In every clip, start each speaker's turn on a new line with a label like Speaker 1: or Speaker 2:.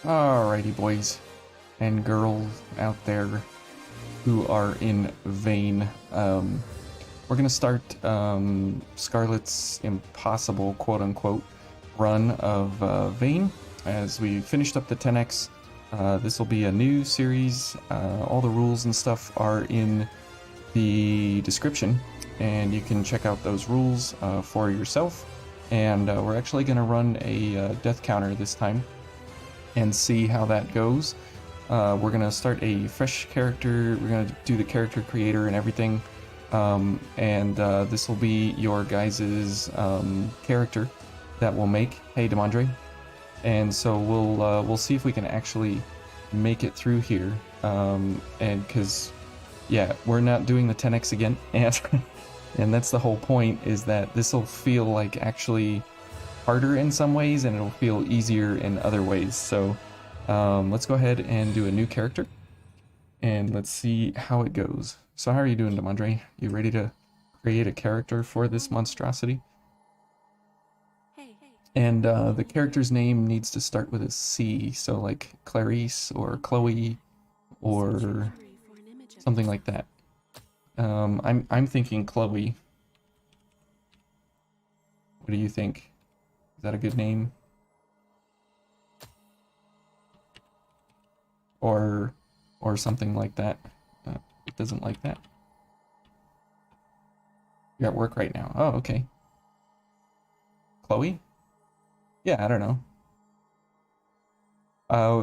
Speaker 1: Alrighty, boys and girls out there who are in vain. We're gonna start Scarlet's impossible quote-unquote run of Vane. As we finished up the 10x, this will be a new series. All the rules and stuff are in the description, and you can check out those rules for yourself. And we're actually gonna run a death counter this time and see how that goes. We're gonna start a fresh character. We're gonna do the character creator and everything, and this will be your guys's character that we'll make. Hey, Demandre. And so we'll see if we can actually make it through here, and because yeah, we're not doing the 10x again, and that's the whole point, is that this will feel like actually harder in some ways, and it'll feel easier in other ways. So let's go ahead and do a new character, and let's see how it goes. So how are you doing, Demandre? You ready to create a character for this monstrosity? And the character's name needs to start with a C, so like Clarice or Chloe or something like that. I'm thinking Chloe. What do you think? Is that a good name? Or something like that. It doesn't like that. You're at work right now. Oh, okay. Chloe? Yeah, I don't know.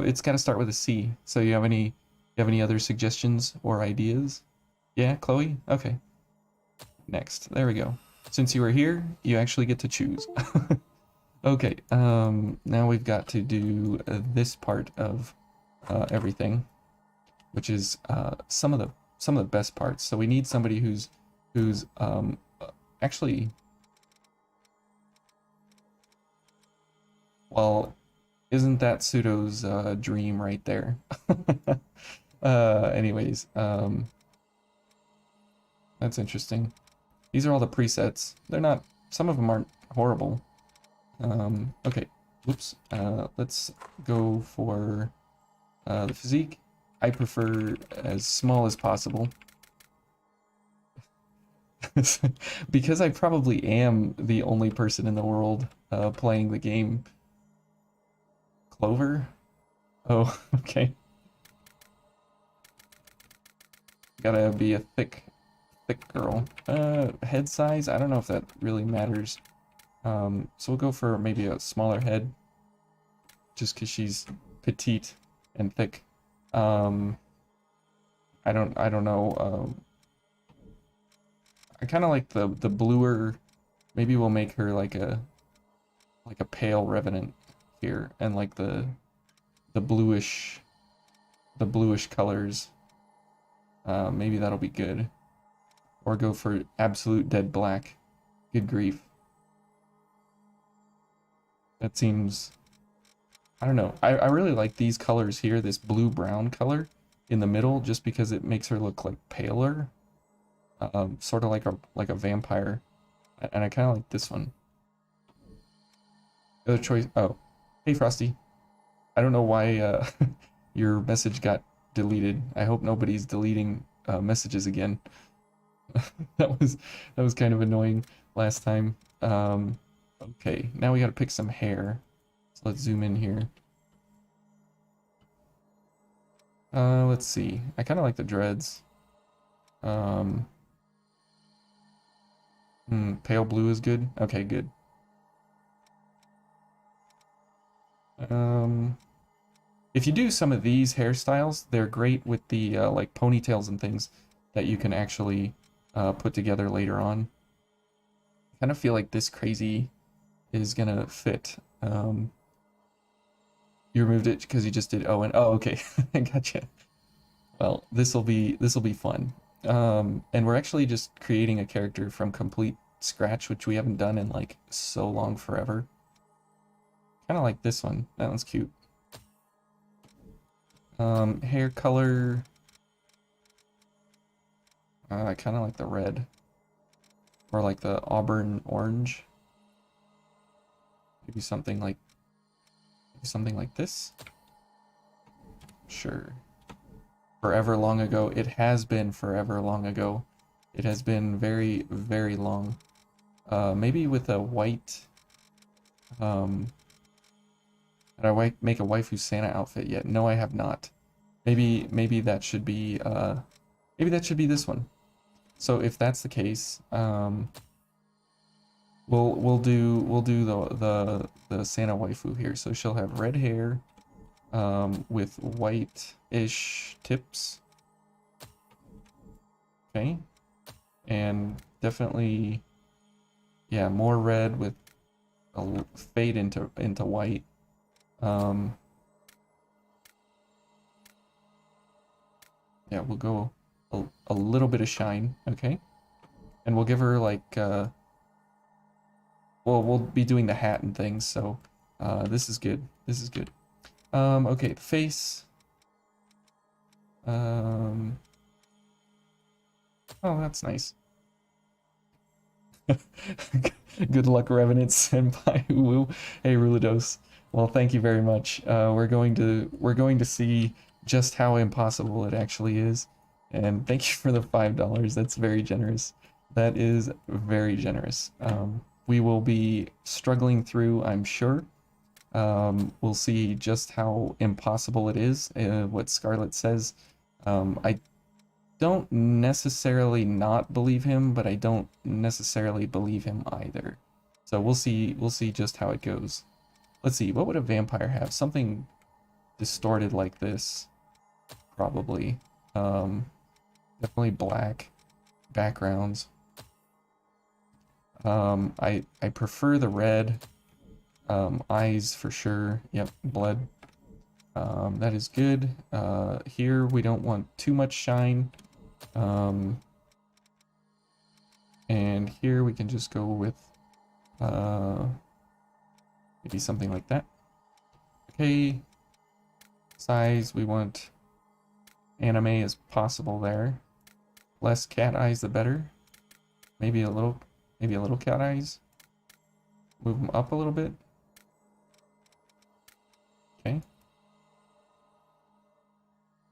Speaker 1: It's got to start with a C. So you have any other suggestions or ideas? Yeah, Chloe? Okay. Next. There we go. Since you were here, you actually get to choose. Okay, now we've got to do this part of everything, which is some of the best parts. So we need somebody who's actually, well, isn't that Pseudo's dream right there? Anyways, that's interesting. These are all the presets. They're not, some of them aren't horrible. Okay, whoops. Let's go for the physique. I prefer as small as possible. Because I probably am the only person in the world playing the game. Clover? Oh, okay. Gotta be a thick girl. Head size? I don't know if that really matters. So we'll go for maybe a smaller head, just because she's petite and thick. I don't know. I kind of like the bluer. Maybe we'll make her like a pale Revenant here, and like the bluish colors. Maybe that'll be good. Or go for absolute dead black. Good grief. That seems, I don't know. I really like these colors here, this blue-brown color in the middle, just because it makes her look like paler. Sort of like a vampire. And I kind of like this one. The other choice, oh, hey Frosty. I don't know why your message got deleted. I hope nobody's deleting messages again. That was kind of annoying last time. Okay, now we gotta pick some hair. So let's zoom in here. Let's see. I kind of like the dreads. Pale blue is good. Okay, good. If you do some of these hairstyles, they're great with the like ponytails and things that you can actually put together later on. I kind of feel like this crazy is gonna fit. You removed it because you just did Owen. Oh, okay. I gotcha. Well, this'll be fun. And we're actually just creating a character from complete scratch, which we haven't done in like so long, forever. Kind of like this one. That one's cute. Hair color. I kind of like the red. Or like the auburn orange. Maybe something like this. Sure. Forever long ago. It has been forever long ago. It has been very, very long. Maybe with a white, did I make a waifu Santa outfit yet? No, I have not. Maybe that should be, maybe that should be this one. So if that's the case, we'll do the Santa waifu here. So she'll have red hair, with white-ish tips. Okay, and definitely, yeah, more red with a fade into white. Yeah, we'll go a little bit of shine. Okay, and we'll give her like well, we'll be doing the hat and things, so this is good. This is good. Okay, the face. Oh, that's nice. Good luck, Revenant Senpai. Woo. Hey, Rulidos. Well, thank you very much. We're going to see just how impossible it actually is. And thank you for the $5. That's very generous. That is very generous. We will be struggling through, I'm sure. We'll see just how impossible it is, what Scarlet says. I don't necessarily not believe him, but I don't necessarily believe him either. So we'll see just how it goes. Let's see, what would a vampire have? Something distorted like this, probably. Definitely black backgrounds. I prefer the red. Eyes for sure. Yep, blood. That is good. Here we don't want too much shine. And here we can just go with maybe something like that. Okay. Size, we want anime as possible there. Less cat eyes the better. Maybe a little cat eyes. Move them up a little bit. Okay.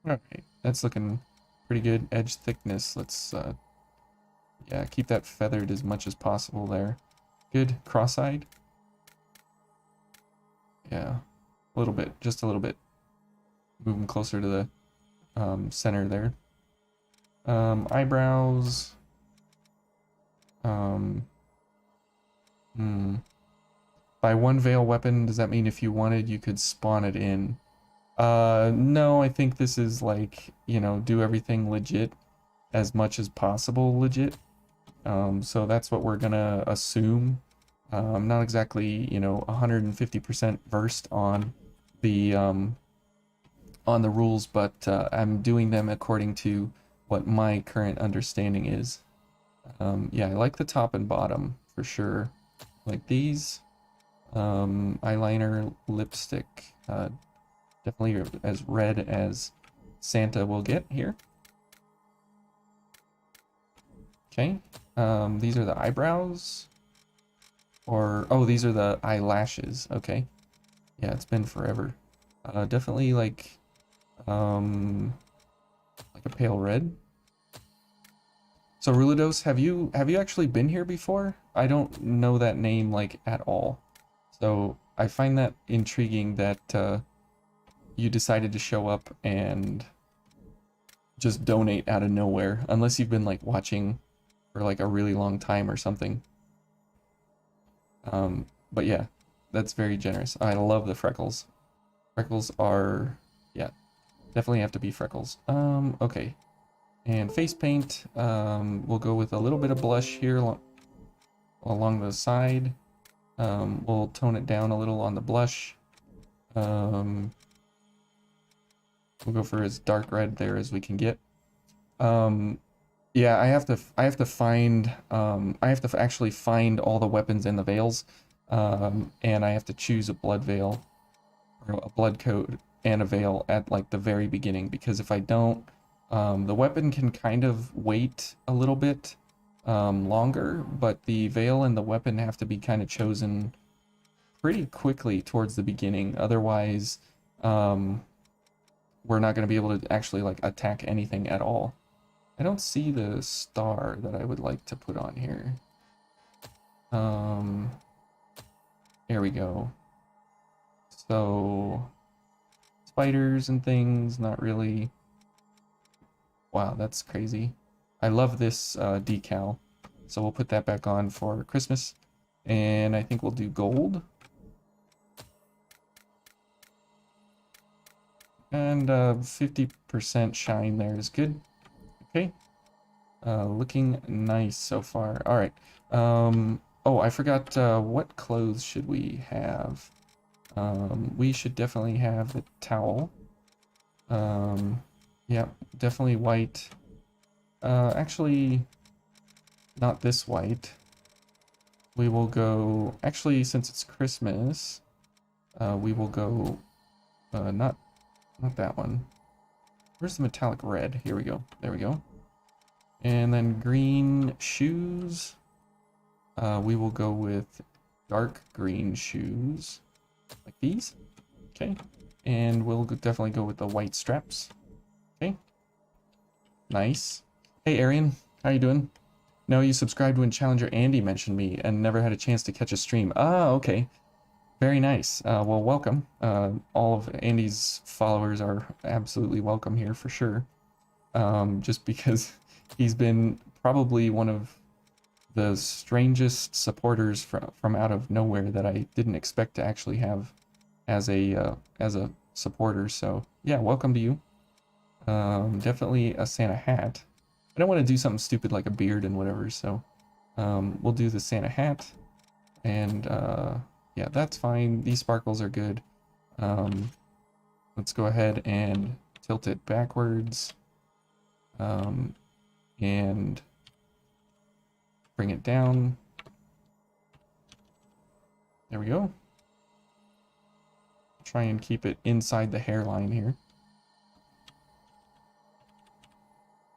Speaker 1: Alright, that's looking pretty good. Edge thickness, let's yeah, keep that feathered as much as possible there. Good. Cross-eyed. Yeah, a little bit, just a little bit. Move them closer to the center there. Eyebrows. By one veil weapon, does that mean if you wanted, you could spawn it in? No, I think this is like, you know, do everything legit as much as possible legit. So that's what we're gonna assume. I'm not exactly, you know, 150% versed on the rules, but I'm doing them according to what my current understanding is. Yeah, I like the top and bottom for sure. Like these. Eyeliner, lipstick, definitely as red as Santa will get here. Okay, these are the eyebrows. Or, oh, these are the eyelashes. Okay. Yeah, it's been forever. Definitely like a pale red. So Rulidos, have you actually been here before? I don't know that name like at all. So I find that intriguing that you decided to show up and just donate out of nowhere, unless you've been like watching for like a really long time or something. But yeah, that's very generous. I love the freckles. Freckles are, yeah, definitely have to be freckles. Okay. And face paint, we'll go with a little bit of blush here along the side. We'll tone it down a little on the blush. We'll go for as dark red there as we can get. Yeah, I have to find, I have to actually find all the weapons and the veils. And I have to choose a blood veil, or a blood code and a veil at like the very beginning, because if I don't, the weapon can kind of wait a little bit longer, but the veil and the weapon have to be kind of chosen pretty quickly towards the beginning. Otherwise, we're not going to be able to actually like attack anything at all. I don't see the star that I would like to put on here. There we go. So spiders and things, not really. Wow, that's crazy. I love this decal. So we'll put that back on for Christmas. And I think we'll do gold. And 50% shine there is good. Okay. Looking nice so far. All right. Oh, I forgot, what clothes should we have? We should definitely have the towel. Yeah, definitely white. Actually, not this white. We will go, actually, since it's Christmas, we will go, not that one. Where's the metallic red? Here we go. There we go. And then green shoes. We will go with dark green shoes, like these. Okay. And we'll definitely go with the white straps. Okay. Nice. Hey, Arian. How you doing? No, you subscribed when Challenger Andy mentioned me and never had a chance to catch a stream. Ah, okay. Very nice. Well, welcome. All of Andy's followers are absolutely welcome here for sure. Just because he's been probably one of the strangest supporters from out of nowhere that I didn't expect to actually have as a supporter. So yeah, welcome to you. Definitely a Santa hat. I don't want to do something stupid like a beard and whatever, so we'll do the Santa hat. And yeah, that's fine. These sparkles are good. Let's go ahead and tilt it backwards. And bring it down. There we go. Try and keep it inside the hairline here.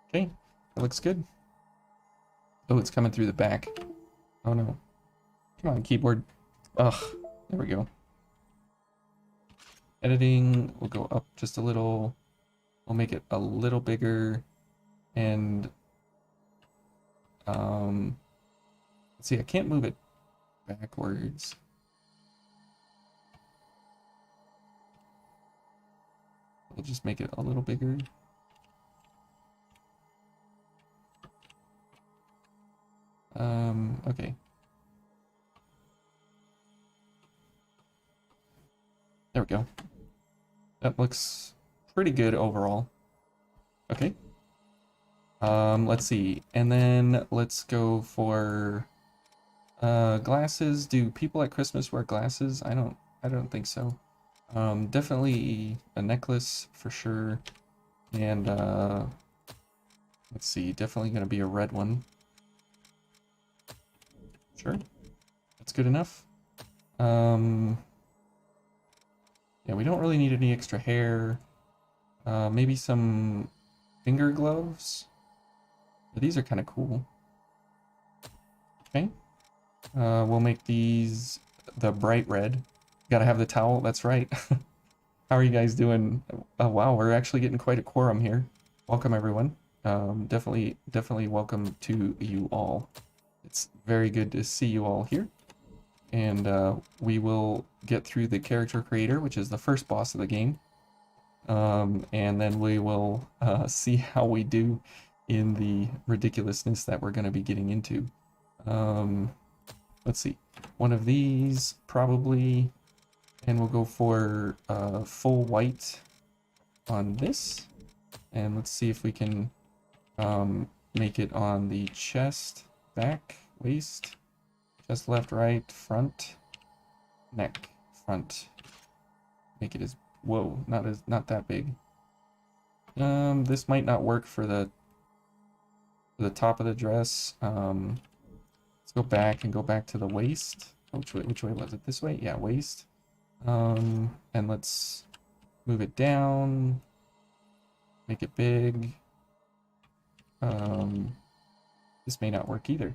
Speaker 1: Okay, that looks good. Oh, it's coming through the back. Oh no. Come on, keyboard. Ugh, there we go. Editing, we'll go up just a little. We'll make it a little bigger. And let's see, I can't move it backwards. We'll just make it a little bigger. Okay. There we go. That looks pretty good overall. Okay. Let's see. And then let's go for glasses. Do people at Christmas wear glasses? I don't think so. Definitely a necklace for sure. And let's see, definitely gonna be a red one. Sure. That's good enough. Yeah, we don't really need any extra hair. Maybe some finger gloves. These are kind of cool. Okay. We'll make these the bright red. Gotta have the towel, that's right. How are you guys doing? Oh, wow, we're actually getting quite a quorum here. Welcome, everyone. Definitely welcome to you all. It's very good to see you all here. And we will get through the character creator, which is the first boss of the game. And then we will see how we do in the ridiculousness that we're going to be getting into. Let's see. One of these, probably. And we'll go for full white on this. And let's see if we can make it on the chest, back, waist, chest, left, right, front, neck, front. Make it as, whoa, not that big. This might not work for the top of the dress. Let's go back and go back to the waist. Which way was it? This way? Yeah, waist. And let's move it down. Make it big. This may not work either.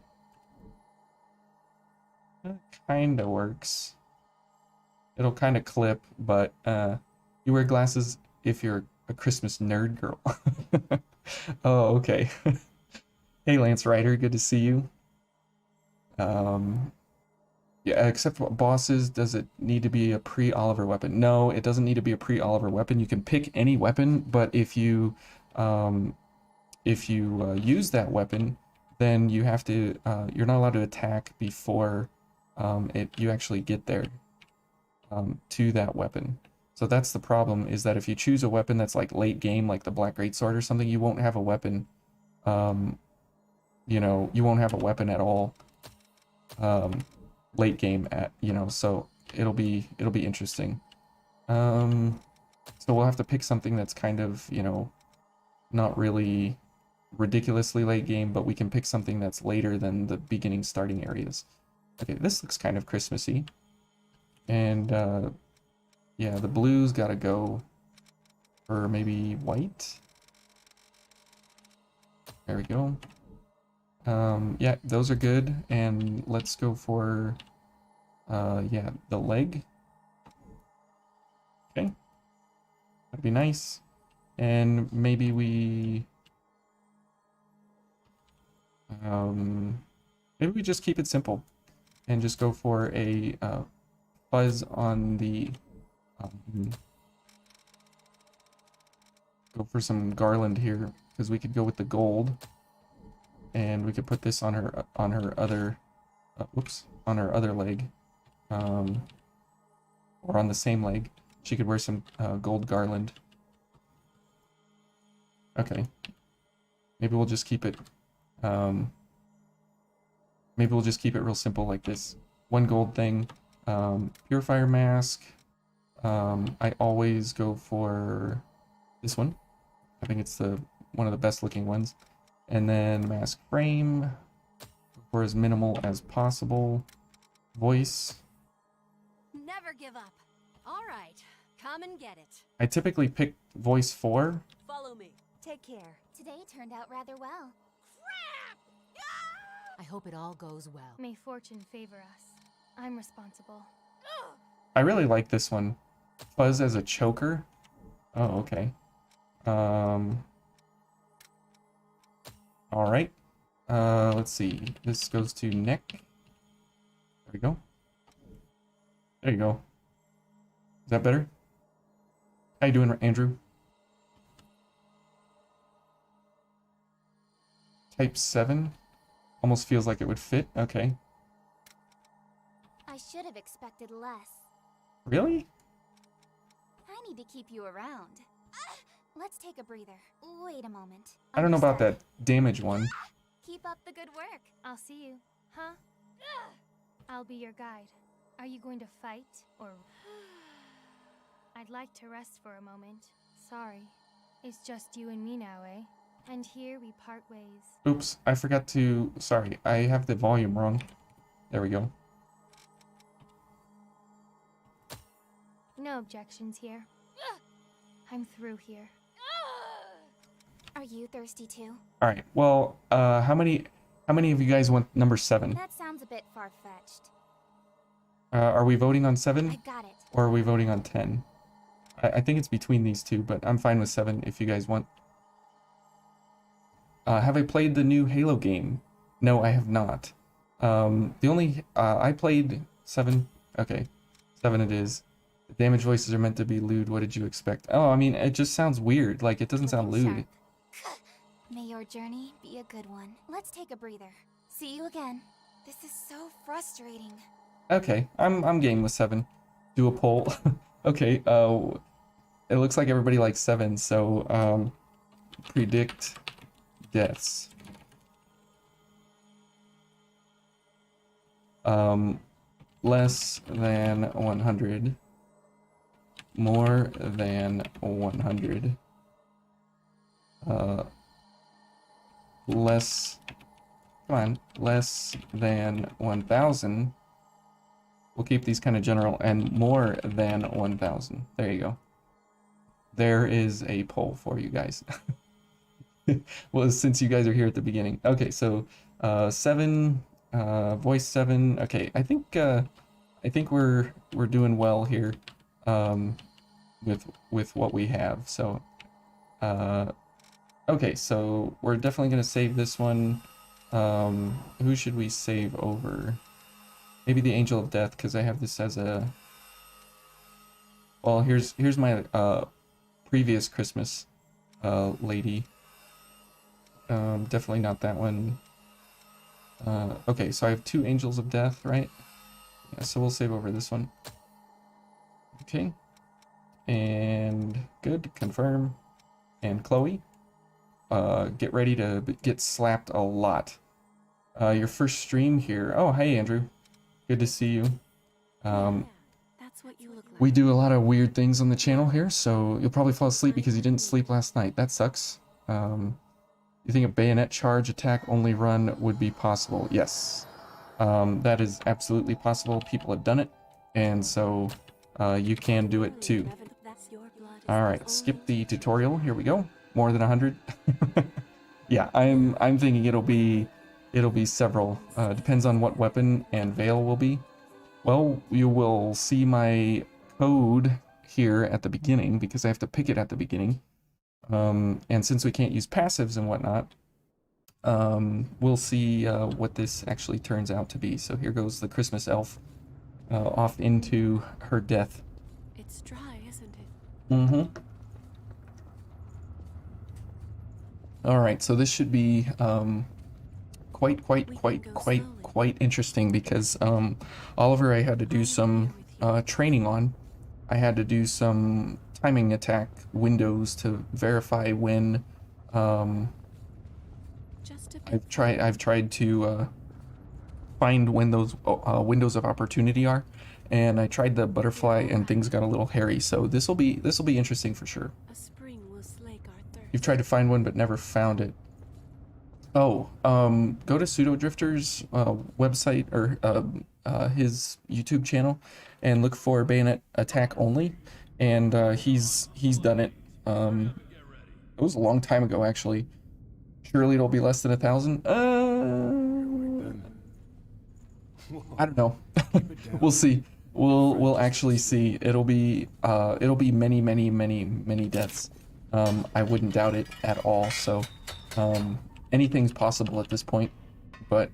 Speaker 1: It kinda works. It'll kind of clip, but you wear glasses if you're a Christmas nerd girl. Oh, okay. Hey, Lance Ryder, good to see you. Yeah, except for bosses, does it need to be a pre-Oliver weapon? No, it doesn't need to be a pre-Oliver weapon. You can pick any weapon, but um, if you use that weapon, then you have to you're not allowed to attack before you actually get there to that weapon. So that's the problem, is that if you choose a weapon that's like late game, like the Black Greatsword or something, you won't have a weapon. You know, you won't have a weapon at all late game so it'll be interesting. So we'll have to pick something that's kind of, not really ridiculously late game, but we can pick something that's later than the beginning starting areas. Okay, this looks kind of Christmassy. And yeah, the blue's gotta go for maybe white. There we go. Yeah, those are good. And let's go for yeah, the leg. Okay, that'd be nice. And maybe maybe we just keep it simple and just go for a fuzz on the go for some garland here, because we could go with the gold, and we could put this on her other on her other leg, or on the same leg. She could wear some gold garland. Okay, maybe we'll just keep it maybe we'll just keep it real simple like this. One gold thing. Purifier mask. I always go for this one. I think it's one of the best looking ones. And then mask frame for as minimal as possible. Voice.
Speaker 2: Never give up. All right, come and get it.
Speaker 1: I typically pick voice 4.
Speaker 2: Follow me.
Speaker 3: Take care. Today turned out rather well.
Speaker 2: Crap! Ah!
Speaker 4: I hope it all goes well.
Speaker 3: May fortune favor us. I'm responsible.
Speaker 1: I really like this one. Fuzz as a choker. Oh, okay. All right. Let's see. This goes to neck. There we go. There you go. Is that better? How you doing, Andrew? Type 7. Almost feels like it would fit. Okay.
Speaker 3: I should have expected less.
Speaker 1: Really?
Speaker 3: I need to keep you around. Let's take a breather. Wait a moment.
Speaker 1: I don't know about that
Speaker 3: Understood.
Speaker 1: damage one.
Speaker 3: Keep up the good work. I'll see you. Huh? I'll be your guide. Are you going to fight, or... I'd like to rest for a moment. Sorry. It's just you and me now, eh? And here we part ways.
Speaker 1: Oops, I forgot to... Sorry, I have the volume wrong. There we go.
Speaker 3: No objections here. I'm through here. Are you thirsty too?
Speaker 1: All right. Well, how many of you guys want number 7?
Speaker 3: That sounds a bit far-fetched.
Speaker 1: Are we voting on 7?
Speaker 3: I got it.
Speaker 1: Or are we voting on 10? I think it's between these two, but I'm fine with 7 if you guys want. Have I played the new Halo game? No, I have not. The only I played 7. Okay, 7 it is. The damage voices are meant to be lewd. What did you expect? Oh, I mean, it just sounds weird. Like, it doesn't sound lewd.
Speaker 3: May your journey be a good one. Let's take a breather. See you again. This is so frustrating.
Speaker 1: Okay, I'm game with 7. Do a poll. Okay, it looks like everybody likes 7, so predict deaths. Less than 100. More than 100. Less than 1,000. We'll keep these kind of general, and more than 1,000. There you go. There is a poll for you guys. Well, since you guys are here at the beginning. Okay, so 7, voice 7. Okay, I think we're doing well here with what we have. So Okay, so we're definitely gonna save this one. Who should we save over? Maybe the Angel of Death, because I have this as a... Well, here's my previous Christmas lady. Definitely not that one. Okay, so I have 2 Angels of Death, right? Yeah, so we'll save over this one. Okay. And good, confirm. And Chloe, get ready to get slapped a lot. Your first stream here. Oh, hey Andrew. Good to see you.
Speaker 2: That's what you look like.
Speaker 1: We do a lot of weird things on the channel here, so you'll probably fall asleep because you didn't sleep last night. That sucks. You think a bayonet charge attack only run would be possible? Yes. That is absolutely possible. People have done it, and so you can do it too. Alright, skip the tutorial. Here we go. More than 100. Yeah, I'm thinking it'll be several. Depends on what weapon and veil will be. Well, you will see my code here at the beginning because I have to pick it at the beginning. And since we can't use passives and whatnot, we'll see what this actually turns out to be. So here goes the Christmas elf off into her death.
Speaker 2: It's dry, isn't it?
Speaker 1: Mm-hmm. All right, so this should be quite interesting because Oliver, I had to do some training on. I had to do some timing attack windows to verify when I've tried to find when those windows of opportunity are, and I tried the butterfly and things got a little hairy. So this will be interesting for sure.
Speaker 2: A spring will slake our thirst.
Speaker 1: You've tried to find one but never found it. Oh, go to Pseudo Drifter's website or his YouTube channel and look for bayonet attack only, and he's done it. It was a long time ago actually. Surely it'll be less than 1,000. I don't know. We'll see. We'll actually see. It'll be many deaths. I wouldn't doubt it at all. So anything's possible at this point. But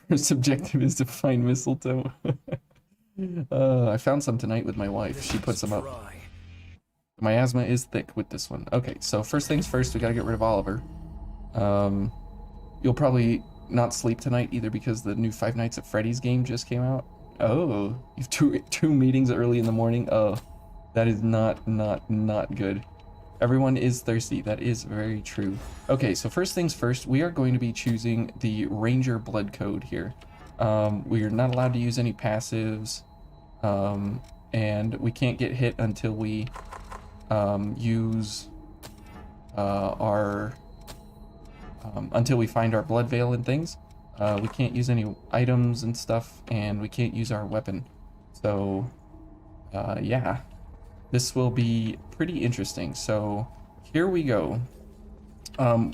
Speaker 1: first objective is to find mistletoe. I found some tonight with my wife. She put some up. My asthma is thick with this one. Okay, so first things first, we gotta get rid of Oliver. You'll probably not sleep tonight either because the new Five Nights at Freddy's game just came out. Oh, you have two meetings early in the morning. Oh, that is not good. Everyone is thirsty. That is very true. Okay, so first things first, we are going to be choosing the Ranger blood code here. We are not allowed to use any passives, and we can't get hit until we use our until we find our blood veil and things. We can't use any items and stuff, and we can't use our weapon. So yeah, this will be pretty interesting. So here we go.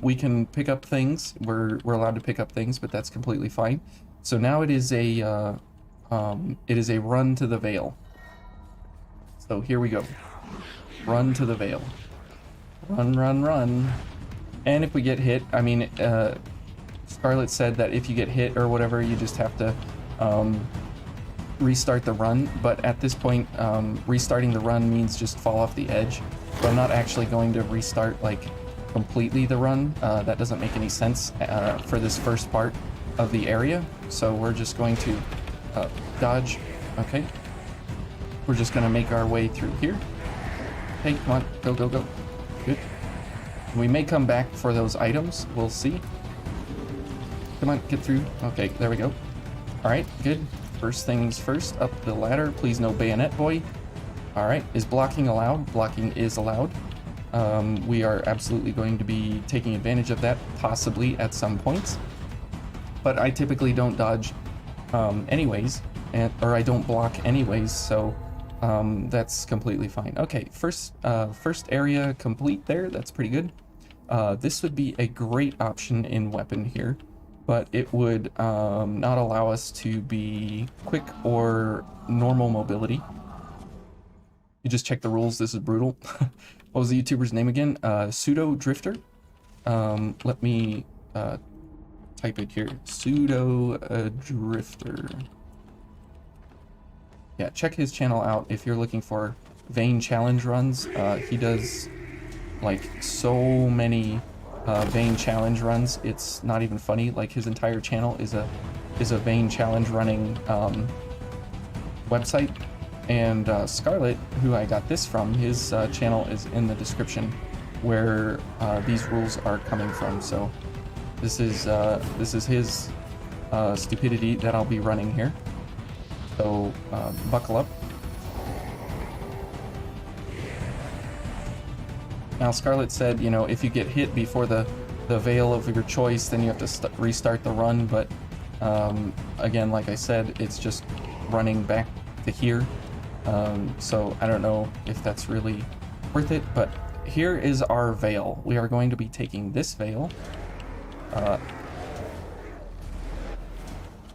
Speaker 1: We can pick up things. We're allowed to pick up things, but that's completely fine. So now it is a run to the veil. So here we go. Run to the veil. Run. And if we get hit, I mean, Scarlet said that if you get hit or whatever, you just have to restart the run. But at this point, restarting the run means just fall off the edge. So I'm not actually going to restart like completely the run. That doesn't make any sense for this first part of the area. So we're just going to dodge. Okay. We're just going to make our way through here. Hey, come on, go. Good. We may come back for those items. We'll see. Come on, get through. Okay, there we go. All right, good. First things first, up the ladder. Please no bayonet, boy. All right, is blocking allowed? Blocking is allowed. We are absolutely going to be taking advantage of that, possibly at some points. But I typically don't dodge anyways, or I don't block anyways, so that's completely fine. Okay, first area complete there. That's pretty good. This would be a great option in weapon here, but it would not allow us to be quick or normal mobility. You just check the rules. This is brutal. What was the YouTuber's name again? Pseudo Drifter. Let me type it here. Pseudo Drifter. Yeah, check his channel out if you're looking for Vayne challenge runs. He does like so many Vayne challenge runs. It's not even funny. Like his entire channel is a Vayne challenge running website. And Scarlet, who I got this from, his channel is in the description where these rules are coming from. So this is his stupidity that I'll be running here. So buckle up. Now Scarlet said, you know, if you get hit before the veil of your choice, then you have to restart the run. But again, like I said, it's just running back to here. So I don't know if that's really worth it, but here is our veil. We are going to be taking this veil.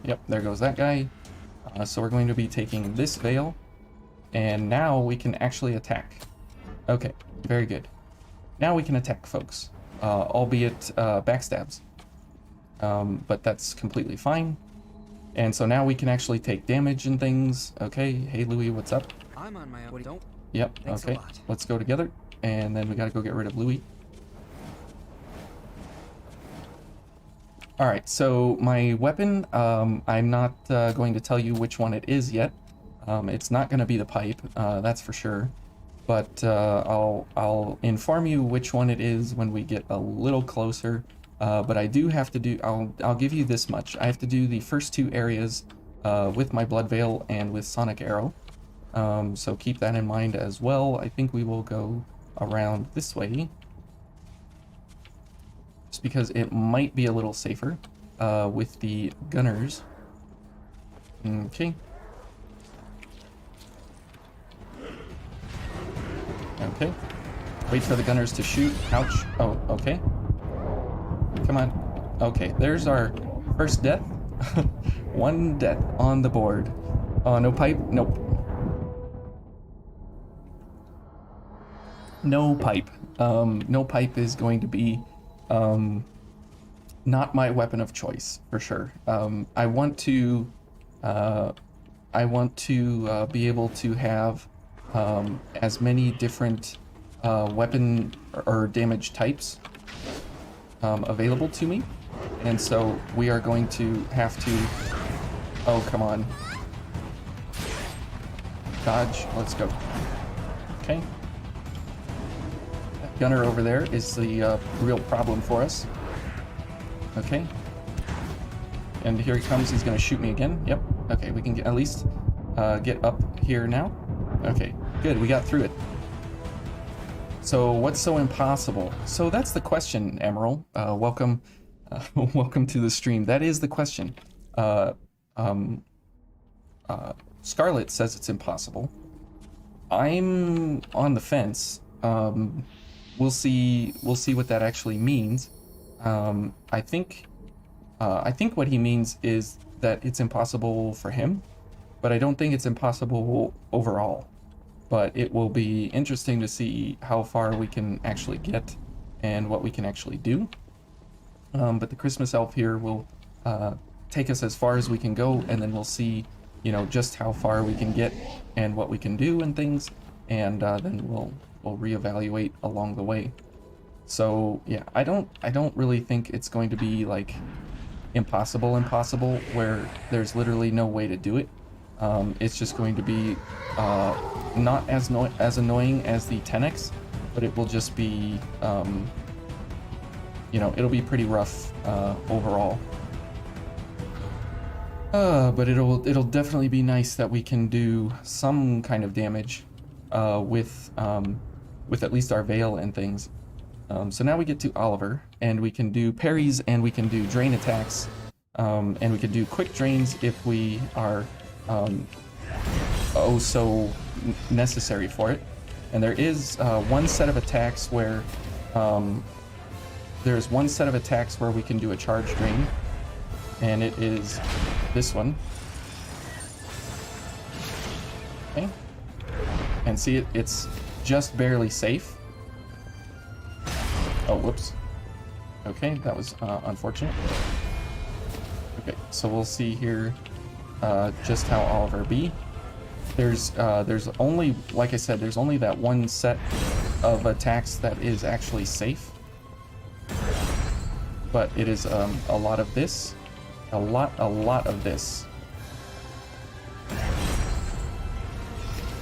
Speaker 1: Yep, there goes that guy. So we're going to be taking this veil, and now we can actually attack. Okay, very good. Now we can attack, folks, albeit backstabs. But that's completely fine. And so now we can actually take damage and things. Okay, hey Louis, what's up?
Speaker 5: I'm on my own. Don't.
Speaker 1: Yep,
Speaker 5: Thanks
Speaker 1: okay.
Speaker 5: a lot.
Speaker 1: Let's go together. And then we gotta go get rid of Louis. Alright, so my weapon, I'm not going to tell you which one it is yet. It's not gonna be the pipe, that's for sure. But I'll inform you which one it is when we get a little closer. But I do have to do, I'll give you this much. I have to do the first two areas with my Blood Veil and with Sonic Arrow. So keep that in mind as well. I think we will go around this way, just because it might be a little safer with the gunners. Okay. Okay. Wait for the gunners to shoot. Ouch. Oh, okay. Come on. Okay, there's our first death. One death on the board. Oh, no pipe? Nope. No pipe. No pipe is going to be not my weapon of choice for sure. I want to be able to have as many different weapon or damage types available to me, and so we are going to have to, oh come on, dodge, let's go. Okay, that gunner over there is the real problem for us. Okay, and here he comes. He's gonna shoot me again. Yep. Okay, we can at least get up here now. Okay, good, we got through it. So what's so impossible? So that's the question, Emerald. Welcome to the stream. That is the question. Scarlet says it's impossible. I'm on the fence. We'll see what that actually means. I think what he means is that it's impossible for him, but I don't think it's impossible overall. But it will be interesting to see how far we can actually get and what we can actually do. But the Christmas elf here will take us as far as we can go, and then we'll see, you know, just how far we can get and what we can do and things, and then we'll reevaluate along the way. So yeah, I don't really think it's going to be like impossible where there's literally no way to do it. It's just going to be not as annoying as the 10x, but it will just be, you know, it'll be pretty rough overall. But it'll definitely be nice that we can do some kind of damage with at least our veil and things. So now we get to Oliver, and we can do parries, and we can do drain attacks, and we can do quick drains if we are oh so necessary for it. And there is one set of attacks where we can do a charge drain, and it is this one. Okay, and see it's just barely safe, Oh, whoops. Okay, that was unfortunate. Okay, so we'll see here just how Oliver be. There's only, like I said, there's only that one set of attacks that is actually safe. But it is a lot of this. A lot of this.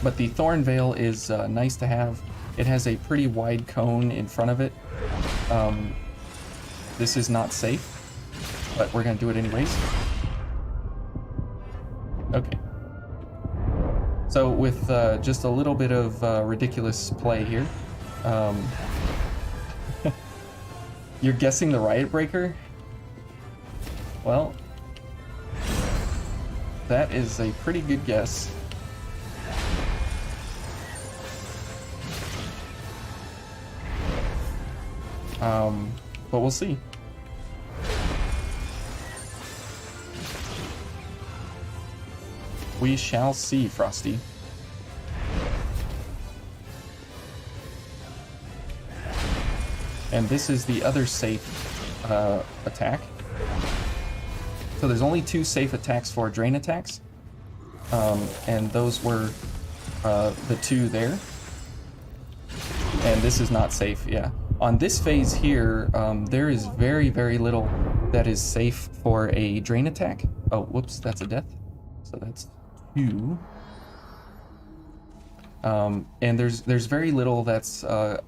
Speaker 1: But the Thorn Veil is nice to have. It has a pretty wide cone in front of it. This is not safe, but we're gonna do it anyways. Okay. So with just a little bit of ridiculous play here, you're guessing the Riot Breaker? Well, that is a pretty good guess. But we'll see. We shall see, Frosty. And this is the other safe attack. So there's only 2 safe attacks for drain attacks. And those were the 2 there. And this is not safe, yeah. On this phase here, there is very, very little that is safe for a drain attack. Oh, whoops, that's a death. So that's 2. And there's very little that's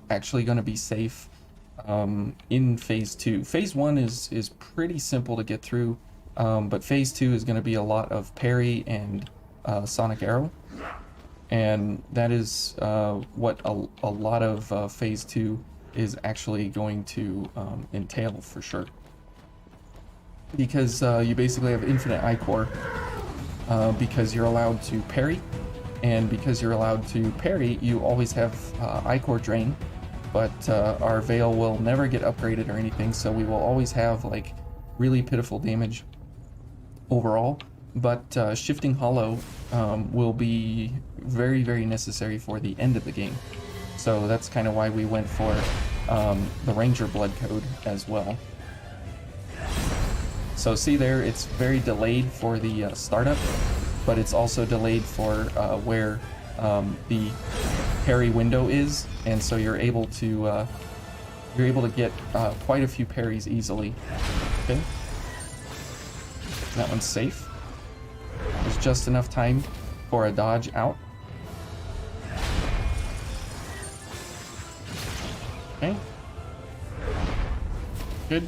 Speaker 1: actually going to be safe in phase 2. Phase 1 is pretty simple to get through, but phase 2 is going to be a lot of parry and sonic arrow. And that is what a lot of phase 2 is actually going to entail for sure. Because you basically have infinite I-core, because you're allowed to parry, and because you're allowed to parry, you always have I-core drain, but our Veil will never get upgraded or anything, so we will always have like really pitiful damage overall. But Shifting Hollow will be very, very necessary for the end of the game. So that's kind of why we went for the Ranger Blood Code as well. So see there, it's very delayed for the startup, but it's also delayed for where the parry window is, and so you're able to get quite a few parries easily. Okay, that one's safe. There's just enough time for a dodge out. Okay. Good.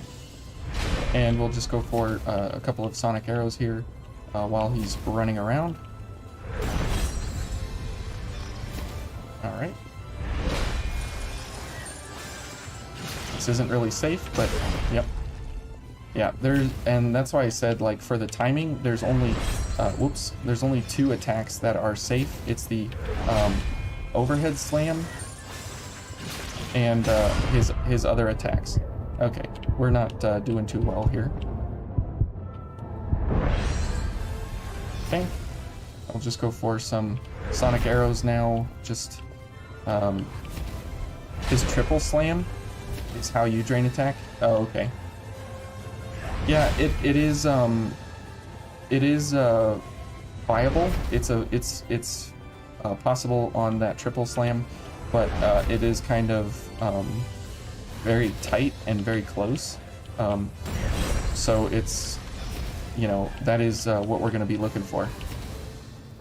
Speaker 1: And we'll just go for a couple of sonic arrows here while he's running around. Alright. This isn't really safe, but yep. Yeah, and that's why I said, like, for the timing, there's only, there's only 2 attacks that are safe. It's the overhead slam and his other attacks. Okay, we're not doing too well here. Okay, I'll just go for some sonic arrows now. Just his triple slam is how you drain attack. Oh, okay. Yeah, it is viable. It's possible on that triple slam, but it is kind of very tight and very close. So it's, you know, that is what we're going to be looking for.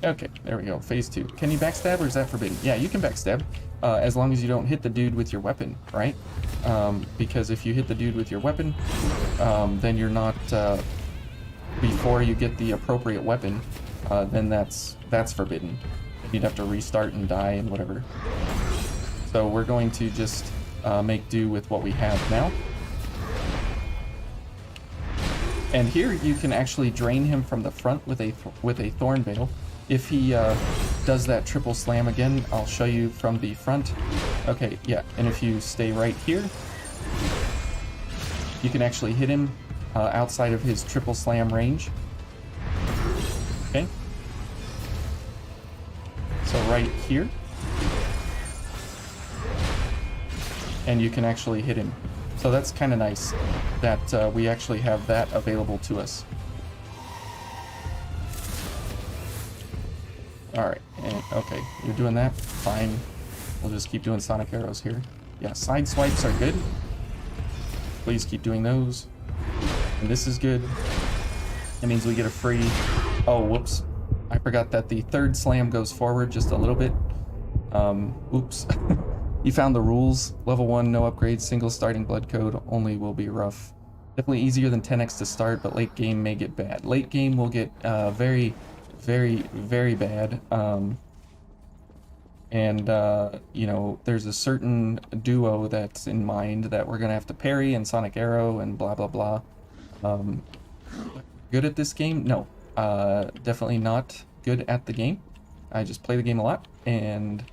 Speaker 1: Okay, there we go. Phase 2. Can you backstab, or is that forbidden? Yeah, you can backstab, as long as you don't hit the dude with your weapon, right? Because if you hit the dude with your weapon, then you're not, before you get the appropriate weapon, then that's forbidden. You'd have to restart and die and whatever. So we're going to just make do with what we have now. And here you can actually drain him from the front with a Thorn Veil. If he does that triple slam again, I'll show you from the front. Okay, yeah, and if you stay right here, you can actually hit him outside of his triple slam range. Okay. So right here. and you can actually hit him. So that's kind of nice that we actually have that available to us. Alright, okay, you're doing that? Fine. We'll just keep doing sonic arrows here. Yeah, side swipes are good. Please keep doing those. And this is good. It means we get a free... Oh, whoops. I forgot that the third slam goes forward just a little bit. Oops. You found the rules. Level 1, no upgrades, single starting blood code, only will be rough. Definitely easier than 10x to start, but late game may get bad. Late game will get very, very bad. You know, there's a certain duo that's in mind that we're gonna have to parry and Sonic Arrow and blah blah blah. Good at this game? No. Definitely not good at the game. I just play the game a lot, and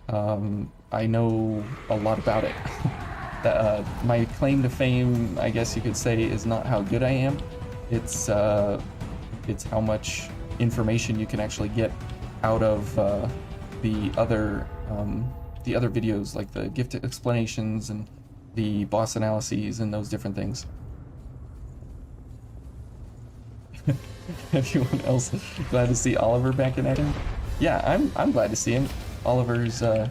Speaker 1: I know a lot about it. My claim to fame, I guess you could say, is not how good I am. It's how much information you can actually get out of the other videos, like the gift explanations and the boss analyses and those different things. Everyone else glad to see Oliver back in action? Yeah, I'm glad to see him. Oliver's a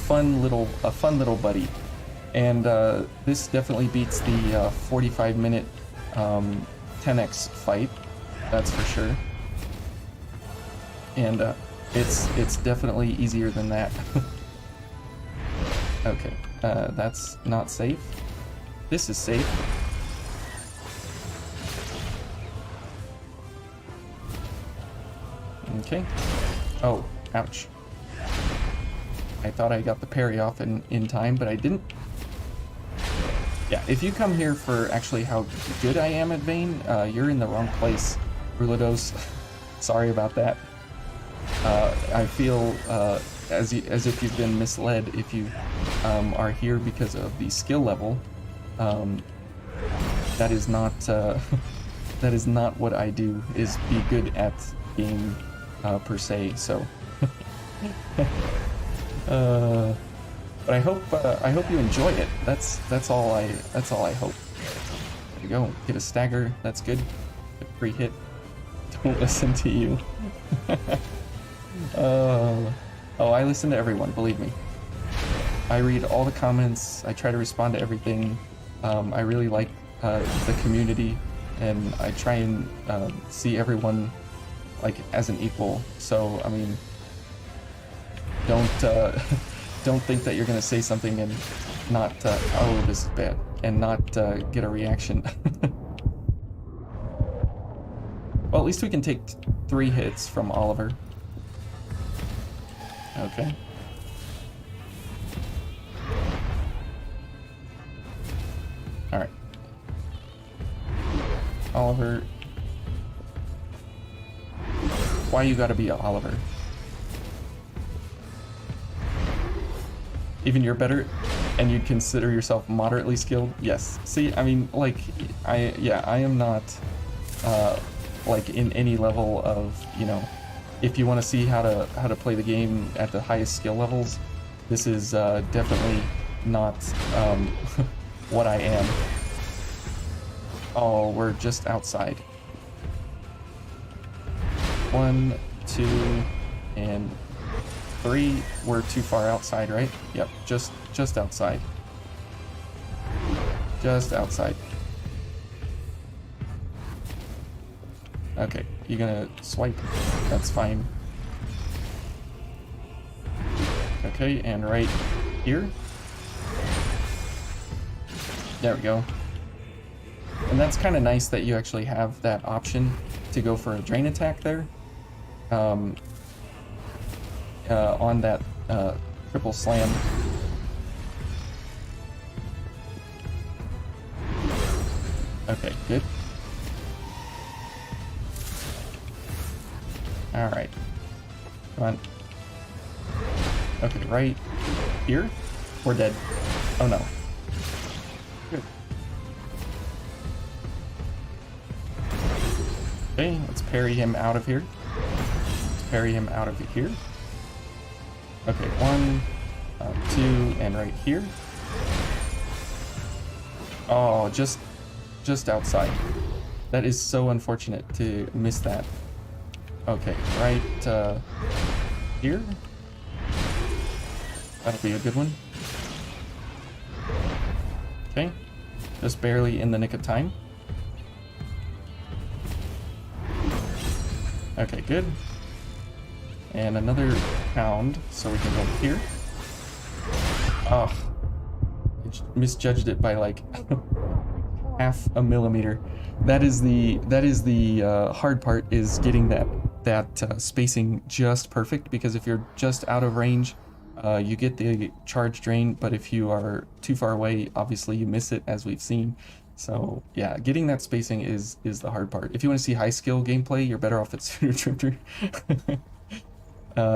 Speaker 1: fun little buddy, and this definitely beats the 45-minute 10x fight. That's for sure. And it's definitely easier than that. Okay, that's not safe. This is safe. Okay. Oh, ouch. I thought I got the parry off in time, but I didn't. Yeah, if you come here for actually how good I am at Vayne, you're in the wrong place, Rulados. Sorry about that. I feel as if you've been misled if you are here because of the skill level. That is not that is not what I do, is be good at game per se. So, but I hope you enjoy it. That's all I hope. There we go. Get a stagger. That's good. A free hit. Don't listen to you. Oh, I listen to everyone, believe me. I read all the comments, I try to respond to everything. I really like the community, and I try and see everyone like as an equal. So, I mean, don't think that you're gonna say something and not, oh, this is bad, and not get a reaction. Well, at least we can take 3 hits from Oliver. Okay. Alright. Oliver. Why you gotta be Oliver? Even you're better, and you'd consider yourself moderately skilled? Yes. See, I mean, like, I am not, like, in any level of, you know, if you want to see how to play the game at the highest skill levels, this is definitely not what I am. Oh, we're just outside. 1, 2, and 3. We're too far outside, right? Yep, just outside. Just outside. Okay, you're gonna swipe. That's fine. Okay, and right here. There we go. And that's kind of nice that you actually have that option to go for a drain attack there. On that triple slam. Okay, good. Alright. Come on. Okay, right here? We're dead. Oh no. Good. Okay, let's parry him out of here. Let's parry him out of here. Okay, 1, 2, and right here. Oh, just outside. That is so unfortunate to miss that. Okay, right here. That'll be a good one. Okay, just barely in the nick of time. Okay, good. And another pound, so we can go here. Oh, I misjudged it by like half a millimeter. That is the hard part, is getting that spacing just perfect, because if you're just out of range, you get the charge drain, but if you are too far away, obviously you miss it, as we've seen. So yeah, getting that spacing is the hard part. If you want to see high skill gameplay, you're better off at Sooner Drifter.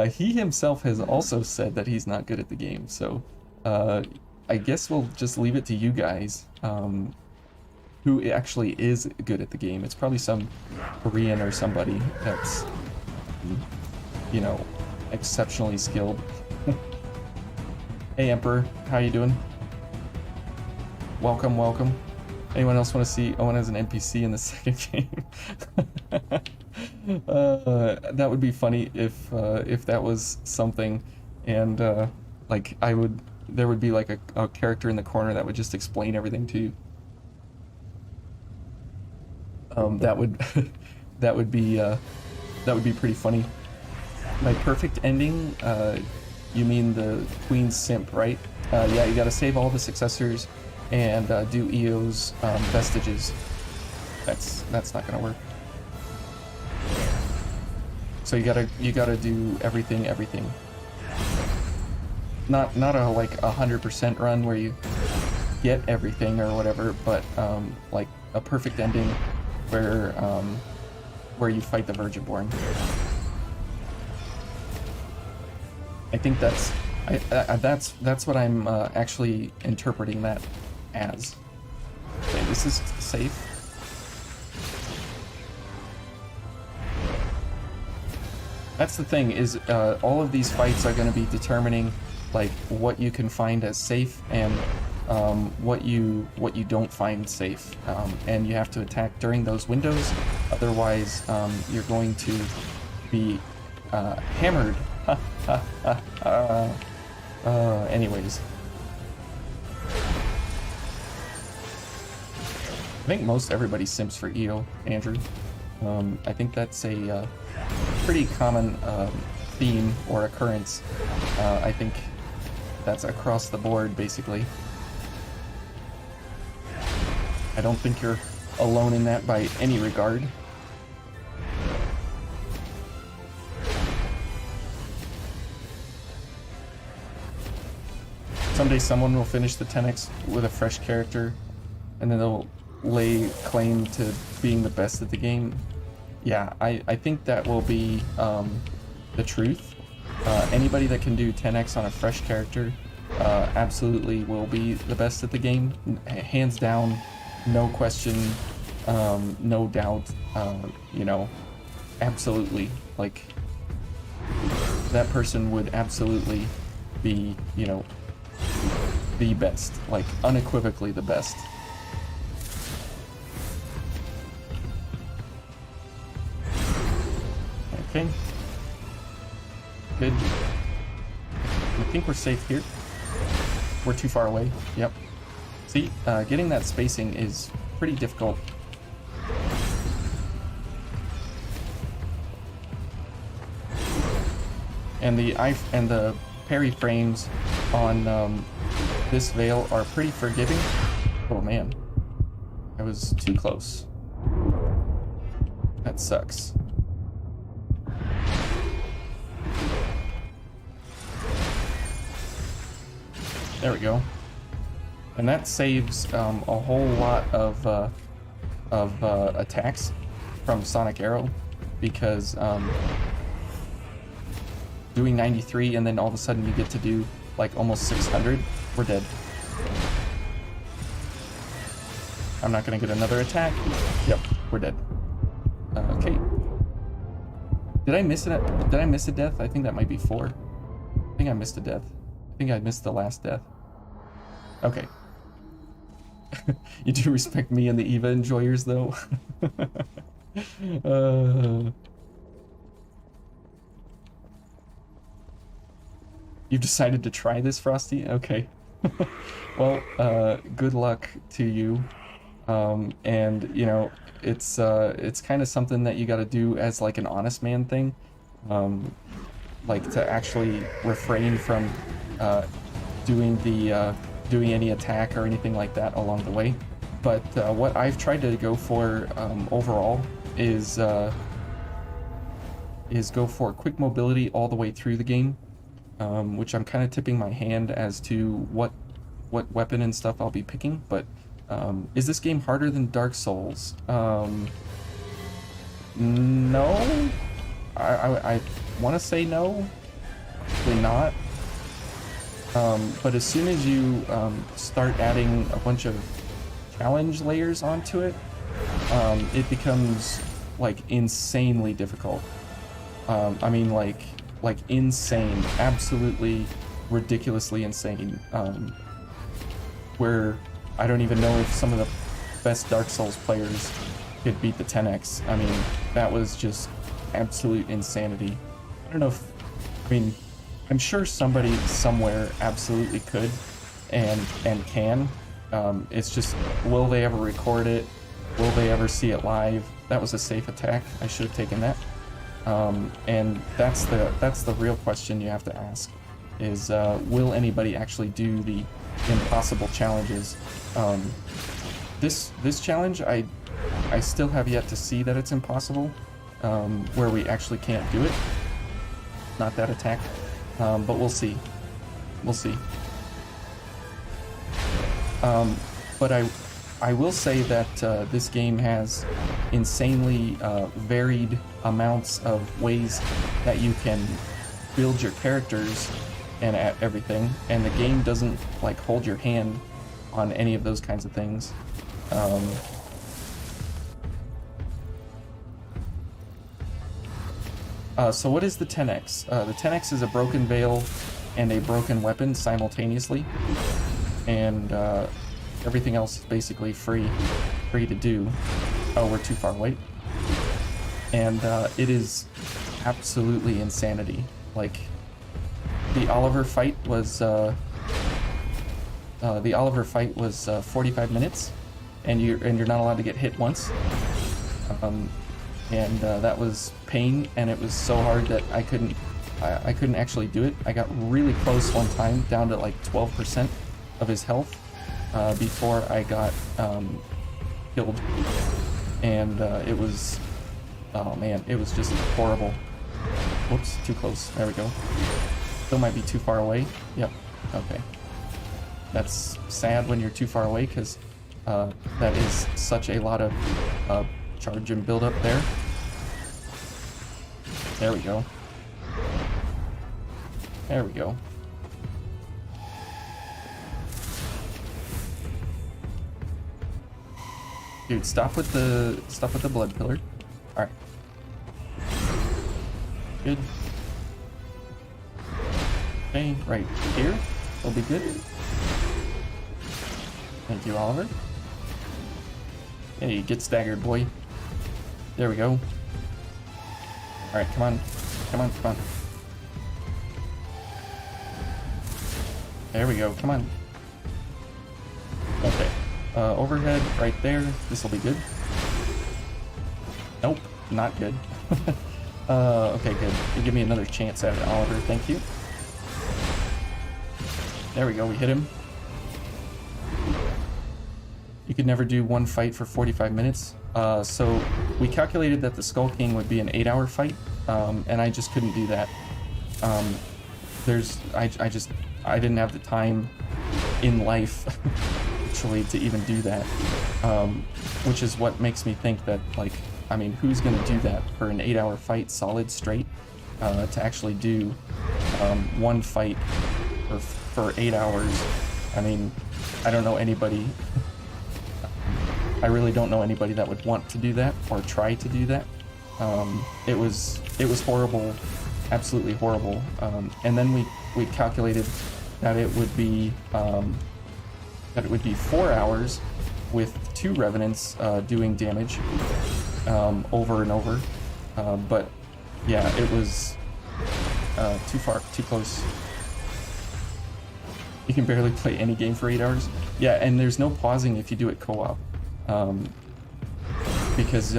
Speaker 1: He himself has also said that he's not good at the game, so I guess we'll just leave it to you guys. Who actually is good at the game. It's probably some Korean or somebody that's, you know, exceptionally skilled. Hey Emperor, how you doing? Welcome, welcome. Anyone else want to see Owen as an NPC in the second game? That would be funny if that was something, and like there would be like a character in the corner that would just explain everything to you. That would that would be pretty funny. My perfect ending, you mean the Queen's Simp, right? Yeah, you gotta save all the successors and do EO's vestiges. That's not gonna work. So you gotta do everything. Not a like 100% run where you get everything or whatever, but like a perfect ending where you fight the Virginborn. I think that's what I'm actually interpreting that as. Okay, this is safe. That's the thing, is all of these fights are going to be determining like what you can find as safe and what you don't find safe, and you have to attack during those windows, otherwise you're going to be hammered. Anyways, I think most everybody simps for EO, Andrew. I think that's a pretty common theme or occurrence. I think that's across the board, basically. I don't think you're alone in that by any regard. Someday someone will finish the 10x with a fresh character, and then they'll lay claim to being the best at the game. Yeah, I think that will be the truth. Anybody that can do 10x on a fresh character absolutely will be the best at the game. Hands down, no question, no doubt, you know, absolutely. Like, that person would absolutely be, you know, the best, like unequivocally the best. Okay. Good. I think we're safe here. We're too far away. Yep. See, getting that spacing is pretty difficult. And the parry frames on this Veil are pretty forgiving. Oh man, I was too close. That sucks. There we go. And that saves a whole lot of attacks from Sonic Arrow, because doing 93 and then all of a sudden you get to do like almost 600, we're dead. I'm not gonna get another attack. Yep, we're dead. Okay. Did I miss it? Did I miss a death? I think that might be 4. I think I missed a death. I think I missed the last death. Okay. You do respect me and the Eva enjoyers, though. uh, you've decided to try this, Frosty? Okay. Well, good luck to you. And you know, it's kind of something that you got to do as like an honest man thing, like to actually refrain from doing any attack or anything like that along the way. But what I've tried to go for overall is go for quick mobility all the way through the game, which I'm kind of tipping my hand as to what weapon and stuff I'll be picking. But is this game harder than Dark Souls? No. I want to say no. Probably not. But as soon as you start adding a bunch of challenge layers onto it, it becomes like insanely difficult. I mean, like insane, absolutely ridiculously insane. Where I don't even know if some of the best Dark Souls players could beat the 10x. I mean, that was just absolute insanity. I don't know if, I mean, I'm sure somebody somewhere absolutely could and can. It's just, will they ever record it? Will they ever see it live? That was a safe attack. I should have taken that. And that's the real question you have to ask, is will anybody actually do the impossible challenges? This challenge, I still have yet to see that it's impossible, where we actually can't do it. Not that attack, but we'll see. We'll see. But I will say that this game has insanely varied amounts of ways that you can build your characters and everything, and the game doesn't like hold your hand on any of those kinds of things. So what is the 10x? The 10x is a broken veil and a broken weapon simultaneously, and everything else is basically free to do. Oh, we're too far away. And it is absolutely insanity. Like, the Oliver fight was 45 minutes, and you're not allowed to get hit once. And that was pain, and it was so hard that I couldn't actually do it. I got really close one time, down to like 12% of his health, before I got killed, and it was, oh man, it was just horrible. Whoops, too close. There we go. Still might be too far away. Yep. Okay. That's sad when you're too far away, because that is such a lot of charge and build up there. There we go. There we go. Dude, stop with the blood pillar. All right. Good. Okay, right here. Will be good. Thank you, Oliver. Hey, get staggered, boy. There we go. Alright, come on. Come on, come on. There we go, come on. Okay. Overhead right there. This will be good. Nope, not good. Okay, good. You give me another chance at it, Oliver. Thank you. There we go, we hit him. You could never do one fight for 45 minutes. So we calculated that the Skull King would be an 8-hour fight, and I just couldn't do that. I didn't have the time in life actually to even do that, which is what makes me think that, like, I mean, who's gonna do that for an 8-hour fight solid straight, to actually do one fight for 8 hours? I mean, I don't know anybody. I really don't know anybody that would want to do that or try to do that. It was horrible, absolutely horrible. And then we calculated that it would be that it would be 4 hours with 2 Revenants doing damage over and over. But yeah, it was too far, too close. You can barely play any game for 8 hours. Yeah, and there's no pausing if you do it co-op. Because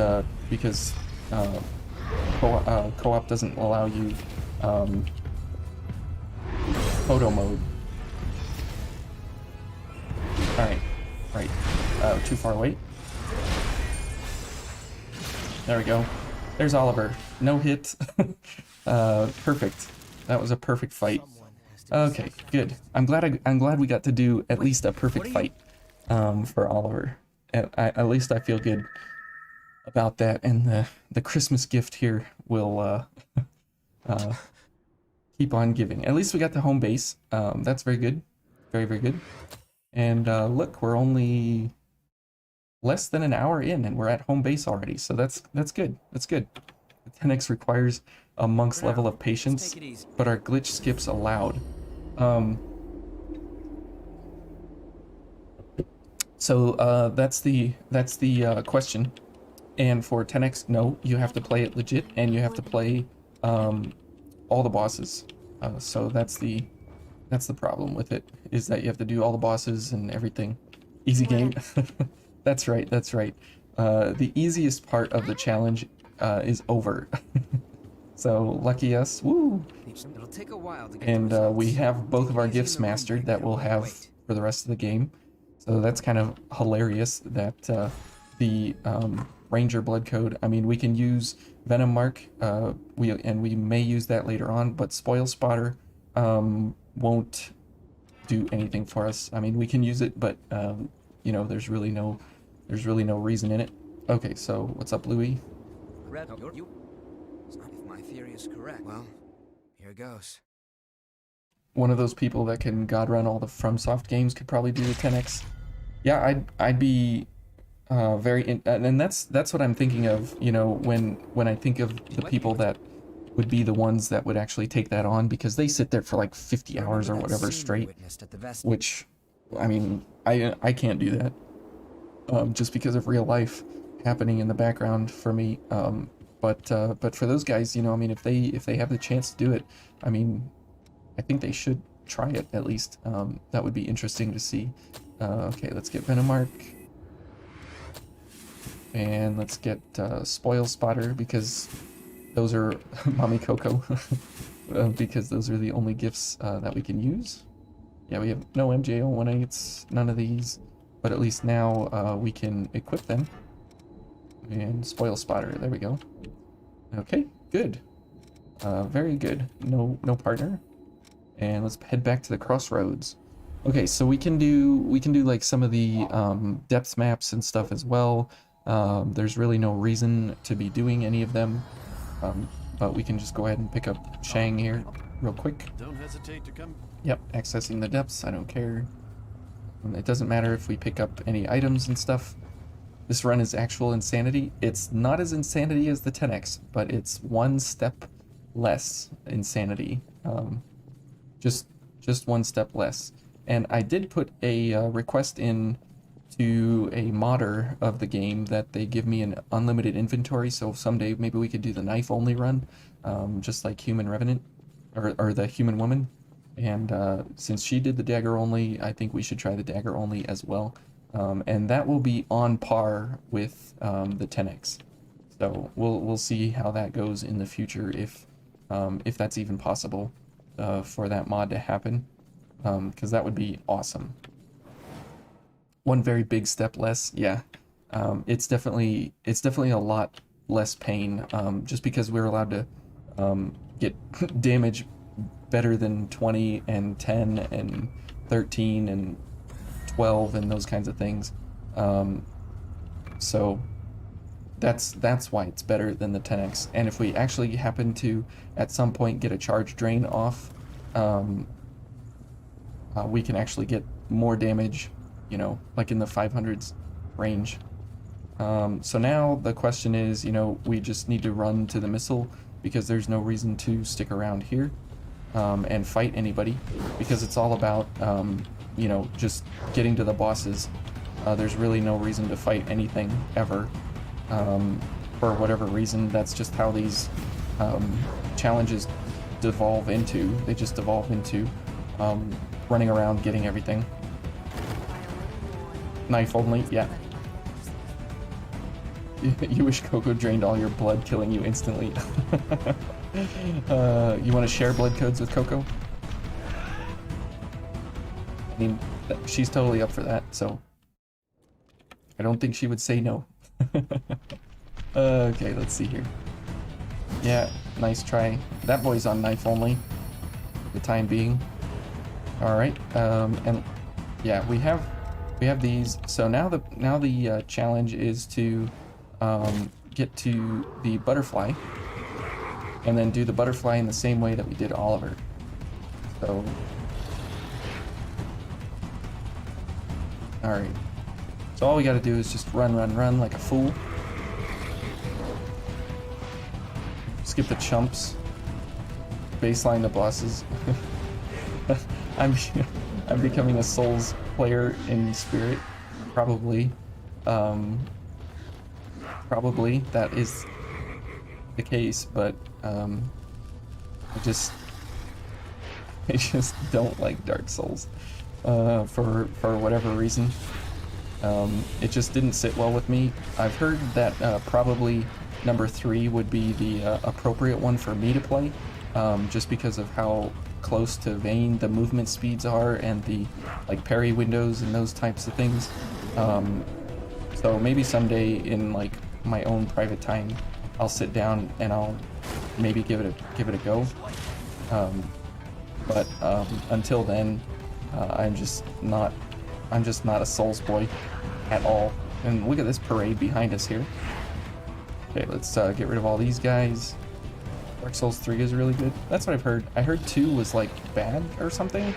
Speaker 1: co-op doesn't allow you photo mode. Alright, right. Too far away. There we go. There's Oliver. No hit. Perfect. That was a perfect fight. Okay, good. I'm glad we got to do at least a perfect fight for Oliver. At least I feel good about that, and the Christmas gift here will keep on giving. At least we got the home base. That's very good. Very, very good. And look, we're only less than an hour in, and we're at home base already. So that's good. That's good. The 10x requires a monk's level of patience, but our glitch skips allowed. So that's the question. And for 10x, no, you have to play it legit, and you have to play all the bosses. So that's the problem with it, is that you have to do all the bosses and everything. Easy game. That's right, that's right. The easiest part of the challenge is over. So lucky us, woo!
Speaker 5: It'll take a while to get
Speaker 1: And we have both of our gifts mastered that we'll have for the rest of the game. So that's kind of hilarious that the Ranger blood code, I mean, we can use Venom Mark, we may use that later on, but Spoil Spotter won't do anything for us. I mean, we can use it, but you know, there's really no reason in it. Okay, so what's up, Louis?
Speaker 5: If my theory is correct, well, here goes.
Speaker 1: One of those people that can god run all the FromSoft games could probably do the 10x. Yeah, I'd be and that's what I'm thinking of, you know, when I think of the people that would be the ones that would actually take that on, because they sit there for like 50 hours or whatever straight, which, I mean, I can't do that, just because of real life happening in the background for me. But for those guys, you know, I mean, if they have the chance to do it, I mean, I think they should try it at least. That would be interesting to see. Okay, let's get Venomark. And let's get Spoil Spotter, because those are Mommy Coco. Because those are the only gifts that we can use. Yeah, we have no MJ018s, none of these. But at least now we can equip them. And Spoil Spotter, there we go. Okay, good. Very good. No partner. And let's head back to the crossroads. Okay, so we can do like some of the depth maps and stuff as well. There's really no reason to be doing any of them, but we can just go ahead and pick up Shang here real quick.
Speaker 6: Don't hesitate to come.
Speaker 1: Yep, accessing the depths, I don't care. It doesn't matter if we pick up any items and stuff. This run is actual insanity. It's not as insanity as the 10x, but it's one step less insanity. Just one step less. And I did put a request in to a modder of the game that they give me an unlimited inventory, so someday maybe we could do the knife only run, just like Human Revenant, or the Human Woman. And since she did the dagger only, I think we should try the dagger only as well. And that will be on par with the 10x. So we'll see how that goes in the future, if that's even possible for that mod to happen, because that would be awesome. One very big step less, yeah. It's definitely a lot less pain, just because we're allowed to get damage better than 20 and 10 and 13 and 12 and those kinds of things. So that's why it's better than the 10x. And if we actually happen to at some point get a charge drain off, we can actually get more damage, you know, like in the 500s range. So now the question is, you know, we just need to run to the missile, because there's no reason to stick around here and fight anybody, because it's all about you know, just getting to the bosses. There's really no reason to fight anything ever. For whatever reason, that's just how these challenges devolve into. They just devolve into running around getting everything. Knife only, yeah. You wish Coco drained all your blood, killing you instantly. You want to share blood codes with Coco? I mean, she's totally up for that, so I don't think she would say no. Okay, let's see here. Yeah, nice try. That boy's on knife only for the time being. All right, and yeah, we have these. So now the challenge is to get to the butterfly, and then do the butterfly in the same way that we did Oliver. So, all right. So all we got to do is just run like a fool. Skip the chumps. Baseline the bosses. I'm becoming a Souls player in spirit. Probably. Probably that is the case, but I just don't like Dark Souls for whatever reason. It just didn't sit well with me. I've heard that probably number 3 would be the appropriate one for me to play, just because of how close to Vayne the movement speeds are and the like parry windows and those types of things. So maybe someday in like my own private time, I'll sit down and I'll maybe give it a go. But until then, I'm just not a Souls boy at all. And look at this parade behind us here. Okay, let's get rid of all these guys. Dark Souls 3 is really good. That's what I've heard. I heard 2 was like bad or something.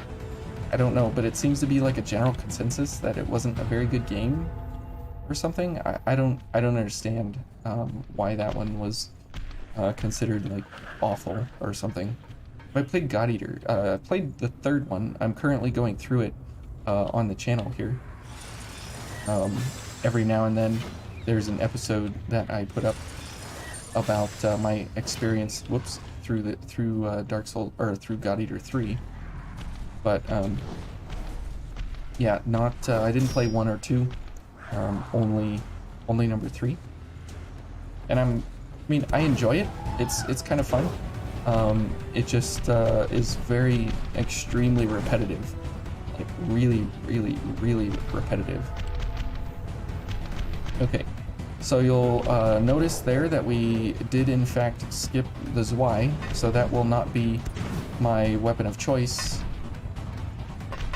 Speaker 1: I don't know, but it seems to be like a general consensus that it wasn't a very good game or something. I don't understand why that one was considered like awful or something. I played God Eater. I played the 3rd one. I'm currently going through it on the channel here. Every now and then there's an episode that I put up about my experience through Dark Souls or through God Eater 3. But yeah, not I didn't play 1 or 2. Only number 3. And I mean I enjoy it. It's kind of fun. It just is very extremely repetitive. Like really repetitive. Okay, so you'll notice there that we did in fact skip the Zwei, so that will not be my weapon of choice.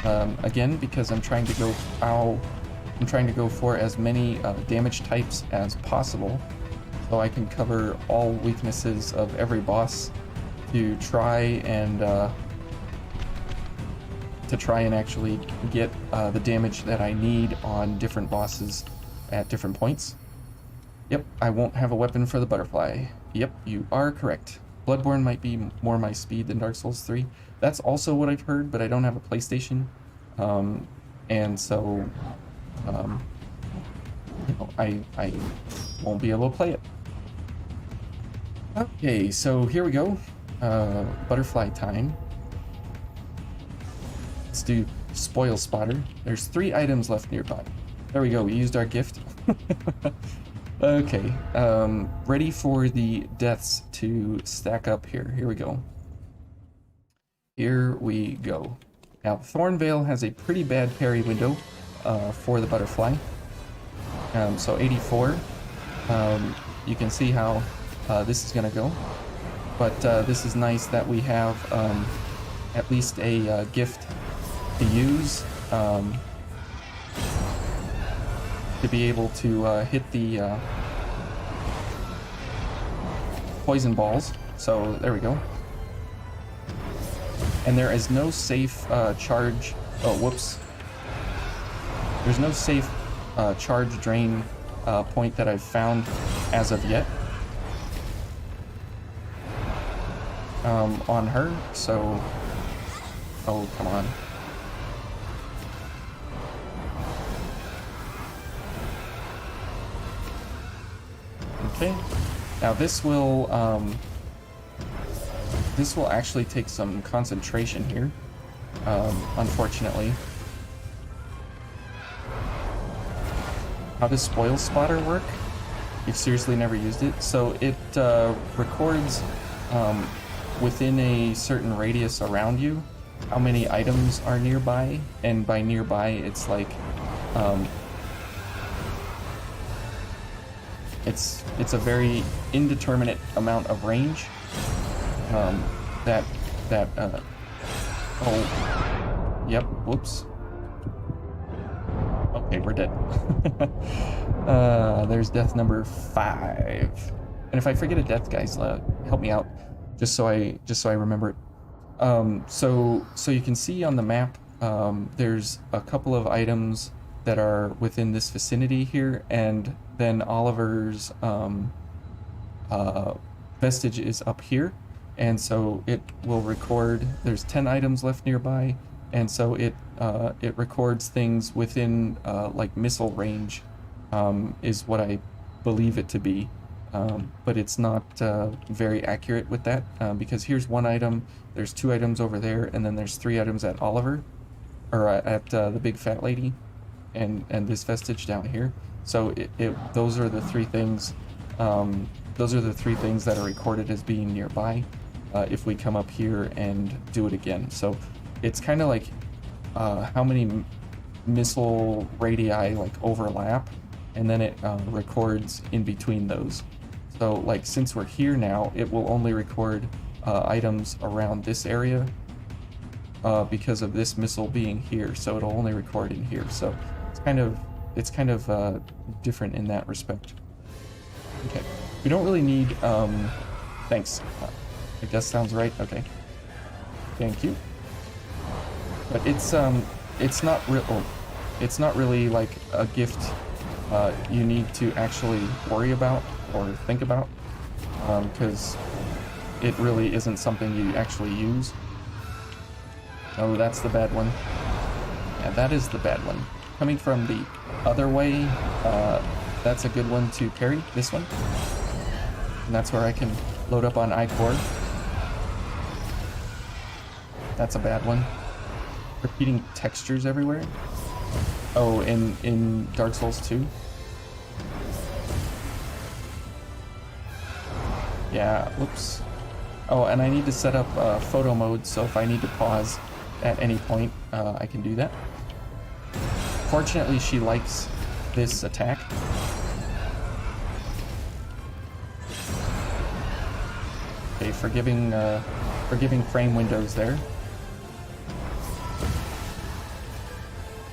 Speaker 1: Again, because I'm trying to go for as many damage types as possible, so I can cover all weaknesses of every boss to try and actually get the damage that I need on different bosses at different points. Yep, I won't have a weapon for the butterfly. Yep, you are correct. Bloodborne might be more my speed than Dark Souls 3. That's also what I've heard, but I don't have a PlayStation. And so, you know, I won't be able to play it. Okay, so here we go. Butterfly time. Let's do Spoil Spotter. There's 3 items left nearby. There we go, we used our gift. Okay, ready for the deaths to stack up here. Here we go. Here we go. Now, Thornvale has a pretty bad parry window for the butterfly. So 84. You can see how this is going to go. But this is nice that we have at least a gift to use to be able to hit the poison balls. So there we go. And there is no safe charge. Oh, whoops. There's no safe charge drain point that I've found as of yet on her. So, oh, come on. Okay. Now this will actually take some concentration here, unfortunately. How does Spoil Spotter work? You've seriously never used it? So it records within a certain radius around you how many items are nearby, and by nearby it's like it's a very indeterminate amount of range oh, yep, whoops. Okay, we're dead. There's death number 5. And if I forget a death, guys, help me out, just so I remember it. So you can see on the map, there's a couple of items that are within this vicinity here, and then Oliver's vestige is up here, and so it will record. There's 10 items left nearby, and so it records things within like missile range, is what I believe it to be. But it's not very accurate with that, because here's one item, there's 2 items over there, and then there's 3 items at Oliver, or at the big fat lady, and this vestige down here. So those are the 3 things. Those are the 3 things that are recorded as being nearby. If we come up here and do it again, so it's kind of like how many missile radii like overlap, and then it records in between those. So like since we're here now, it will only record items around this area because of this missile being here, so it'll only record in here. So it's kind of different in that respect. Okay, we don't really need thanks. I guess sounds right. Okay, thank you. But it's not real. It's not really like a gift you need to actually worry about or think about, because it really isn't something you actually use. Oh, that's the bad one. Yeah, that is the bad one. Coming from the other way, that's a good one to parry, this one. And that's where I can load up on I-Core. That's a bad one. Repeating textures everywhere. Oh, in Dark Souls 2. Yeah, whoops. Oh, and I need to set up photo mode, so if I need to pause at any point, I can do that. Fortunately, she likes this attack. Okay, forgiving frame windows there.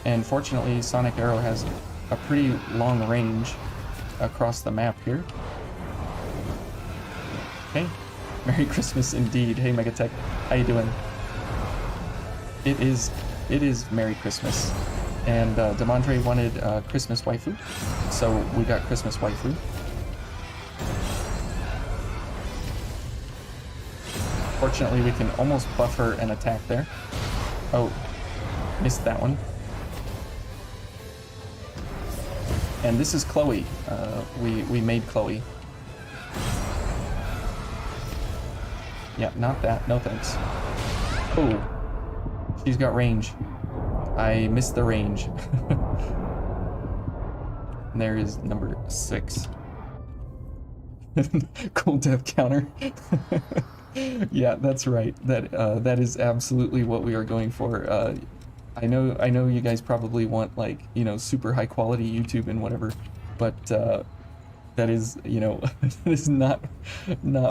Speaker 1: And fortunately, Sonic Arrow has a pretty long range across the map here. Okay, Merry Christmas indeed. Hey Megatech, how you doing? It is Merry Christmas, and Demondre wanted Christmas waifu, so we got Christmas waifu. Fortunately, we can almost buffer an attack there. Oh, missed that one. And this is Chloe. We made Chloe. Yeah, not that. No thanks. Oh, she's got range. I missed the range. And there is number 6. Cool death counter. Yeah, that's right. That is absolutely what we are going for. I know you guys probably want, like, you know, super high quality YouTube and whatever, but that is, you know, that is not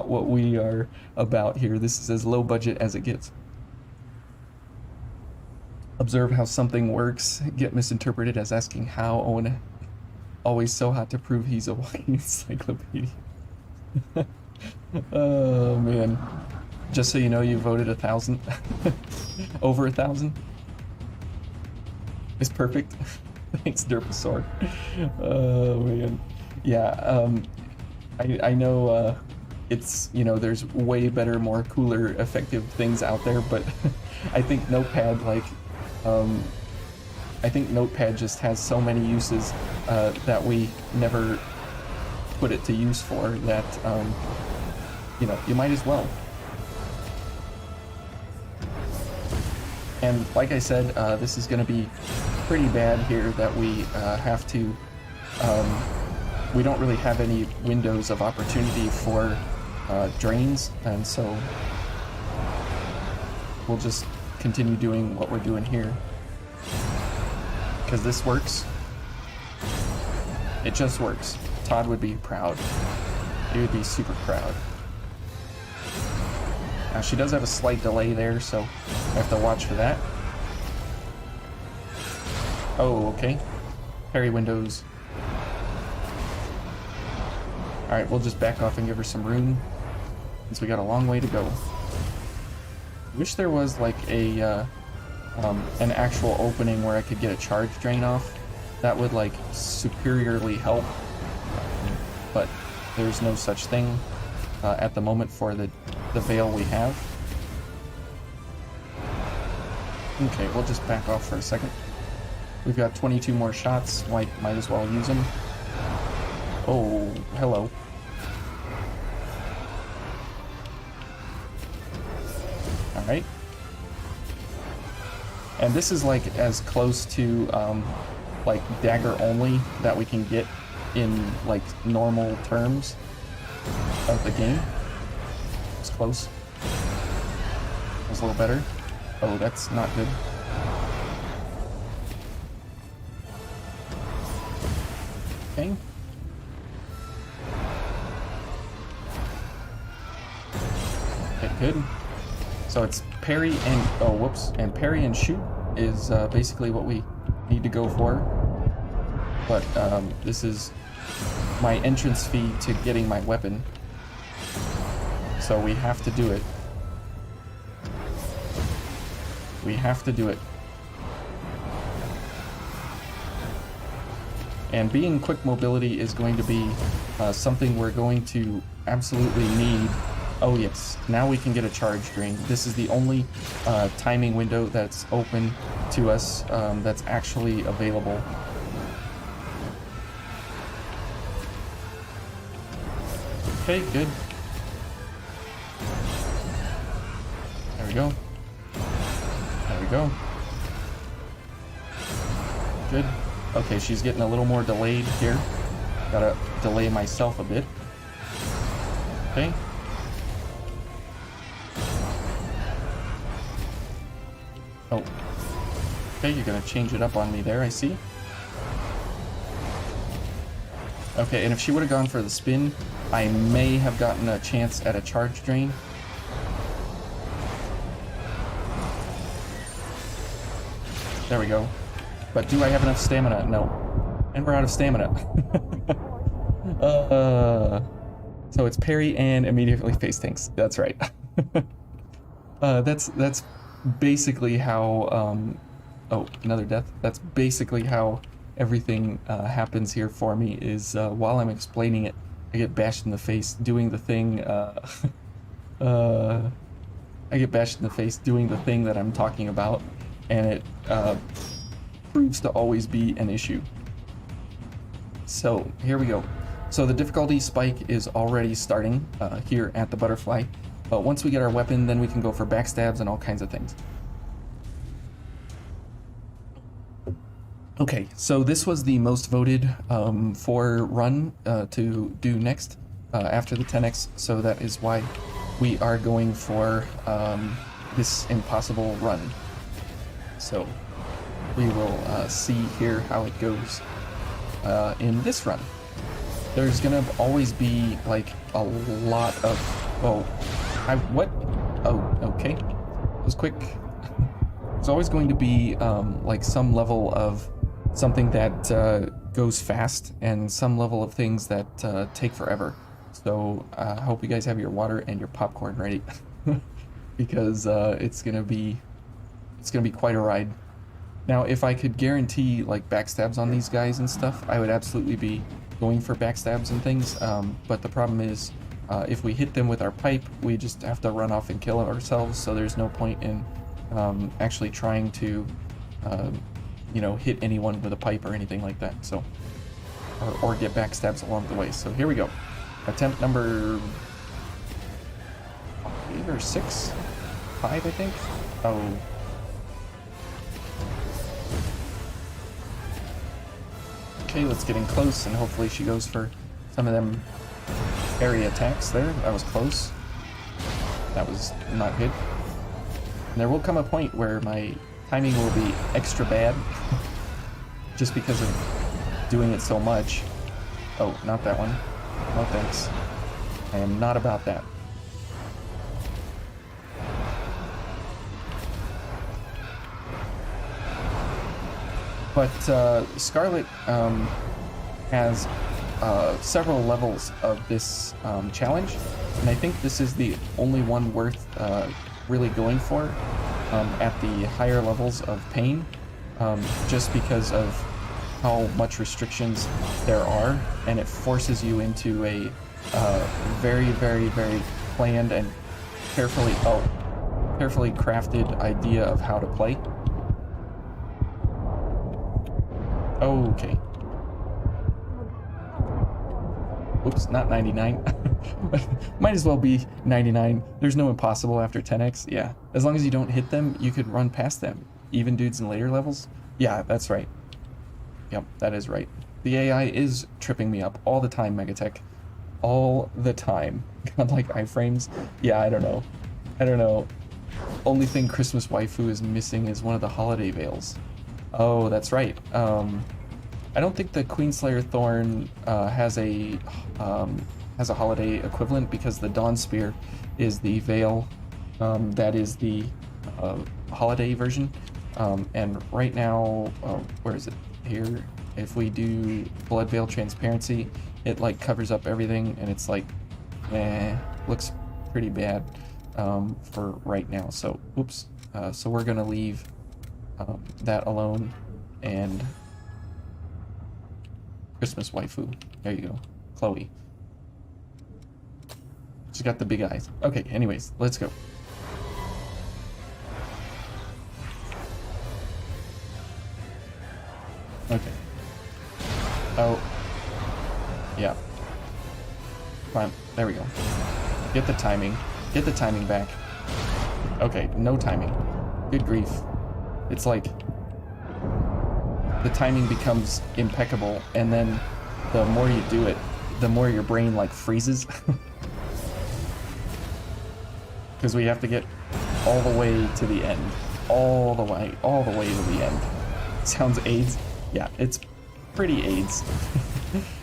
Speaker 1: what we are about here. This is as low budget as it gets. Observe how something works, get misinterpreted as asking how. Owen, always so hot to prove he's a walking encyclopedia. Oh man, just so you know, you voted 1,000. Over 1,000. It's perfect. Thanks, Derposaur. Oh man, yeah. I know it's, you know, there's way better, more cooler, effective things out there, but I think Notepad, like, I think Notepad just has so many uses that we never put it to use for that, you know, you might as well. And like I said, this is going to be pretty bad here that we have to, we don't really have any windows of opportunity for drains, and so we'll just continue doing what we're doing here. Because this works. It just works. Todd would be proud. He would be super proud. Now she does have a slight delay there, so I have to watch for that. Oh, okay. Parry windows. Alright, we'll just back off and give her some room, since we got a long way to go. Wish there was like a an actual opening where I could get a charge drain off. That would like superiorly help, but there's no such thing at the moment for the veil we have. Okay, we'll just back off for a second. We've got 22 more shots. Might as well use them. Oh, hello. Alright. And this is like as close to like dagger only that we can get in like normal terms of the game. It's close. It's a little better. Oh, that's not good. Okay. Okay, good. So it's parry and, oh, whoops, and parry and shoot is basically what we need to go for. But this is my entrance fee to getting my weapon. So we have to do it. We have to do it. And being quick mobility is going to be something we're going to absolutely need. Oh yes, now we can get a charge drain. This is the only timing window that's open to us that's actually available. Okay, good. There we go. There we go. Good. Okay, she's getting a little more delayed here. Gotta delay myself a bit. Okay. Oh. Okay, you're gonna change it up on me there, I see. Okay, and if she would have gone for the spin, I may have gotten a chance at a charge drain. There we go. But do I have enough stamina? No. And we're out of stamina. So it's parry and immediately face tanks. That's right. That's basically how, oh, another death. That's basically how everything happens here for me, is while I'm explaining it, I get bashed in the face doing the thing, I get bashed in the face doing the thing that I'm talking about, and it proves to always be an issue. So here we go. So the difficulty spike is already starting here at the butterfly, but once we get our weapon, then we can go for backstabs and all kinds of things. Okay, so this was the most voted for run to do next after the 10x, so that is why we are going for this impossible run. So we will see here how it goes in this run. There's gonna always be like a lot of, what? Oh, okay, it was quick. There's always going to be like some level of something that goes fast and some level of things that take forever. So I hope you guys have your water and your popcorn ready because it's gonna be quite a ride. Now, if I could guarantee like backstabs on these guys and stuff, I would absolutely be going for backstabs and things. But the problem is, if we hit them with our pipe, we just have to run off and kill ourselves. So there's no point in actually trying to, you know, hit anyone with a pipe or anything like that. So or get backstabs along the way. So here we go. Attempt number 5 or 6? 5, I think? Oh. Okay, let's get in close, and hopefully she goes for some of them area attacks there. That was close. That was not good. And there will come a point where my timing will be extra bad just because of doing it so much. Oh, not that one. No thanks. I am not about that. But Scarlet has several levels of this challenge, and I think this is the only one worth really going for at the higher levels of pain, just because of how much restrictions there are, and it forces you into a very, very, very planned and carefully crafted idea of how to play. Okay. Oops, not 99. Might as well be 99. There's no impossible after 10x. Yeah, as long as you don't hit them, you could run past them. Even dudes in later levels. Yeah, that's right. Yep, that is right. The AI is tripping me up all the time, Megatech. All the time. Like iframes. Yeah, I don't know. I don't know. Only thing Christmas waifu is missing is one of the holiday veils. Oh, that's right. I don't think the Queenslayer Thorn has a holiday equivalent, because the Dawn Spear is the veil that is the holiday version. And right now, where is it? Here. If we do Blood Veil Transparency, it like covers up everything, and it's like, looks pretty bad for right now. So, oops. So we're gonna leave that alone, and Christmas waifu. There you go. Chloe. She's got the big eyes. Okay, anyways, let's go. Okay. Oh. Yeah. Fine. There we go. Get the timing. Get the timing back. Okay, no timing. Good grief. It's like the timing becomes impeccable, and then the more you do it, the more your brain like freezes. Because we have to get all the way to the end. All the way to the end. Sounds AIDS. Yeah, it's pretty AIDS,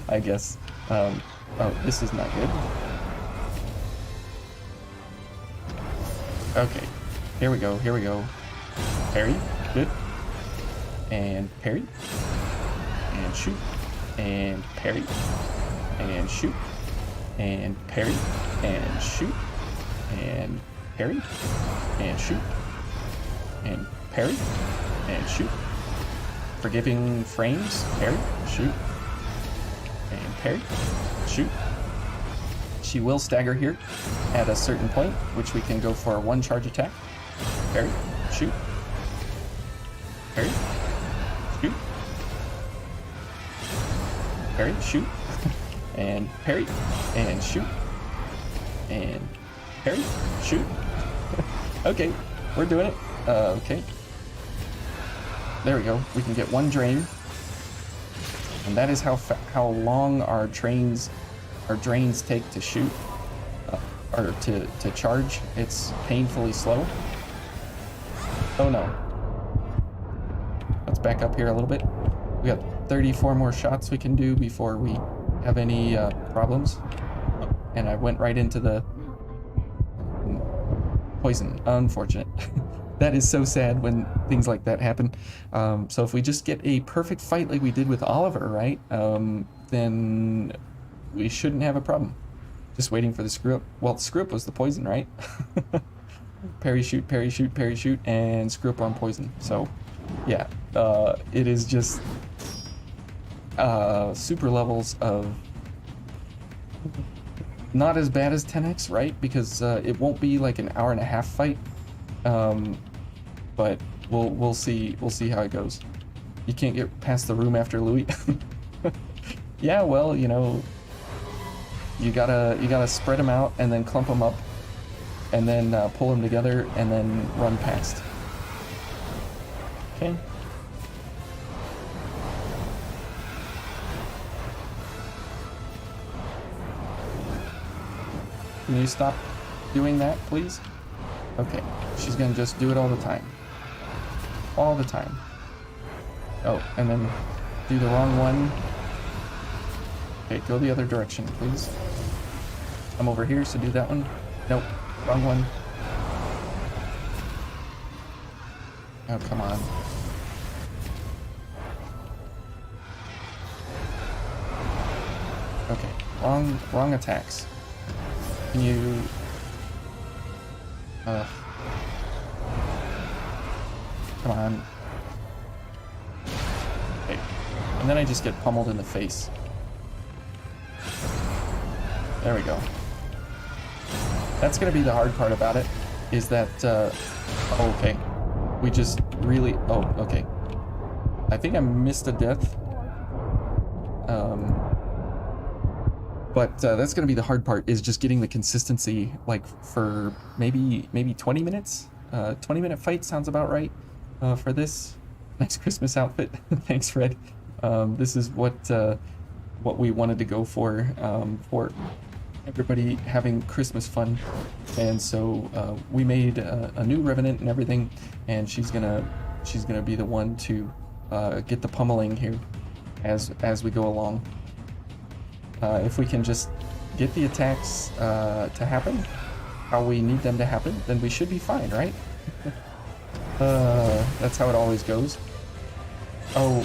Speaker 1: I guess. Oh, this is not good. Okay, here we go, here we go. Parry, good. And parry. And shoot. And parry. And shoot. And parry. And shoot. And parry. And shoot. And parry. And shoot. Forgiving frames. Parry. Shoot. And parry. Shoot. She will stagger here at a certain point, which we can go for a one charge attack. Parry. Shoot. Parry. Shoot. Parry. Shoot. And parry. And shoot. And parry. Shoot. Okay, we're doing it. Okay. There we go. We can get one drain. And that is how long our drains take to shoot, or to charge. It's painfully slow. Oh no. Let's back up here a little bit. We got 34 more shots we can do before we have any problems. And I went right into the poison. Unfortunate. That is so sad when things like that happen. So if we just get a perfect fight like we did with Oliver, right? Then we shouldn't have a problem. Just waiting for the screw up. Well, screw up was the poison, right? Parry, shoot, parry, shoot, parry, shoot, and screw up on poison. So, yeah, it is just super levels of not as bad as 10x, right? Because it won't be like an hour and a half fight. But we'll see how it goes. You can't get past the room after Louis. Yeah, well, you know, you gotta spread them out and then clump them up, and then pull them together and then run past. Okay. Can you stop doing that, please? Okay, she's gonna just do it all the time. All the time. Oh, and then do the wrong one. Okay, go the other direction, please. I'm over here, so do that one. Nope, wrong one. Oh, come on. Okay, wrong attacks. Can you... Come on. Okay. And then I just get pummeled in the face. There we go. That's gonna be the hard part about it, is that, oh, okay. We just really, oh, okay. I think I missed a death. But that's gonna be the hard part, is just getting the consistency, like, for maybe 20 minutes? 20-minute fight sounds about right for this. Nice Christmas outfit. Thanks, Fred. This is what we wanted to go for everybody having Christmas fun, and so we made a new Revenant and everything, and she's gonna be the one to get the pummeling here as we go along. If we can just get the attacks to happen how we need them to happen, then we should be fine, right? That's how it always goes. Oh,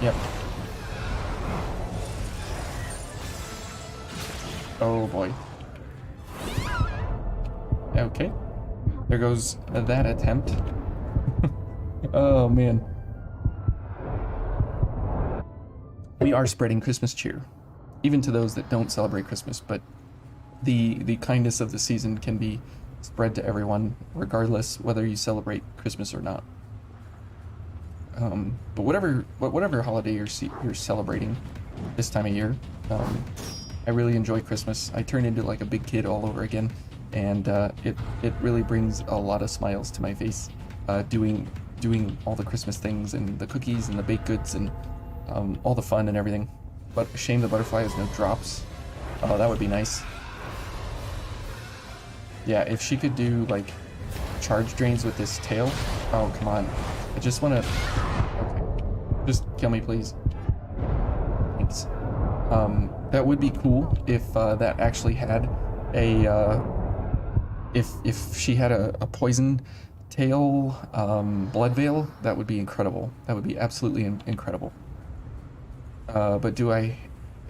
Speaker 1: yep. Oh boy. Okay. There goes that attempt. Oh man. We are spreading Christmas cheer, even to those that don't celebrate Christmas, but the kindness of the season can be spread to everyone, regardless whether you celebrate Christmas or not. But whatever holiday you're celebrating this time of year, I really enjoy Christmas. I turn into like a big kid all over again, and it really brings a lot of smiles to my face, doing all the Christmas things and the cookies and the baked goods and all the fun and everything. But shame the butterfly has no drops. Oh, that would be nice. Yeah, if she could do like charge drains with this tail. Oh, come on. I just want to... Okay. Just kill me, please. Thanks. That would be cool if that actually had a... If she had a poison tail blood veil, that would be incredible. That would be absolutely incredible. But do I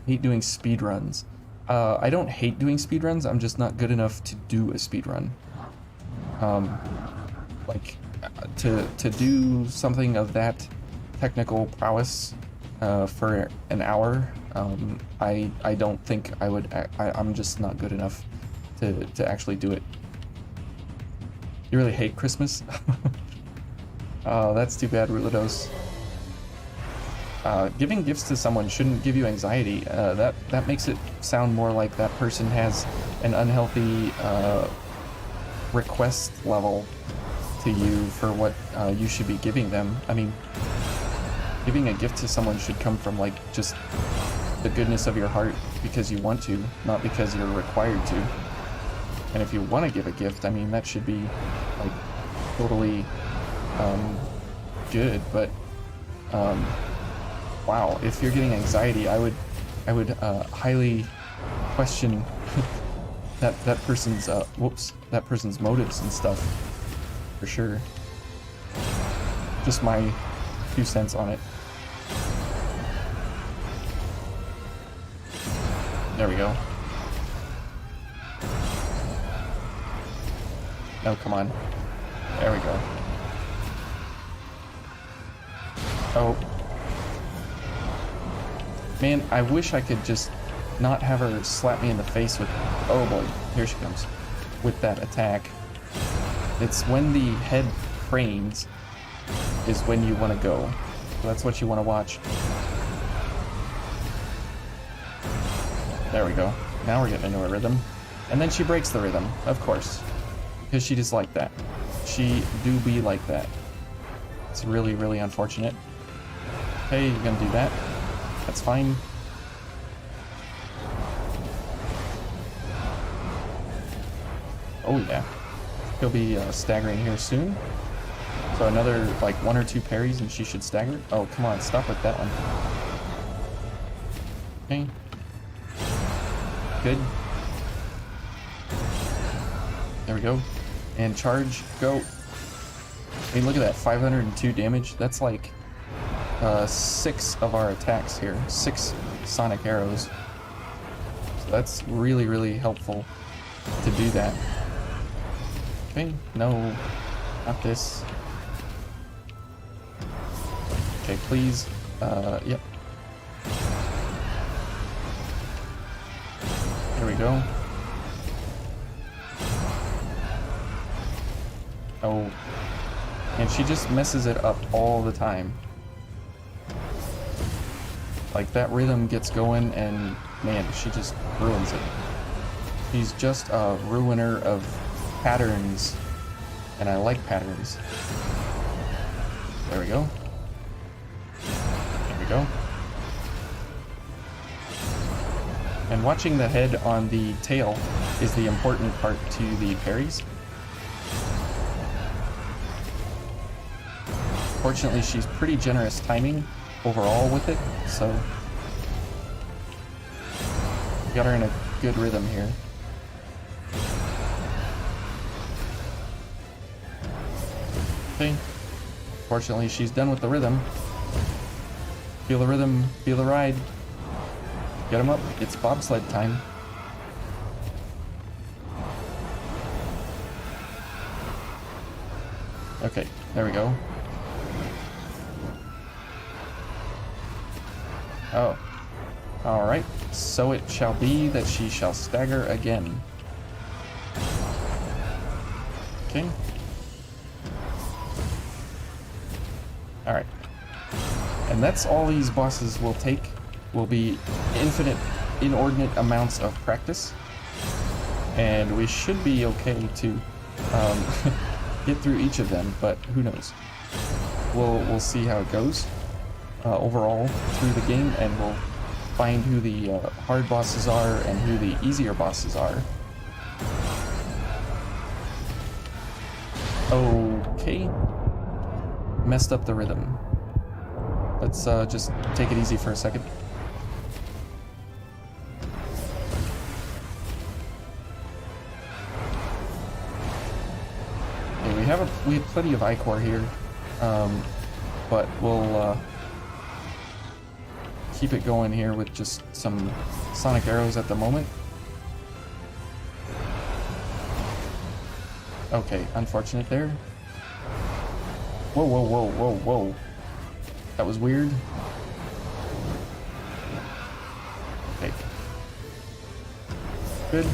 Speaker 1: hate doing speedruns? I don't hate doing speedruns, I'm just not good enough to do a speedrun. Like, to do something of that technical prowess for an hour, I don't think I would, I'm just not good enough to actually do it. You really hate Christmas? Oh, that's too bad, Rulados. Giving gifts to someone shouldn't give you anxiety. That makes it sound more like that person has an unhealthy request level to you for what you should be giving them. I mean, giving a gift to someone should come from like just the goodness of your heart because you want to, not because you're required to. And if you want to give a gift, I mean, that should be like totally good. But wow, if you're getting anxiety, I would highly question that person's that person's motives and stuff, for sure. Just my 2 cents on it. There we go. Oh, come on. There we go. Oh. Man, I wish I could just not have her slap me in the face with... Oh boy, here she comes. With that attack. It's when the head cranes is when you want to go. So that's what you want to watch. There we go. Now we're getting into a rhythm. And then she breaks the rhythm, of course. Because she just like that. She do be like that. It's really, really unfortunate. Okay, you're gonna do that. That's fine. Oh yeah. He'll be staggering here soon. So another like 1 or 2 parries and she should stagger. Oh, come on, stop with that one. Okay. Good. There we go. And charge, go. I mean, look at that, 502 damage. That's like 6 of our attacks here. 6 sonic arrows. So that's really, really helpful to do that. Okay, no, not this. Okay, please. Yep. There we go. Oh. And she just messes it up all the time. Like, that rhythm gets going and, man, she just ruins it. She's just a ruiner of patterns. And I like patterns. There we go. There we go. And watching the head on the tail is the important part to the parries. Fortunately, she's pretty generous timing overall with it, so we got her in a good rhythm here. Okay. Fortunately, she's done with the rhythm. Feel the rhythm, feel the ride. Get him up. It's bobsled time. Okay, there we go. Oh. Alright, so it shall be that she shall stagger again. Okay. Alright. And that's all these bosses will take. Will be infinite, inordinate amounts of practice. And we should be okay to get through each of them, but who knows. We'll see how it goes. Overall through the game, and we'll find who the hard bosses are and who the easier bosses are. Okay. Messed up the rhythm. Let's just take it easy for a second. Okay, we have plenty of ichor here, but we'll keep it going here with just some sonic arrows at the moment. Okay, unfortunate there. Whoa, whoa, whoa, whoa, whoa. That was weird. Okay. Good.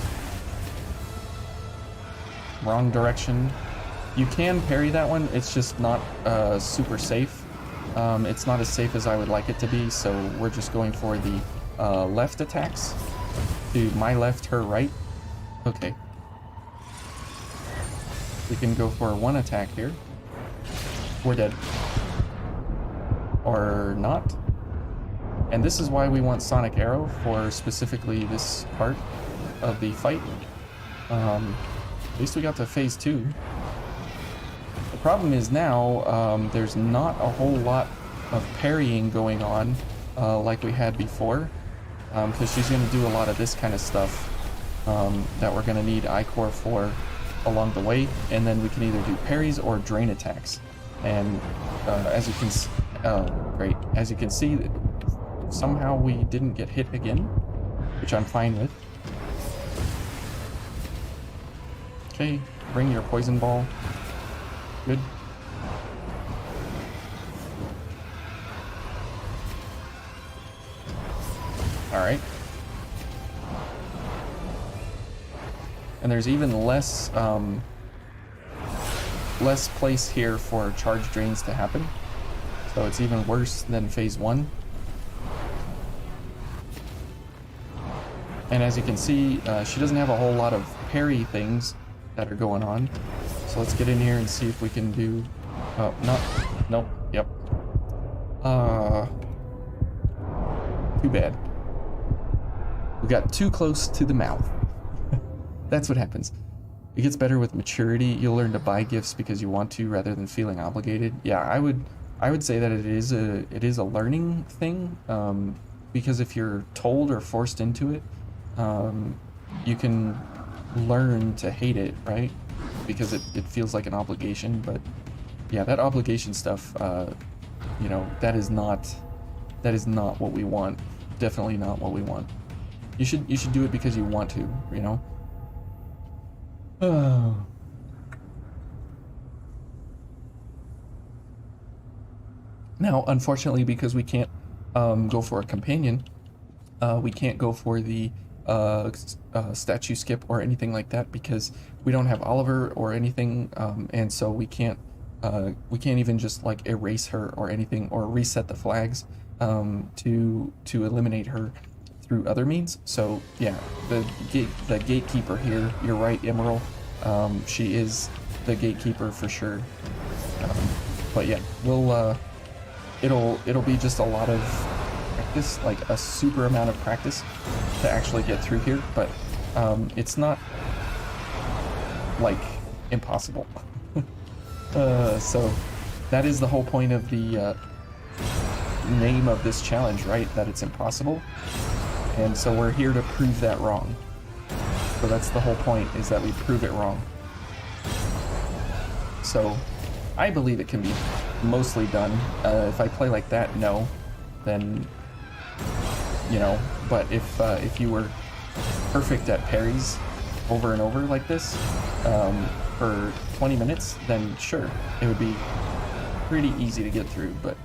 Speaker 1: Wrong direction. You can parry that one, it's just not super safe. It's not as safe as I would like it to be, so we're just going for the left attacks. To my left, her right. Okay. We can go for one attack here. We're dead. Or not. And this is why we want Sonic Arrow for specifically this part of the fight. At least we got to phase 2. The problem is now there's not a whole lot of parrying going on like we had before, because she's going to do a lot of this kind of stuff that we're going to need ichor for along the way, and then we can either do parries or drain attacks. And as you can great, as you can see, somehow we didn't get hit again, which I'm fine with. Okay, bring your poison ball. Good. Alright. And there's even less place here for charge drains to happen. So it's even worse than phase 1. And as you can see, she doesn't have a whole lot of parry things that are going on. So let's get in here and see if we can do... Oh, not... Nope. Yep. Too bad. We got too close to the mouth. That's what happens. It gets better with maturity. You'll learn to buy gifts because you want to rather than feeling obligated. Yeah, I would say that it is a learning thing. Because if you're told or forced into it, you can learn to hate it, right? Because it feels like an obligation. But yeah, that obligation stuff, you know, that is not what we want. Definitely not what we want. You should do it because you want to, you know? Oh. Now, unfortunately, because we can't go for a companion, we can't go for the statue skip or anything like that because we don't have Oliver or anything, and so we can't even just like erase her or anything or reset the flags to eliminate her through other means. So yeah, the gatekeeper here, you're right, Emerald, she is the gatekeeper for sure. But yeah, we'll it'll be just a lot of practice, like a super amount of practice to actually get through here, but it's not like impossible. So that is the whole point of the name of this challenge, right? That it's impossible. And so we're here to prove that wrong. So that's the whole point, is that we prove it wrong. So I believe it can be mostly done. If I play like that, no. Then, you know, but if you were perfect at parries over and over like this for 20 minutes, then sure, it would be pretty easy to get through. But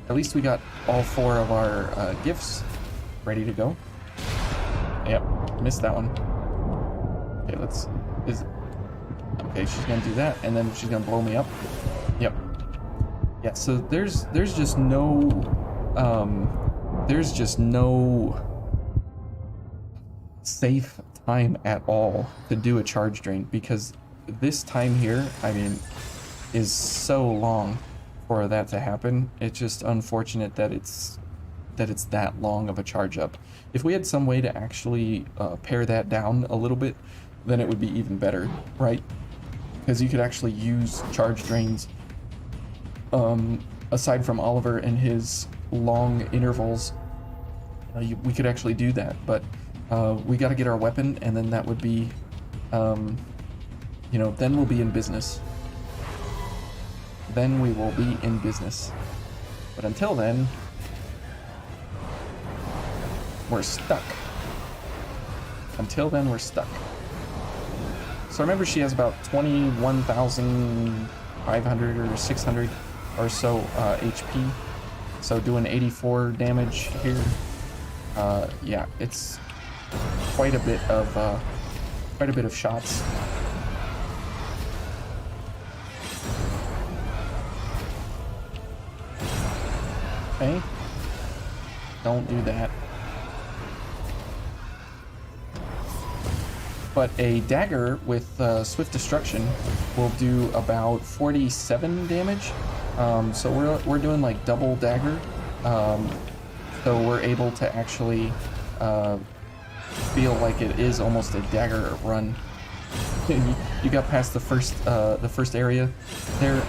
Speaker 1: at least we got all 4 of our gifts ready to go. Yep, missed that one. Okay, okay, she's gonna do that, and then she's gonna blow me up. Yep. Yeah, so there's just no safe time at all to do a charge drain, because this time here, I mean, is so long for that to happen. It's just unfortunate that it's that long of a charge up. If we had some way to actually pare that down a little bit, then it would be even better, right? Because you could actually use charge drains aside from Oliver and his long intervals. We could actually do that, but we got to get our weapon, and then that would be, you know, then we'll be in business. Then we will be in business. But until then, we're stuck. Until then, we're stuck. So remember, she has about 21,500 or 600 or so HP. So doing 84 damage here. Yeah, it's quite a bit of shots. Okay. Don't do that. But a dagger with swift destruction will do about 47 damage. So we're doing like double dagger. So we're able to actually feel like it is almost a dagger run. You got past the first area there,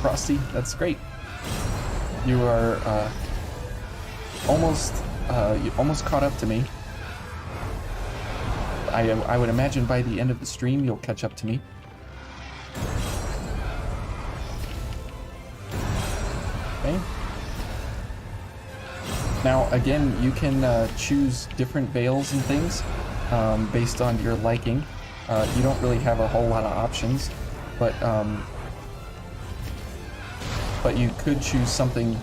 Speaker 1: Frosty. That's great. You are almost caught up to me. I would imagine by the end of the stream you'll catch up to me. Okay. Now again, you can choose different veils and things based on your liking. You don't really have a whole lot of options, but you could choose something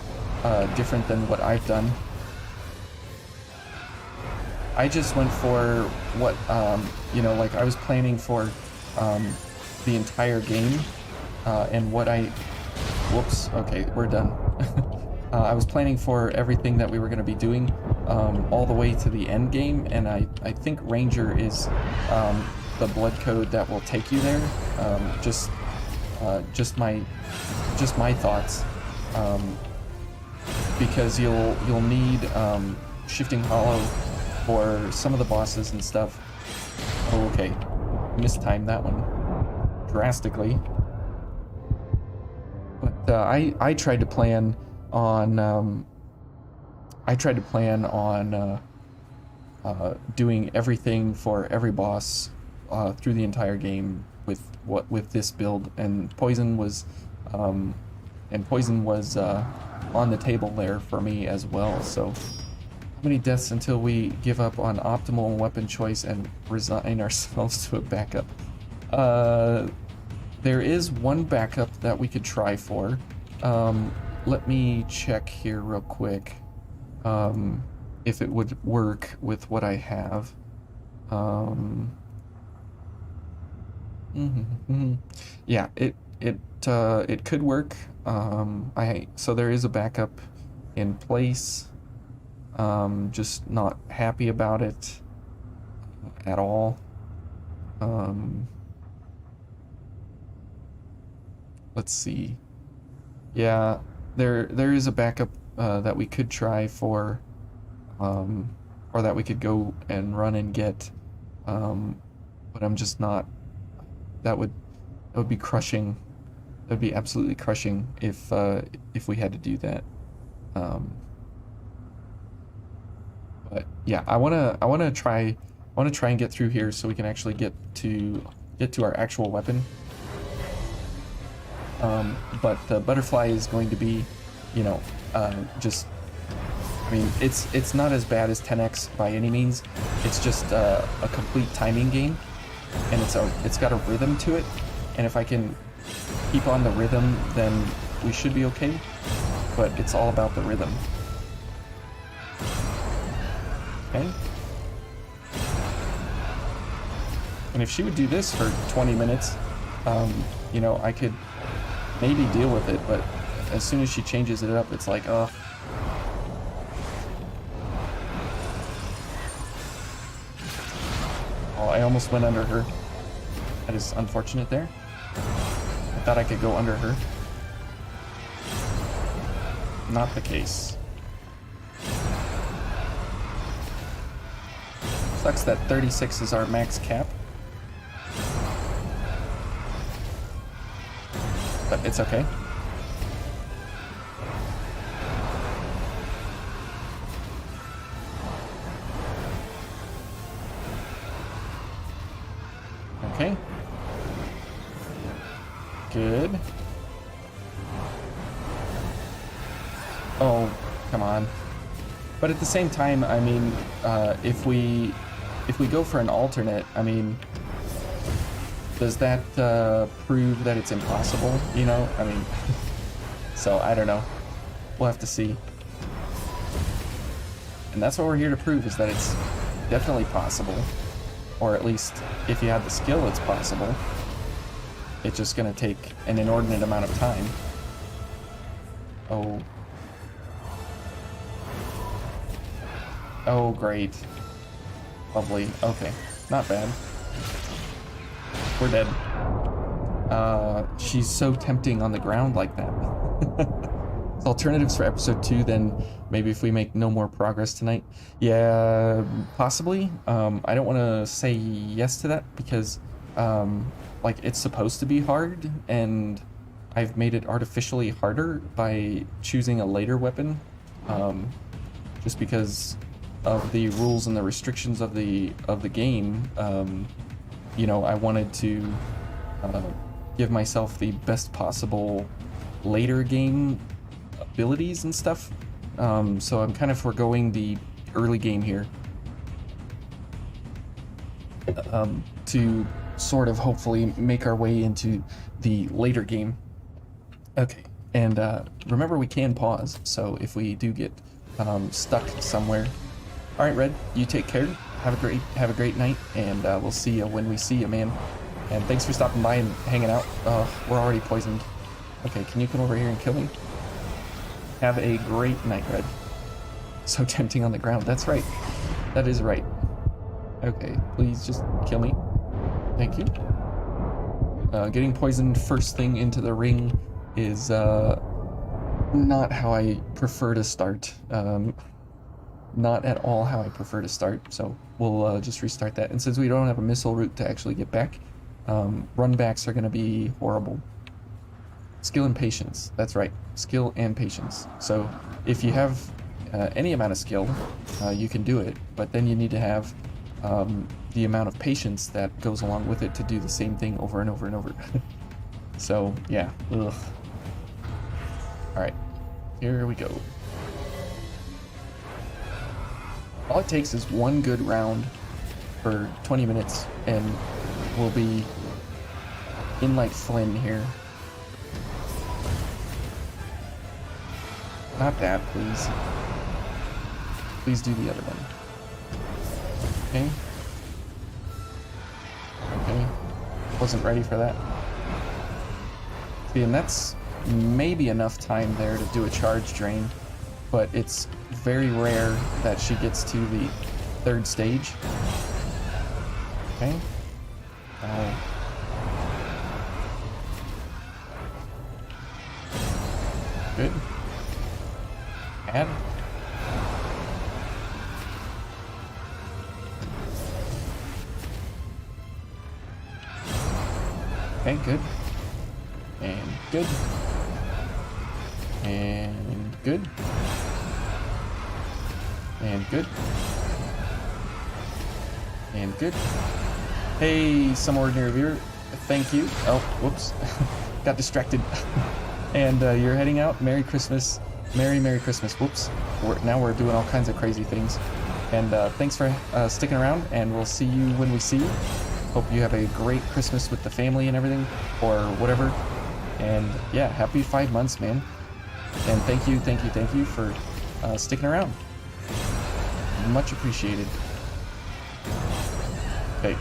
Speaker 1: different than what I've done. I just went for what, you know, like I was planning for the entire game, and what whoops, okay, we're done. I was planning for everything that we were going to be doing all the way to the end game, and I think Ranger is the blood code that will take you there. Just my thoughts, because you'll need Shifting Hollow for some of the bosses and stuff. Oh, okay, mistimed that one drastically. But I tried to plan on doing everything for every boss through the entire game with this build, and poison was on the table there for me as well. So how many deaths until we give up on optimal weapon choice and resign ourselves to a backup? There is one backup that we could try for. Let me check here real quick if it would work with what I have. Yeah, it could work. So there is a backup in place. Just not happy about it at all. Let's see. Yeah, there is a backup that we could try for, or that we could go and run and get, but I'm just not. That would be crushing. That would be absolutely crushing if we had to do that. But yeah, I wanna try and get through here so we can actually get to our actual weapon. But the butterfly is going to be, you know, just, I mean, it's not as bad as 10x by any means. It's just a complete timing game, and it's got a rhythm to it. And if I can keep on the rhythm, then we should be okay. But it's all about the rhythm. Okay. And if she would do this for 20 minutes, you know, I could maybe deal with it, but as soon as she changes it up, it's like, oh. Oh, I almost went under her. That is unfortunate there. I thought I could go under her. Not the case. Sucks that 36 is our max cap. But it's okay. Okay. Good. Oh, come on. But at the same time, I mean, if we go for an alternate, I mean, does that prove that it's impossible, you know? I mean, so I don't know. We'll have to see. And that's what we're here to prove, is that it's definitely possible. Or at least, if you have the skill, it's possible. It's just gonna take an inordinate amount of time. Oh. Oh, great. Lovely. Okay. Not bad. We're dead. She's so tempting on the ground like that. So alternatives for episode 2, then maybe if we make no more progress tonight. Yeah, possibly. I don't want to say yes to that because, like, it's supposed to be hard, and I've made it artificially harder by choosing a later weapon, just because of the rules and the restrictions of the game. You know, I wanted to give myself the best possible later game abilities and stuff. So I'm kind of foregoing the early game here to sort of hopefully make our way into the later game. Okay, and remember, we can pause, so if we do get stuck somewhere. All right, Red, you take care. Have a great night, and we'll see you when we see you, man. And thanks for stopping by and hanging out. We're already poisoned. Okay, can you come over here and kill me? Have a great night, Red. So tempting on the ground. That's right. That is right. Okay, please just kill me. Thank you. Getting poisoned first thing into the ring is not how I prefer to start. Not at all how I prefer to start, so we'll just restart that. And since we don't have a missile route to actually get back, run backs are going to be horrible. Skill and patience, that's right, skill and patience. So if you have any amount of skill, you can do it, but then you need to have the amount of patience that goes along with it to do the same thing over and over and over. So yeah, ugh. Alright, here we go. All it takes is one good round for 20 minutes and we'll be in like Flynn here. Not that, please. Please do the other one. Okay. Okay. Wasn't ready for that. See, and that's maybe enough time there to do a charge drain, but it's very rare that she gets to the third stage. Okay. Good. Add. Okay, good. And good. And good. And good. And good. Hey, some ordinary viewer. Thank you. Oh, whoops. Got distracted. And you're heading out. Merry Christmas. Merry Christmas. Whoops. Now we're doing all kinds of crazy things. And thanks for sticking around, and we'll see you when we see you. Hope you have a great Christmas with the family and everything, or whatever. And yeah, happy 5 months, man. And thank you for sticking around. Much appreciated. Okay.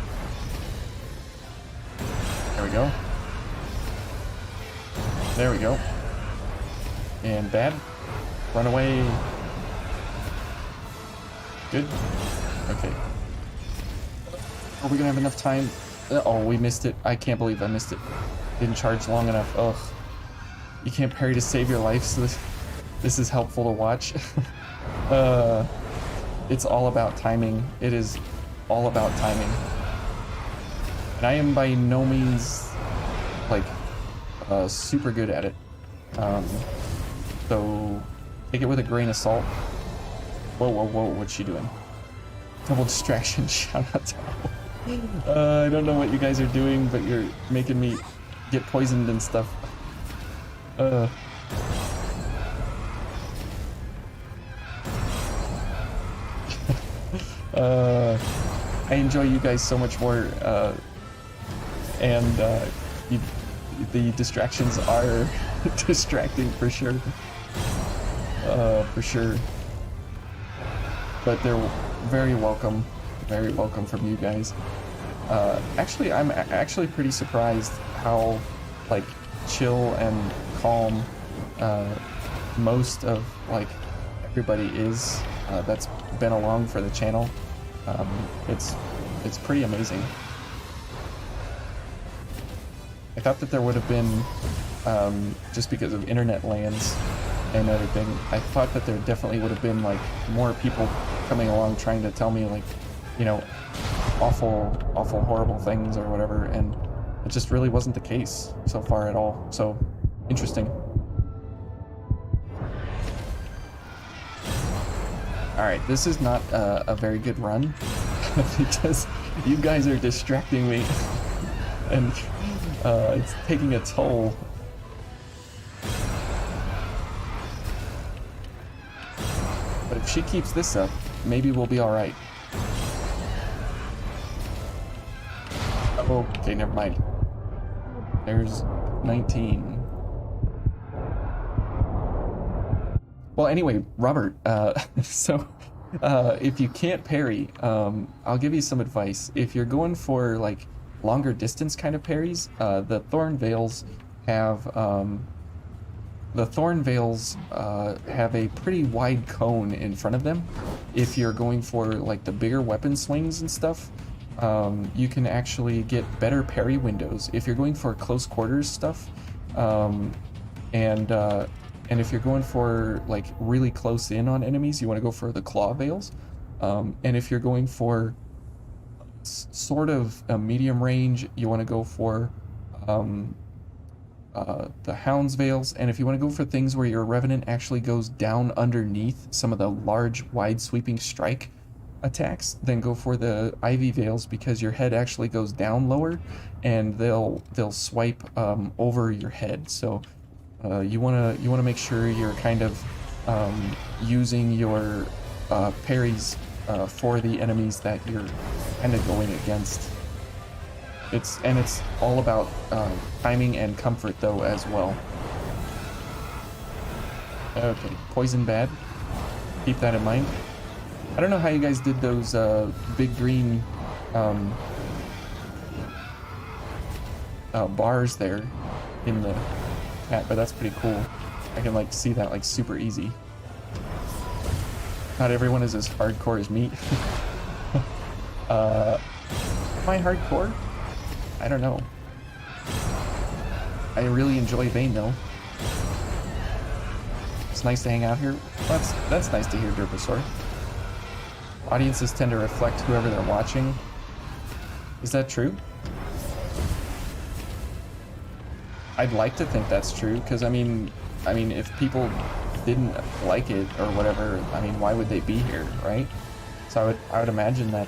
Speaker 1: There we go. There we go. And bad. Run away. Good. Okay. Are we gonna have enough time? Oh, we missed it. I can't believe I missed it. Didn't charge long enough. Ugh. You can't parry to save your life, so this is helpful to watch. It's all about timing. It is all about timing. And I am by no means, like, super good at it. So, take it with a grain of salt. Whoa, what's she doing? Double distraction, shout out to I don't know what you guys are doing, but you're making me get poisoned and stuff. I enjoy you guys so much more, and the distractions are distracting for sure. For sure. But they're very welcome from you guys. Actually, I'm actually pretty surprised how, like, chill and calm most of, like, everybody is that's been along for the channel. It's pretty amazing. I thought that there would have been, just because of internet lands and everything, I thought that there definitely would have been, like, more people coming along trying to tell me, like, you know, awful, horrible things or whatever, and it just really wasn't the case so far at all. So, interesting. Alright, this is not a very good run, because you guys are distracting me, and it's taking a toll. But if she keeps this up, maybe we'll be alright. Oh, okay, never mind. There's 19. Well, anyway, Robert, so if you can't parry, I'll give you some advice. If you're going for, like, longer distance kind of parries, the Thorn Veils have the thorn veils have a pretty wide cone in front of them. If you're going for like the bigger weapon swings and stuff, you can actually get better parry windows. If you're going for close quarters stuff, and if you're going for like really close in on enemies, you want to go for the claw veils. And if you're going for sort of a medium range, you want to go for the Hound's Veils, and if you want to go for things where your Revenant actually goes down underneath some of the large, wide sweeping strike attacks, then go for the Ivy Veils, because your head actually goes down lower, and they'll swipe over your head. So you wanna make sure you're kind of using your parries for the enemies that you're kind of going against. It's all about timing and comfort though as well. Okay, poison bad. Keep that in mind. I don't know how you guys did those big green bars there in the hat, but that's pretty cool. I can like see that like super easy. Not everyone is as hardcore as me. Am I hardcore? I don't know. I really enjoy Vayne though. It's nice to hang out here. Well, that's nice to hear, Derposaur. Audiences tend to reflect whoever they're watching. Is that true? I'd like to think that's true, because I mean, if people didn't like it or whatever, I mean, why would they be here, right? So I would imagine that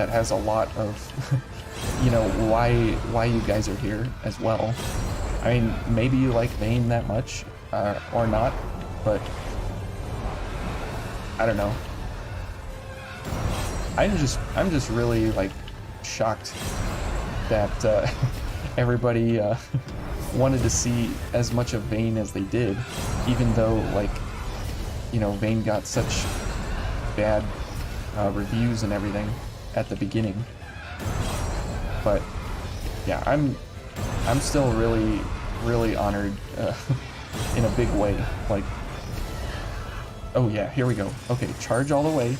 Speaker 1: has a lot of, you know, why you guys are here as well. I mean, maybe you like Vayne that much, or not, but I don't know. I'm just really like shocked that everybody wanted to see as much of Vayne as they did, even though, like, you know, Vayne got such bad reviews and everything at the beginning. But yeah, I'm still really honored in a big way. Like, oh yeah, here we go. Okay, charge all the way.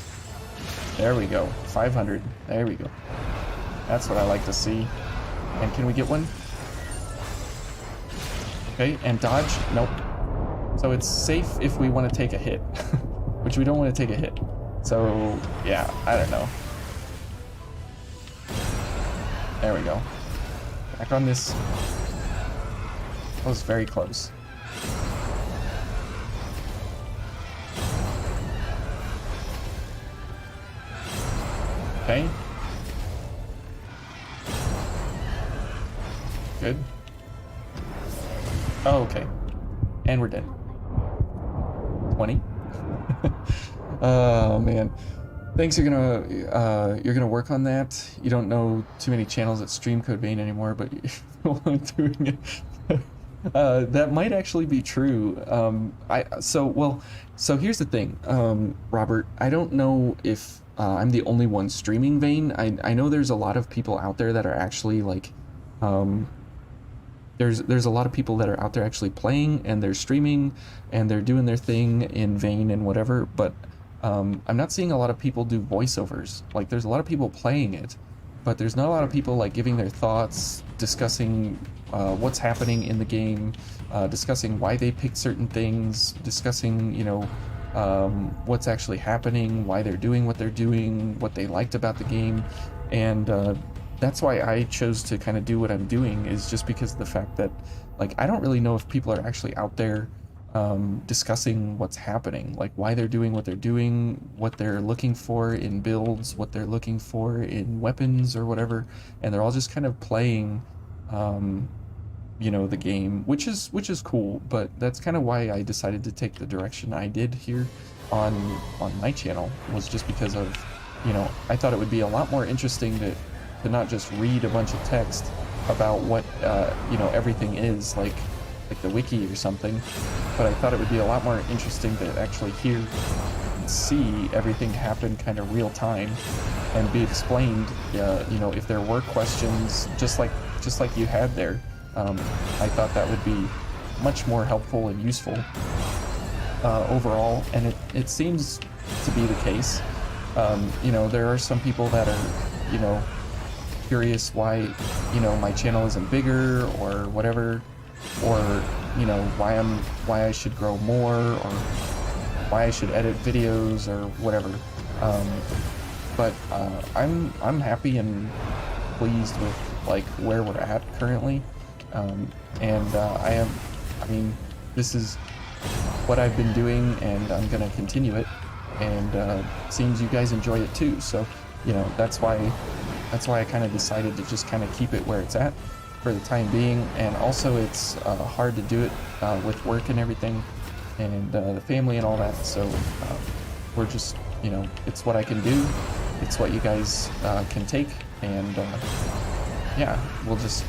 Speaker 1: There we go. 500. There we go. That's what I like to see. And can we get one? Okay, and dodge? Nope. So it's safe if we want to take a hit, which we don't want to take a hit. So yeah, I don't know. There we go. Back on this. That was very close. Okay. Good. Oh, okay. And we're dead. 20. Oh man. Thanks. You're gonna work on that. You don't know too many channels that stream Code Vayne anymore, but you're doing it. That might actually be true. So here's the thing, Robert. I don't know if I'm the only one streaming Vayne. I know there's a lot of people out there that are actually like, there's a lot of people that are out there actually playing, and they're streaming and they're doing their thing in Vayne and whatever, but I'm not seeing a lot of people do voiceovers. Like, there's a lot of people playing it, but there's not a lot of people like giving their thoughts, discussing what's happening in the game, discussing why they picked certain things, discussing, you know, what's actually happening, why they're doing what they're doing, what they liked about the game. And that's why I chose to kind of do what I'm doing, is just because of the fact that, like, I don't really know if people are actually out there discussing what's happening, like why they're doing what they're doing, what they're looking for in builds, what they're looking for in weapons or whatever, and they're all just kind of playing, you know, the game, which is cool. But that's kind of why I decided to take the direction I did here on my channel, was just because of, you know, I thought it would be a lot more interesting to not just read a bunch of text about what you know, everything is, like the wiki or something, but I thought it would be a lot more interesting to actually hear and see everything happen kind of real time and be explained. You know, if there were questions just like you had there, I thought that would be much more helpful and useful overall, and it seems to be the case. You know, there are some people that are, you know, curious why, you know, my channel isn't bigger or whatever, or, you know, why I should grow more, or why I should edit videos or whatever. But I'm happy and pleased with like where we're at currently, and I mean, this is what I've been doing, and I'm gonna continue it, and seems you guys enjoy it too. So, you know, that's why I kind of decided to just kind of keep it where it's at for the time being. And also, it's hard to do it with work and everything, and the family and all that. So we're just, you know, it's what I can do. It's what you guys can take, and yeah, we'll just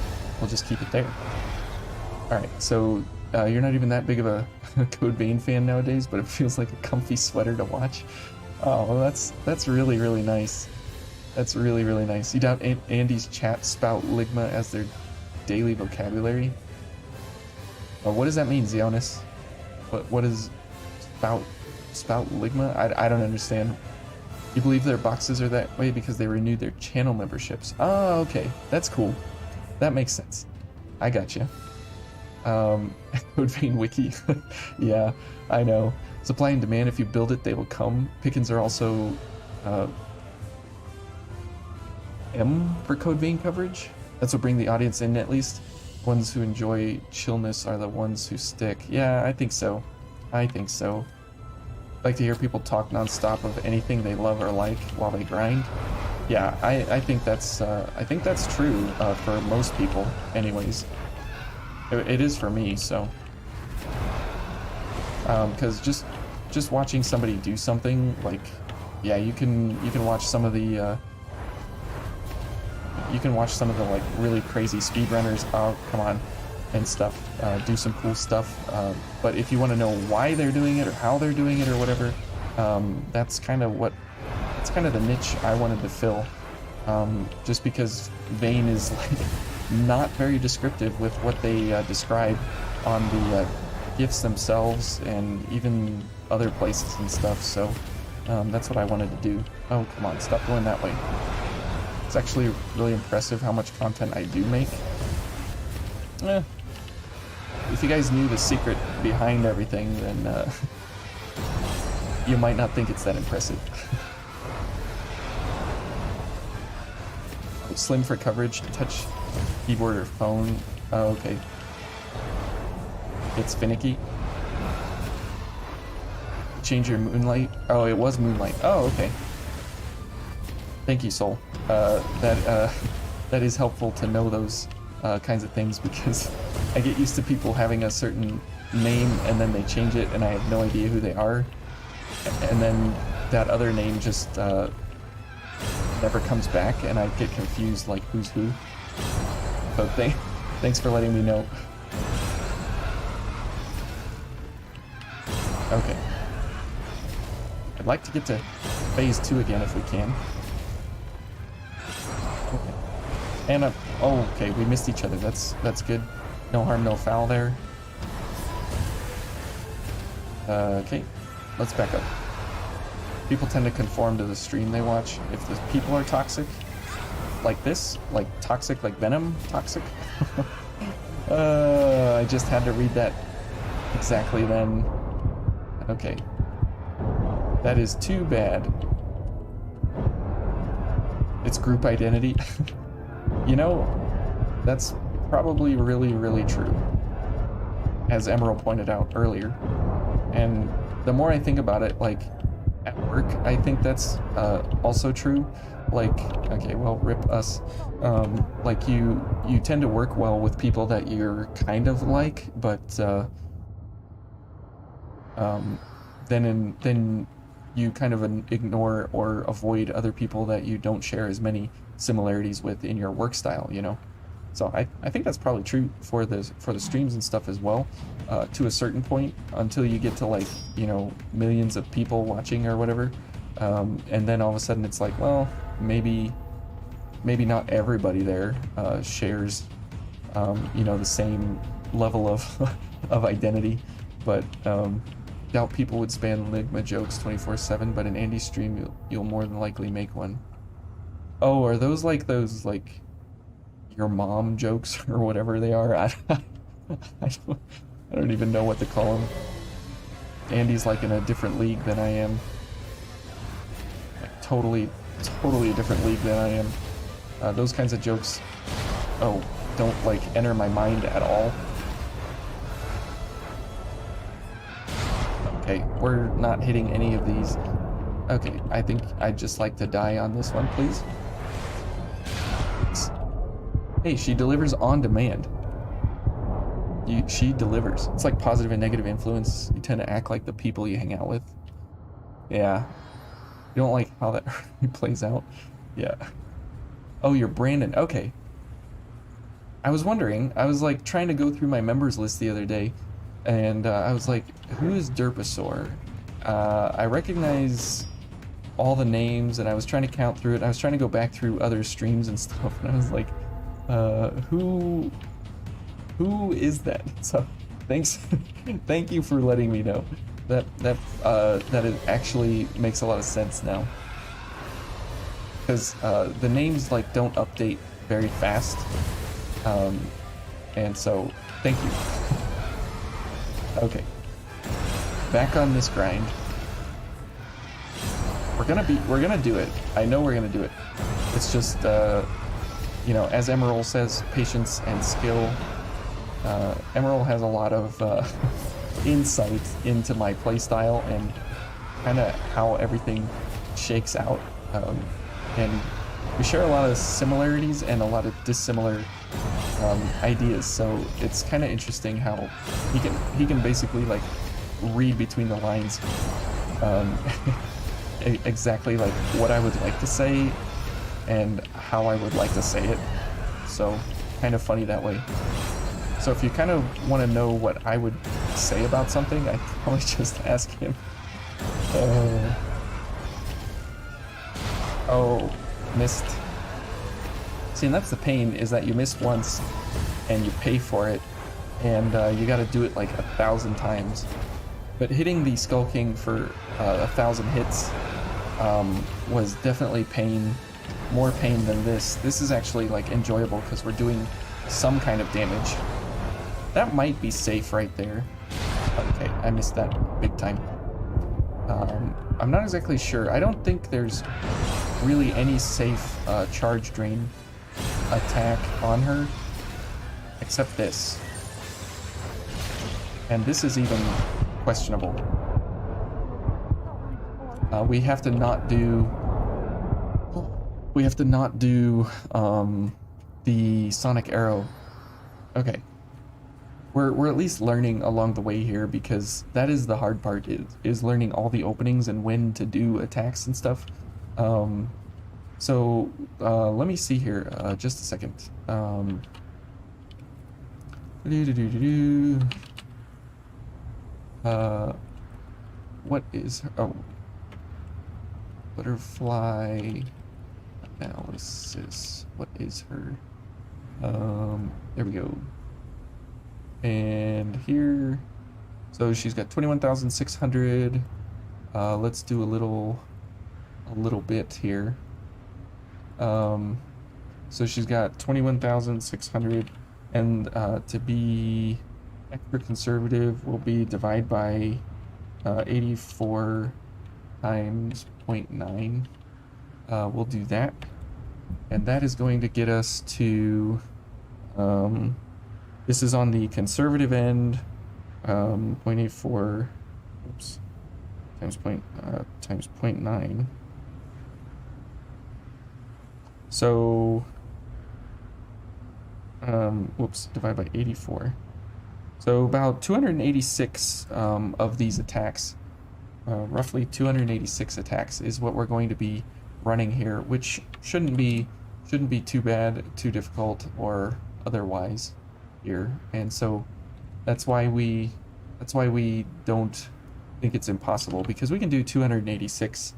Speaker 1: keep it there. All right, so you're not even that big of a Code Vein fan nowadays, but it feels like a comfy sweater to watch. Oh, well, that's really, really nice. That's really, really nice. You doubt Andy's chat spout ligma as their daily vocabulary? What does that mean, Zionis? What is spout ligma? I don't understand. You believe their boxes are that way because they renewed their channel memberships. Oh, okay. That's cool. That makes sense. I got you. Code Vein Wiki. Yeah, I know. Supply and demand, if you build it, they will come. Pickins are also M for Code Vein coverage. That's what bring the audience in, at least. Ones who enjoy chillness are the ones who stick. Yeah, I think so. I think so. Like to hear people talk nonstop of anything they love or like while they grind. Yeah, I think that's true for most people, anyways. It is for me, so. Because just watching somebody do something, like, yeah, you can watch some of the like really crazy speedrunners. Oh, come on. And stuff, do some cool stuff, but if you want to know why they're doing it or how they're doing it or whatever, that's kind of the niche I wanted to fill, just because Vein is like not very descriptive with what they describe on the GIFs themselves and even other places and stuff, so that's what I wanted to do. Oh, come on, stop going that way. It's actually really impressive how much content I do make. If you guys knew the secret behind everything, then you might not think it's that impressive. Slim for coverage, touch keyboard or phone. Oh, okay. It's finicky. Change your moonlight. Oh, it was moonlight. Oh, okay. Thank you, Soul. That is helpful to know those kinds of things, because I get used to people having a certain name and then they change it and I have no idea who they are, and then that other name just never comes back and I get confused, like who's who. So thanks for letting me know. Okay. I'd like to get to phase 2 again if we can. Okay. And oh, okay, we missed each other. That's good. No harm, no foul there. Okay, let's back up. People tend to conform to the stream they watch. If the people are toxic, like this, like toxic, like Venom toxic. I just had to read that exactly then. Okay. That is too bad. It's group identity. You know, that's probably really, really true, as Emerald pointed out earlier. And the more I think about it, like, at work, I think that's also true. Like, okay, well, rip us. Like, you tend to work well with people that you're kind of like, but then you kind of ignore or avoid other people that you don't share as many similarities with in your work style, you know? So I think that's probably true for the streams and stuff as well, to a certain point, until you get to, like, you know, millions of people watching or whatever, and then all of a sudden it's like, well, maybe not everybody there shares, you know, the same level of of identity, but doubt people would spam Ligma jokes 24/7, but in Andy's stream you'll more than likely make one. Oh, are those like your mom jokes or whatever they are? I don't even know what to call them. Andy's like in a different league than I am. Like totally a different league than I am. Those kinds of jokes, don't like enter my mind at all. Okay, we're not hitting any of these. Okay, I think I'd just like to die on this one, please. Hey, she delivers on demand. She delivers. It's like positive and negative influence. You tend to act like the people you hang out with. Yeah. You don't like how that plays out? Yeah. Oh, you're Brandon. Okay. I was wondering, I was like trying to go through my members list the other day, and I was like, who is Derpasaur? I recognize all the names, and I was trying to count through it. I was trying to go back through other streams and stuff, and I was like, who is that? So thanks. Thank you for letting me know. That it actually makes a lot of sense now. Because the names like don't update very fast. And so thank you. Okay. Back on this grind. We're gonna do it. I know we're gonna do it. It's just you know, as Emerald says, patience and skill. Emerald has a lot of insight into my playstyle and kind of how everything shakes out. And we share a lot of similarities and a lot of dissimilar ideas, so it's kind of interesting how he can basically like read between the lines exactly like what I would like to say and how I would like to say it. So kind of funny that way. So if you kind of want to know what I would say about something, I'd probably just ask him. Oh, missed. See, and that's the pain, is that you miss once and you pay for it, and you got to do it like 1,000 times. But hitting the Skull King for 1,000 hits was definitely pain, more pain than this. This is actually like enjoyable because we're doing some kind of damage. That might be safe right there. Okay, I missed that big time. I'm not exactly sure. I don't think there's really any safe charge drain attack on her, except this. And this is even questionable. We have to not do the Sonic Arrow. Okay. We're at least learning along the way here, because that is the hard part, is learning all the openings and when to do attacks and stuff. So let me see here, just a second. What is her, oh, butterfly analysis, what is her, there we go. And here, so she's got 21,600. Let's do a little bit here. So she's got 21,600, and to be extra conservative, we'll be divide by 84 times 0.9. We'll do that, and that is going to get us to this is on the conservative end, 0.84, oops, times 0.9. So, whoops, divide by 84. So about 286 of these attacks, roughly 286 attacks is what we're going to be running here, which shouldn't be too bad, too difficult, or otherwise here. And so that's why we don't think it's impossible, because we can do 286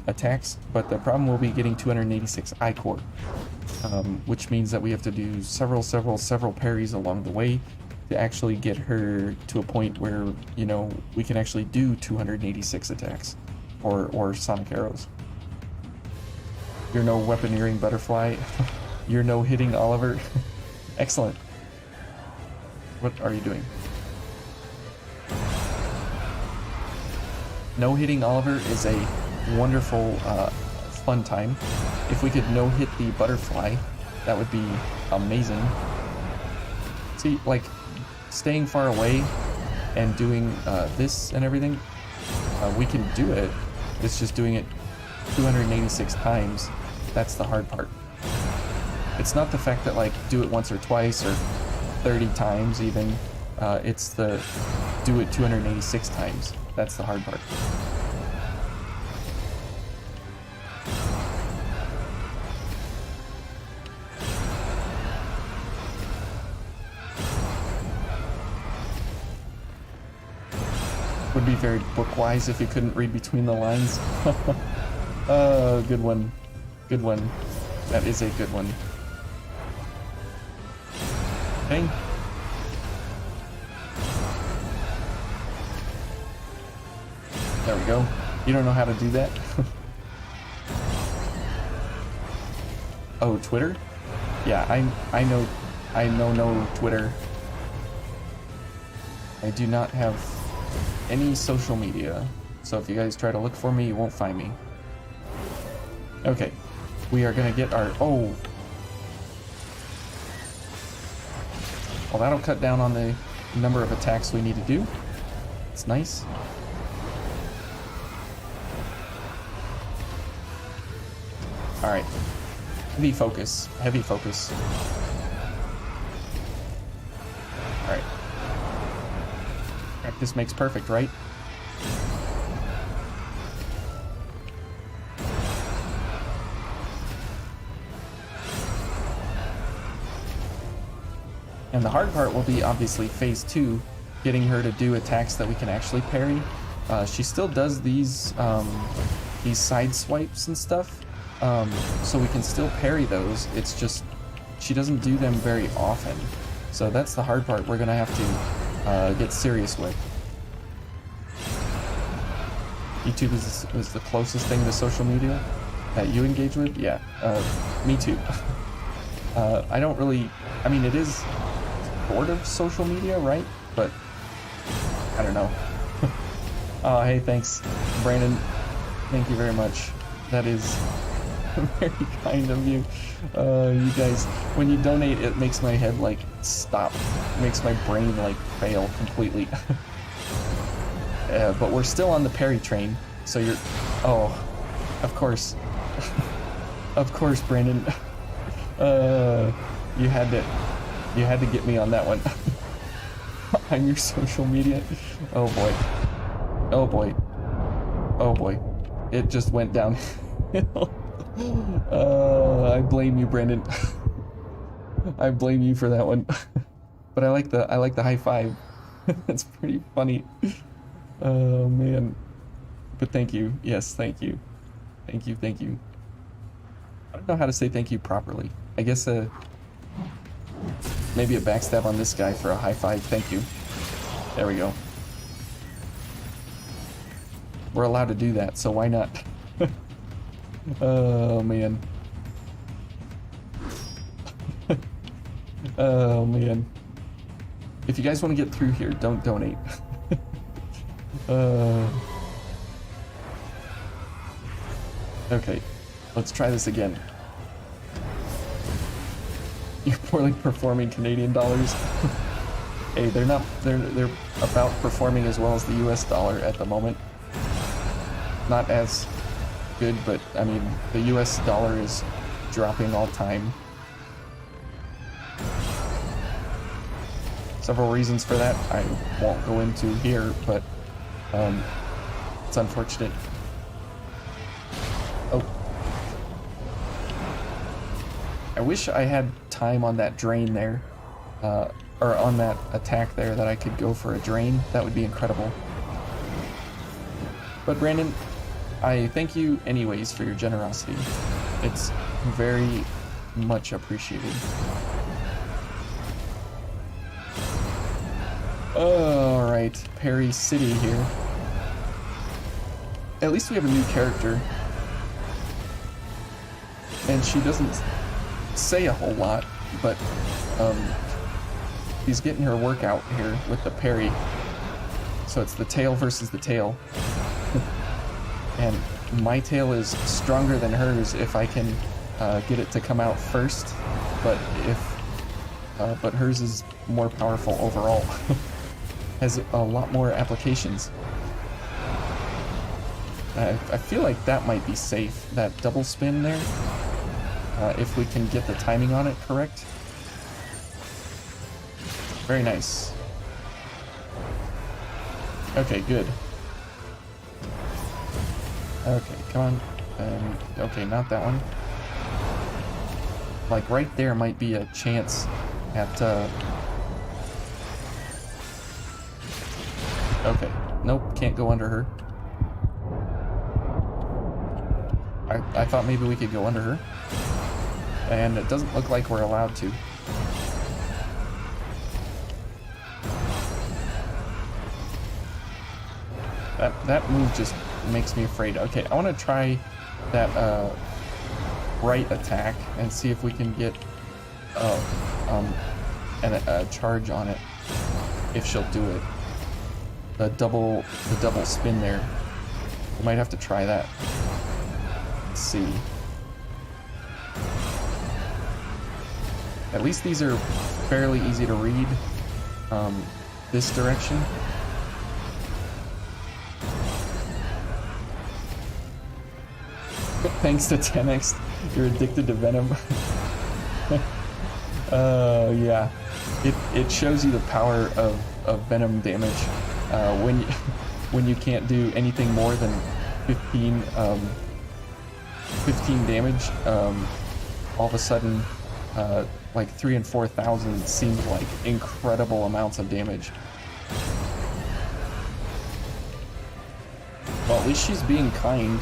Speaker 1: attacks, but the problem will be getting 286 I-core, which means that we have to do several parries along the way to actually get her to a point where, you know, we can actually do 286 attacks or sonic arrows. You're no weaponeering butterfly. You're no hitting Oliver. Excellent. What are you doing? No hitting Oliver is a wonderful, fun time. If we could no hit the butterfly, that would be amazing. See, like, staying far away and doing this and everything, we can do it. It's just doing it 286 times. That's the hard part. It's not the fact that, like, do it once or twice or 30 times even. It's the do it 286 times. That's the hard part. Would be very book-wise if you couldn't read between the lines. Oh, good one. Good one. That is a good one. Okay. There we go. You don't know how to do that? Oh, Twitter? Yeah, I know no Twitter. I do not have any social media, so if you guys try to look for me, you won't find me. Okay, we are gonna get our... Oh! Well, that'll cut down on the number of attacks we need to do. It's nice. Alright. Heavy focus. Heavy focus. Alright. Practice makes perfect, right? And the hard part will be obviously phase 2, getting her to do attacks that we can actually parry. She still does these side swipes and stuff, so we can still parry those. It's just she doesn't do them very often. So that's the hard part we're gonna have to get serious with. YouTube is the closest thing to social media that you engage with? Yeah, me too. I don't really, I mean, it is sort of social media, right? But I don't know. Oh, hey, thanks, Brandon. Thank you very much. That is very kind of you. You guys, when you donate, it makes my head like stop. It makes my brain like fail completely. But we're still on the parry train, so you're... Oh, of course. Of course, Brandon. You had to get me on that one. On your social media. Oh boy. Oh boy. Oh boy. It just went downhill. I blame you, Brandon. I blame you for that one. But I like the high five. That's pretty funny. Oh man. But thank you. Yes, thank you. Thank you, thank you. I don't know how to say thank you properly. I guess maybe a backstab on this guy for a high five. Thank you. There we go. We're allowed to do that, so why not? Oh man. Oh man. If you guys want to get through here, don't donate. Okay, let's try this again. You're poorly performing Canadian dollars. Hey, they're about performing as well as the US dollar at the moment. Not as good, but I mean, the US dollar is dropping all time. Several reasons for that I won't go into here, but it's unfortunate. Oh. I wish I had time on that drain there, or on that attack there, that I could go for a drain. That would be incredible. But Brandon, I thank you anyways for your generosity. It's very much appreciated. Alright, Perry City here. At least we have a new character. And she doesn't say a whole lot, but she's getting her workout here with the parry. So it's the tail versus the tail. And my tail is stronger than hers if I can get it to come out first, but but hers is more powerful overall. Has a lot more applications. I feel like that might be safe, that double spin there, if we can get the timing on it correct. Very nice. Okay, good. Okay, come on. Okay, not that one. Like right there might be a chance at okay, nope, can't go under her. I thought maybe we could go under her. And it doesn't look like we're allowed to. That move just makes me afraid. Okay, I want to try that right attack and see if we can get a charge on it, if she'll do it. The double spin there. We might have to try that. Let's see. At least these are fairly easy to read. This direction. Thanks to 10x, you're addicted to Venom. Yeah. It shows you the power of Venom damage. When you can't do anything more than 15 damage, all of a sudden, like 3,000 and 4,000 seemed like incredible amounts of damage. Well, at least she's being kind.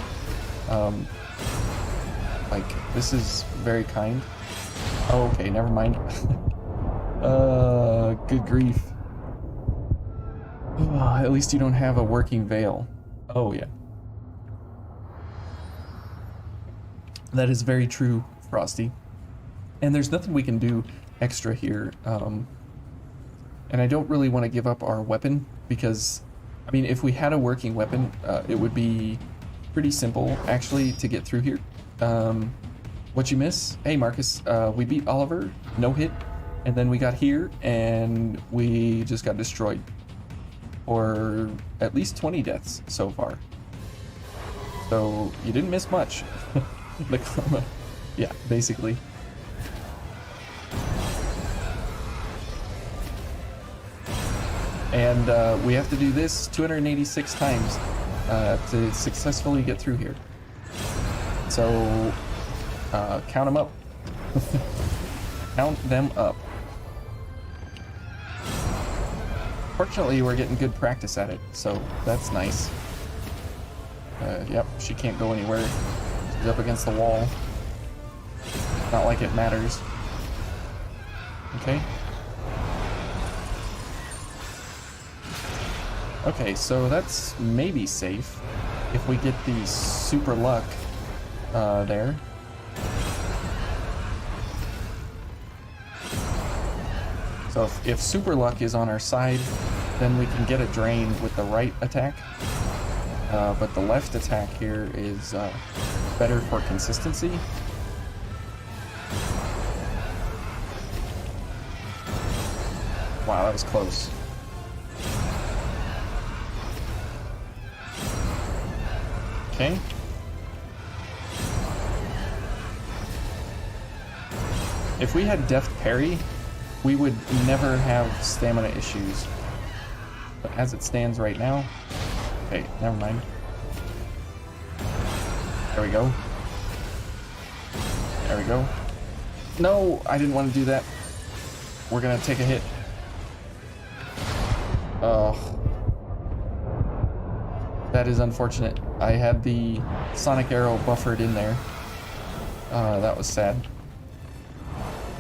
Speaker 1: Like, this is very kind. Oh, okay, never mind. Good grief. Oh, at least you don't have a working veil. Oh, yeah. That is very true, Frosty. And there's nothing we can do extra here. And I don't really want to give up our weapon because, I mean, if we had a working weapon, it would be pretty simple, actually, to get through here. What'd you miss? Hey, Marcus, we beat Oliver, no hit, and then we got here, and we just got destroyed. Or at least 20 deaths so far. So, you didn't miss much. The karma. Yeah, basically. And we have to do this 286 times to successfully get through here. So, count them up. Count them up. Fortunately, we're getting good practice at it, so that's nice. Yep, she can't go anywhere. She's up against the wall. Not like it matters. Okay. Okay, so that's maybe safe if we get the super luck there. So if super luck is on our side, then we can get a drain with the right attack. But the left attack here is better for consistency. Wow, that was close. Okay. If we had deft parry, we would never have stamina issues. But as it stands right now, okay, never mind. There we go. There we go. No, I didn't want to do that. We're gonna take a hit. Oh. That is unfortunate. I had the Sonic Arrow buffered in there. That was sad.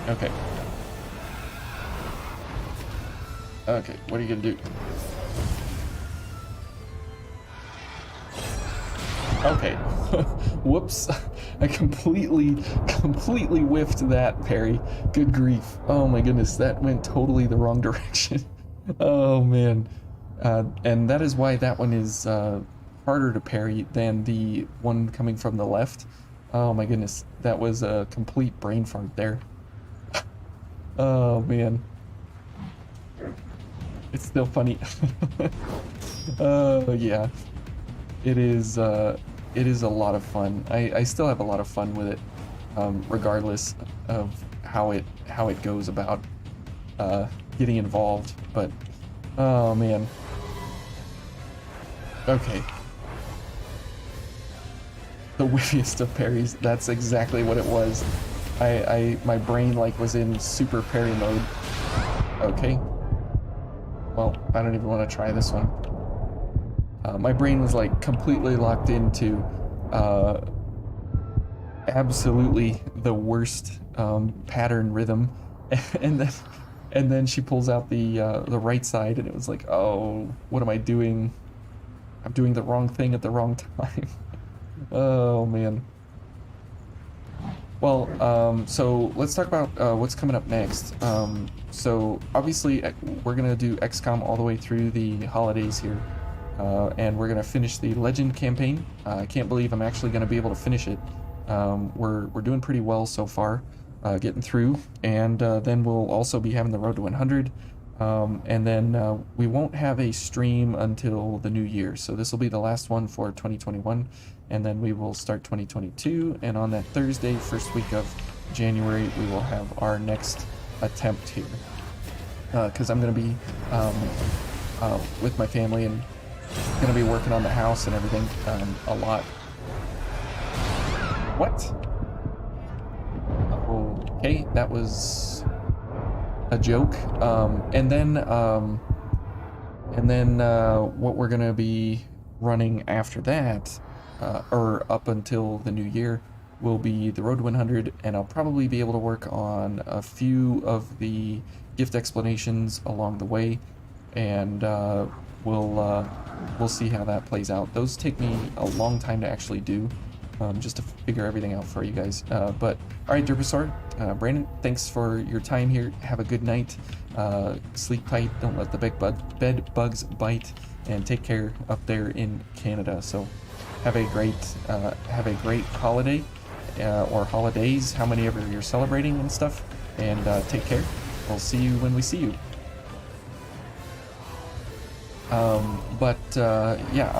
Speaker 1: Okay. Okay, what are you gonna do? Okay. Whoops. I completely whiffed that parry. Good grief. Oh my goodness, that went totally the wrong direction. Oh man. And that is why that one is harder to parry than the one coming from the left. Oh my goodness, that was a complete brain fart there. Oh man. It's still funny. Yeah. It is a lot of fun. I still have a lot of fun with it, regardless of how it goes about getting involved. But oh man. Okay. The whiffiest of parries. That's exactly what it was. My brain like was in super parry mode. Okay. Well, I don't even want to try this one. My brain was like completely locked into absolutely the worst pattern rhythm, and then she pulls out the right side, and it was like, oh, what am I doing? I'm doing the wrong thing at the wrong time. Oh man. Well, so let's talk about what's coming up next. So obviously we're gonna do XCOM all the way through the holidays here. And we're gonna finish the Legend campaign. I can't believe I'm actually gonna be able to finish it. We're doing pretty well so far, getting through, and then we'll also be having the Road to 100, and then we won't have a stream until the new year. So this will be the last one for 2021, and then we will start 2022. And on that Thursday, first week of January, we will have our next attempt here, because I'm gonna be with my family and gonna be working on the house and everything a lot. What? Okay, that was a joke. And then what we're gonna be running after that, or up until the new year, will be the Road to 100, and I'll probably be able to work on a few of the gift explanations along the way, and we'll see how that plays out. Those take me a long time to actually do, just to figure everything out for you guys. But all right, Derpasaur, Brandon, thanks for your time here. Have a good night. Sleep tight. Don't let the bed bugs bite, and take care up there in Canada. So have a great holiday, or holidays, how many ever you're celebrating and stuff. And take care. We'll see you when we see you. Yeah,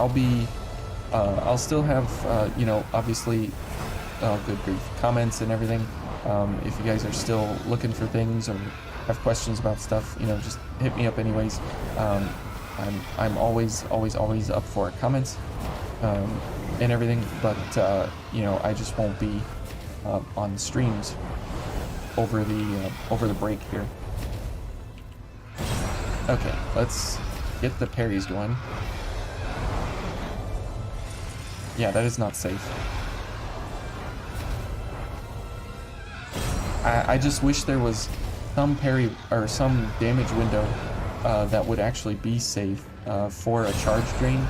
Speaker 1: I'll still have, obviously, good grief, comments and everything. If you guys are still looking for things or have questions about stuff, just hit me up anyways. I'm always up for comments, and everything, but, I just won't be, on streams over the break here. Okay, let's get the parries going. Yeah, that is not safe. I just wish there was some parry or some damage window that would actually be safe for a charge drain.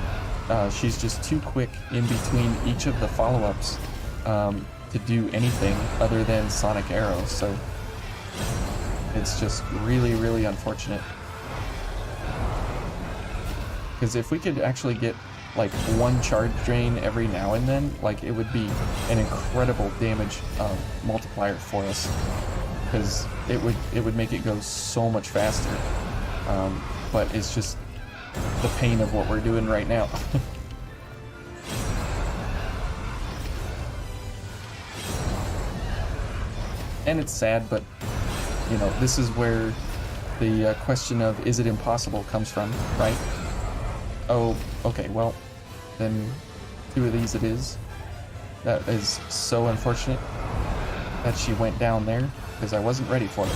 Speaker 1: She's just too quick in between each of the follow-ups to do anything other than sonic arrows, so it's just really unfortunate. Because if we could actually get like one charge drain every now and then, like, it would be an incredible damage multiplier for us, because it would make it go so much faster. But it's just the pain of what we're doing right now. And it's sad, but this is where the question of is it impossible comes from, right? Oh, okay, well, then 2 of these it is. That is so unfortunate that she went down there, because I wasn't ready for it.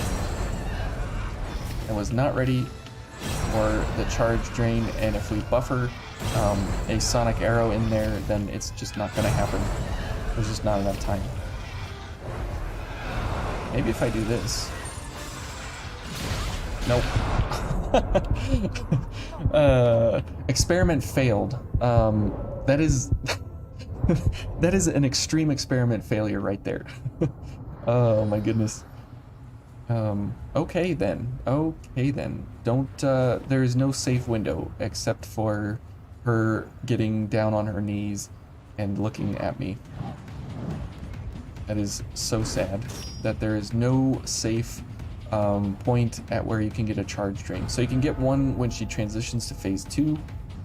Speaker 1: I was not ready for the charge drain, and if we buffer a sonic arrow in there, then it's just not going to happen. There's just not enough time. Maybe if I do this. Nope. Experiment failed. That is that is an extreme experiment failure right there. Oh my goodness. Okay then. Okay then. Don't there is no safe window except for her getting down on her knees and looking at me. That is so sad that there is no safe point at where you can get a charge drain. So you can get one when she transitions to phase 2,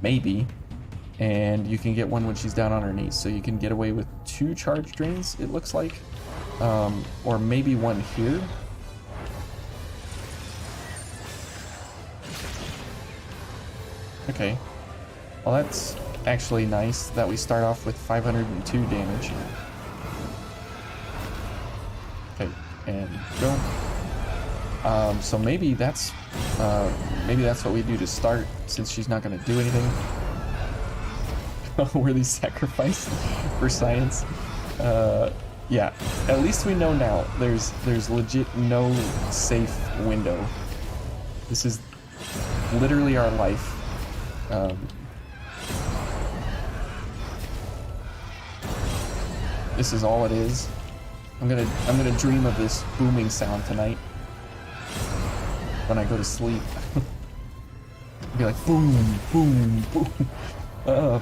Speaker 1: maybe, and you can get one when she's down on her knees. So you can get away with 2 charge drains, it looks like, or maybe one here. Okay, well that's actually nice that we start off with 502 damage. Okay, and go. So maybe that's what we do to start, since she's not going to do anything. Worthy sacrifice for science. Yeah, at least we know now. There's legit no safe window. This is literally our life. This is all it is. I'm gonna dream of this booming sound tonight when I go to sleep. Be like boom, boom, boom.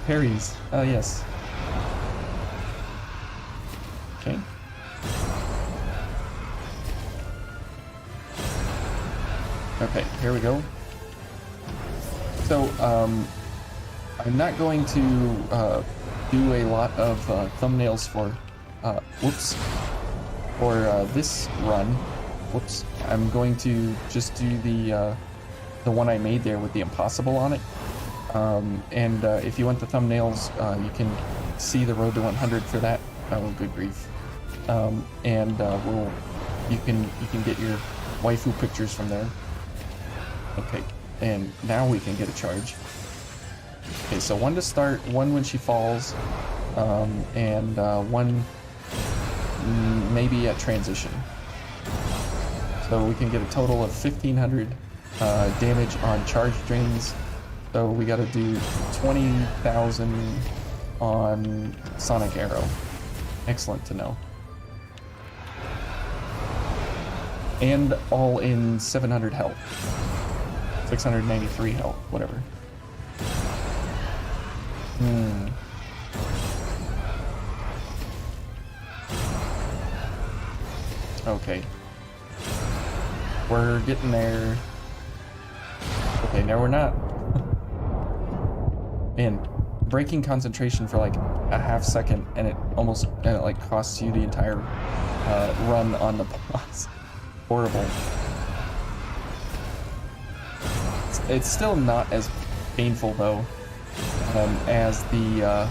Speaker 1: Parries. Yes. Okay. Okay, here we go. So, I'm not going to do a lot of thumbnails for, this run. Whoops. I'm going to just do the one I made there with the impossible on it. If you want the thumbnails, you can see the road to 100 for that. Oh, good grief. You can get your waifu pictures from there. Okay. And now we can get a charge. Okay, so 1 to start, 1 when she falls, and 1 maybe at transition. So we can get a total of 1,500 damage on charge drains. So we gotta do 20,000 on Sonic Arrow. Excellent to know. And all in 700 health. 693 health, whatever. Okay. We're getting there. Okay, no we're not. Man, breaking concentration for like a half second and it like costs you the entire run on the boss. Horrible. It's still not as painful though as the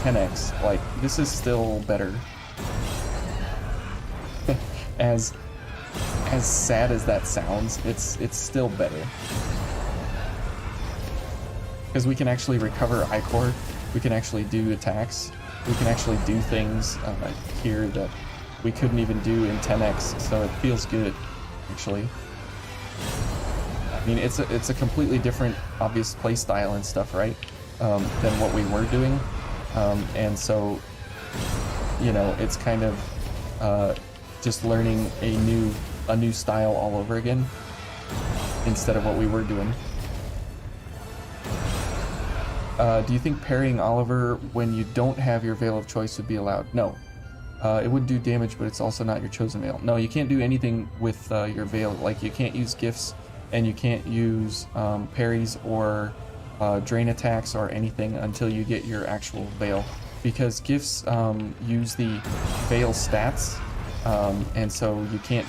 Speaker 1: 10x. Like, this is still better. as sad as that sounds, it's still better. Because we can actually recover Ichor, we can actually do attacks, we can actually do things here that we couldn't even do in 10x, so it feels good, actually. I mean, it's a completely different, obvious playstyle and stuff, right? Than what we were doing, and so, you know, it's kind of just learning a new style all over again instead of what we were doing. Do you think parrying Oliver when you don't have your Veil of Choice would be allowed? No. It would do damage, but it's also not your chosen Veil. No, you can't do anything with your Veil. Like, you can't use gifts, and you can't use parries or drain attacks or anything until you get your actual Veil. Because gifts use the Veil stats, and so you can't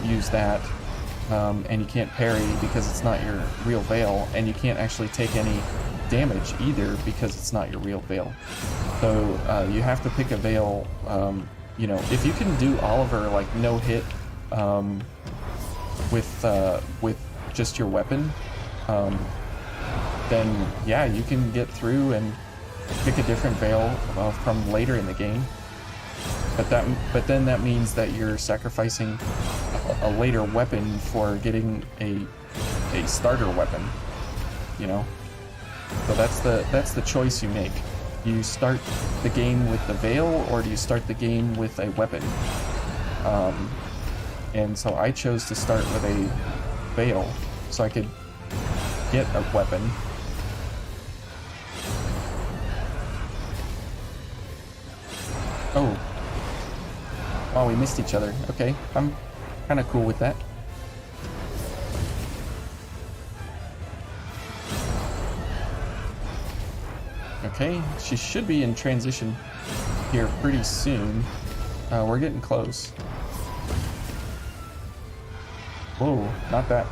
Speaker 1: use that, and you can't parry because it's not your real Veil, and you can't actually take any damage either because it's not your real Veil. So you have to pick a Veil. You know, if you can do Oliver like no hit with just your weapon, then yeah, you can get through and pick a different Veil from later in the game. But then that means that you're sacrificing a later weapon for getting a starter weapon, you know. So that's the choice you make. Do you start the game with the veil, or do you start the game with a weapon? And so I chose to start with a veil, so I could get a weapon. Oh. Oh, we missed each other. Okay, I'm kind of cool with that. Okay, she should be in transition here pretty soon. We're getting close. Whoa, not that.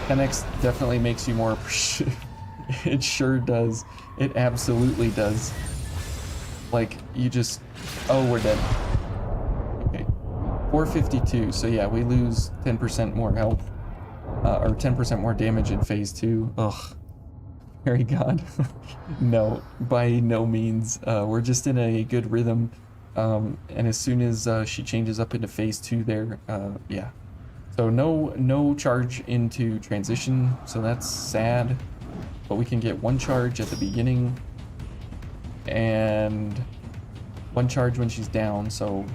Speaker 1: 10x definitely makes you more appreciative. It sure does. It absolutely does. Like, you just... Oh, we're dead. Okay. 452. So yeah, we lose 10% more health. Or 10% more damage in phase 2. Ugh. Fairy God. No, by no means. We're just in a good rhythm. And as soon as she changes up into phase 2 there, yeah. So no charge into transition, so that's sad. But we can get one charge at the beginning and one charge when she's down, so...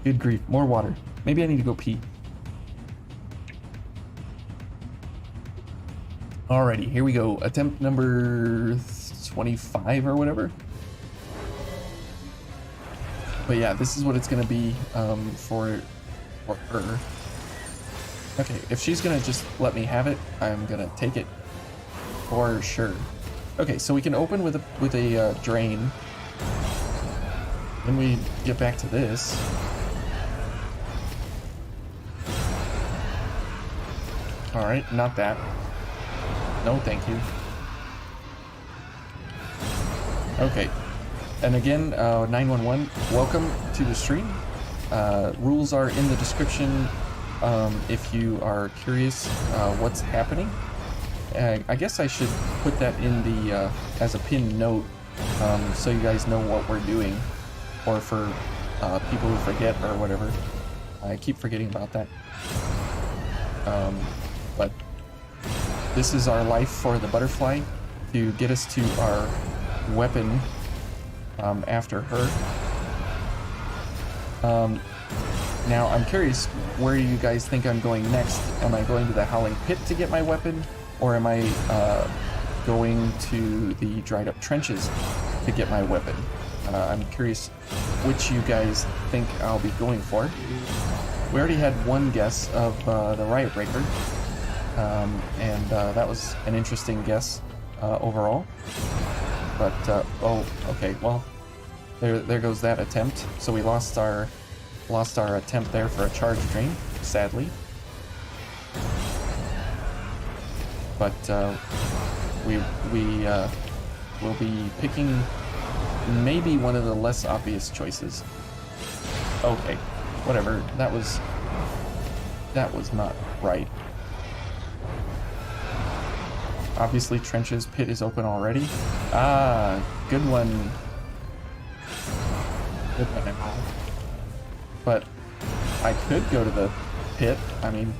Speaker 1: Good grief, more water. Maybe I need to go pee. Alrighty, here we go. Attempt number 25 or whatever. But yeah, this is what it's gonna be for her. Okay, if she's gonna just let me have it, I'm gonna take it for sure. Okay, so we can open with a drain. Then we get back to this. All right, not that. No, thank you. Okay. And again, 911, welcome to the stream. Rules are in the description if you are curious what's happening. I guess I should put that in the as a pinned note so you guys know what we're doing, or for people who forget or whatever. I keep forgetting about that. But this is our life for the butterfly to get us to our weapon. After her. Now I'm curious, where do you guys think I'm going next? Am I going to the Howling Pit to get my weapon, or am I going to the dried up trenches to get my weapon? I'm curious which you guys think I'll be going for. We already had one guess of the Riot Breaker, and that was an interesting guess overall. But, oh, okay, well, there goes that attempt. So we lost our attempt there for a charge drain, sadly. But, we will be picking maybe one of the less obvious choices. Okay, whatever, that was not right. Obviously, Trench's pit is open already. Ah, good one. Good one, Emma. But I could go to the pit. I mean,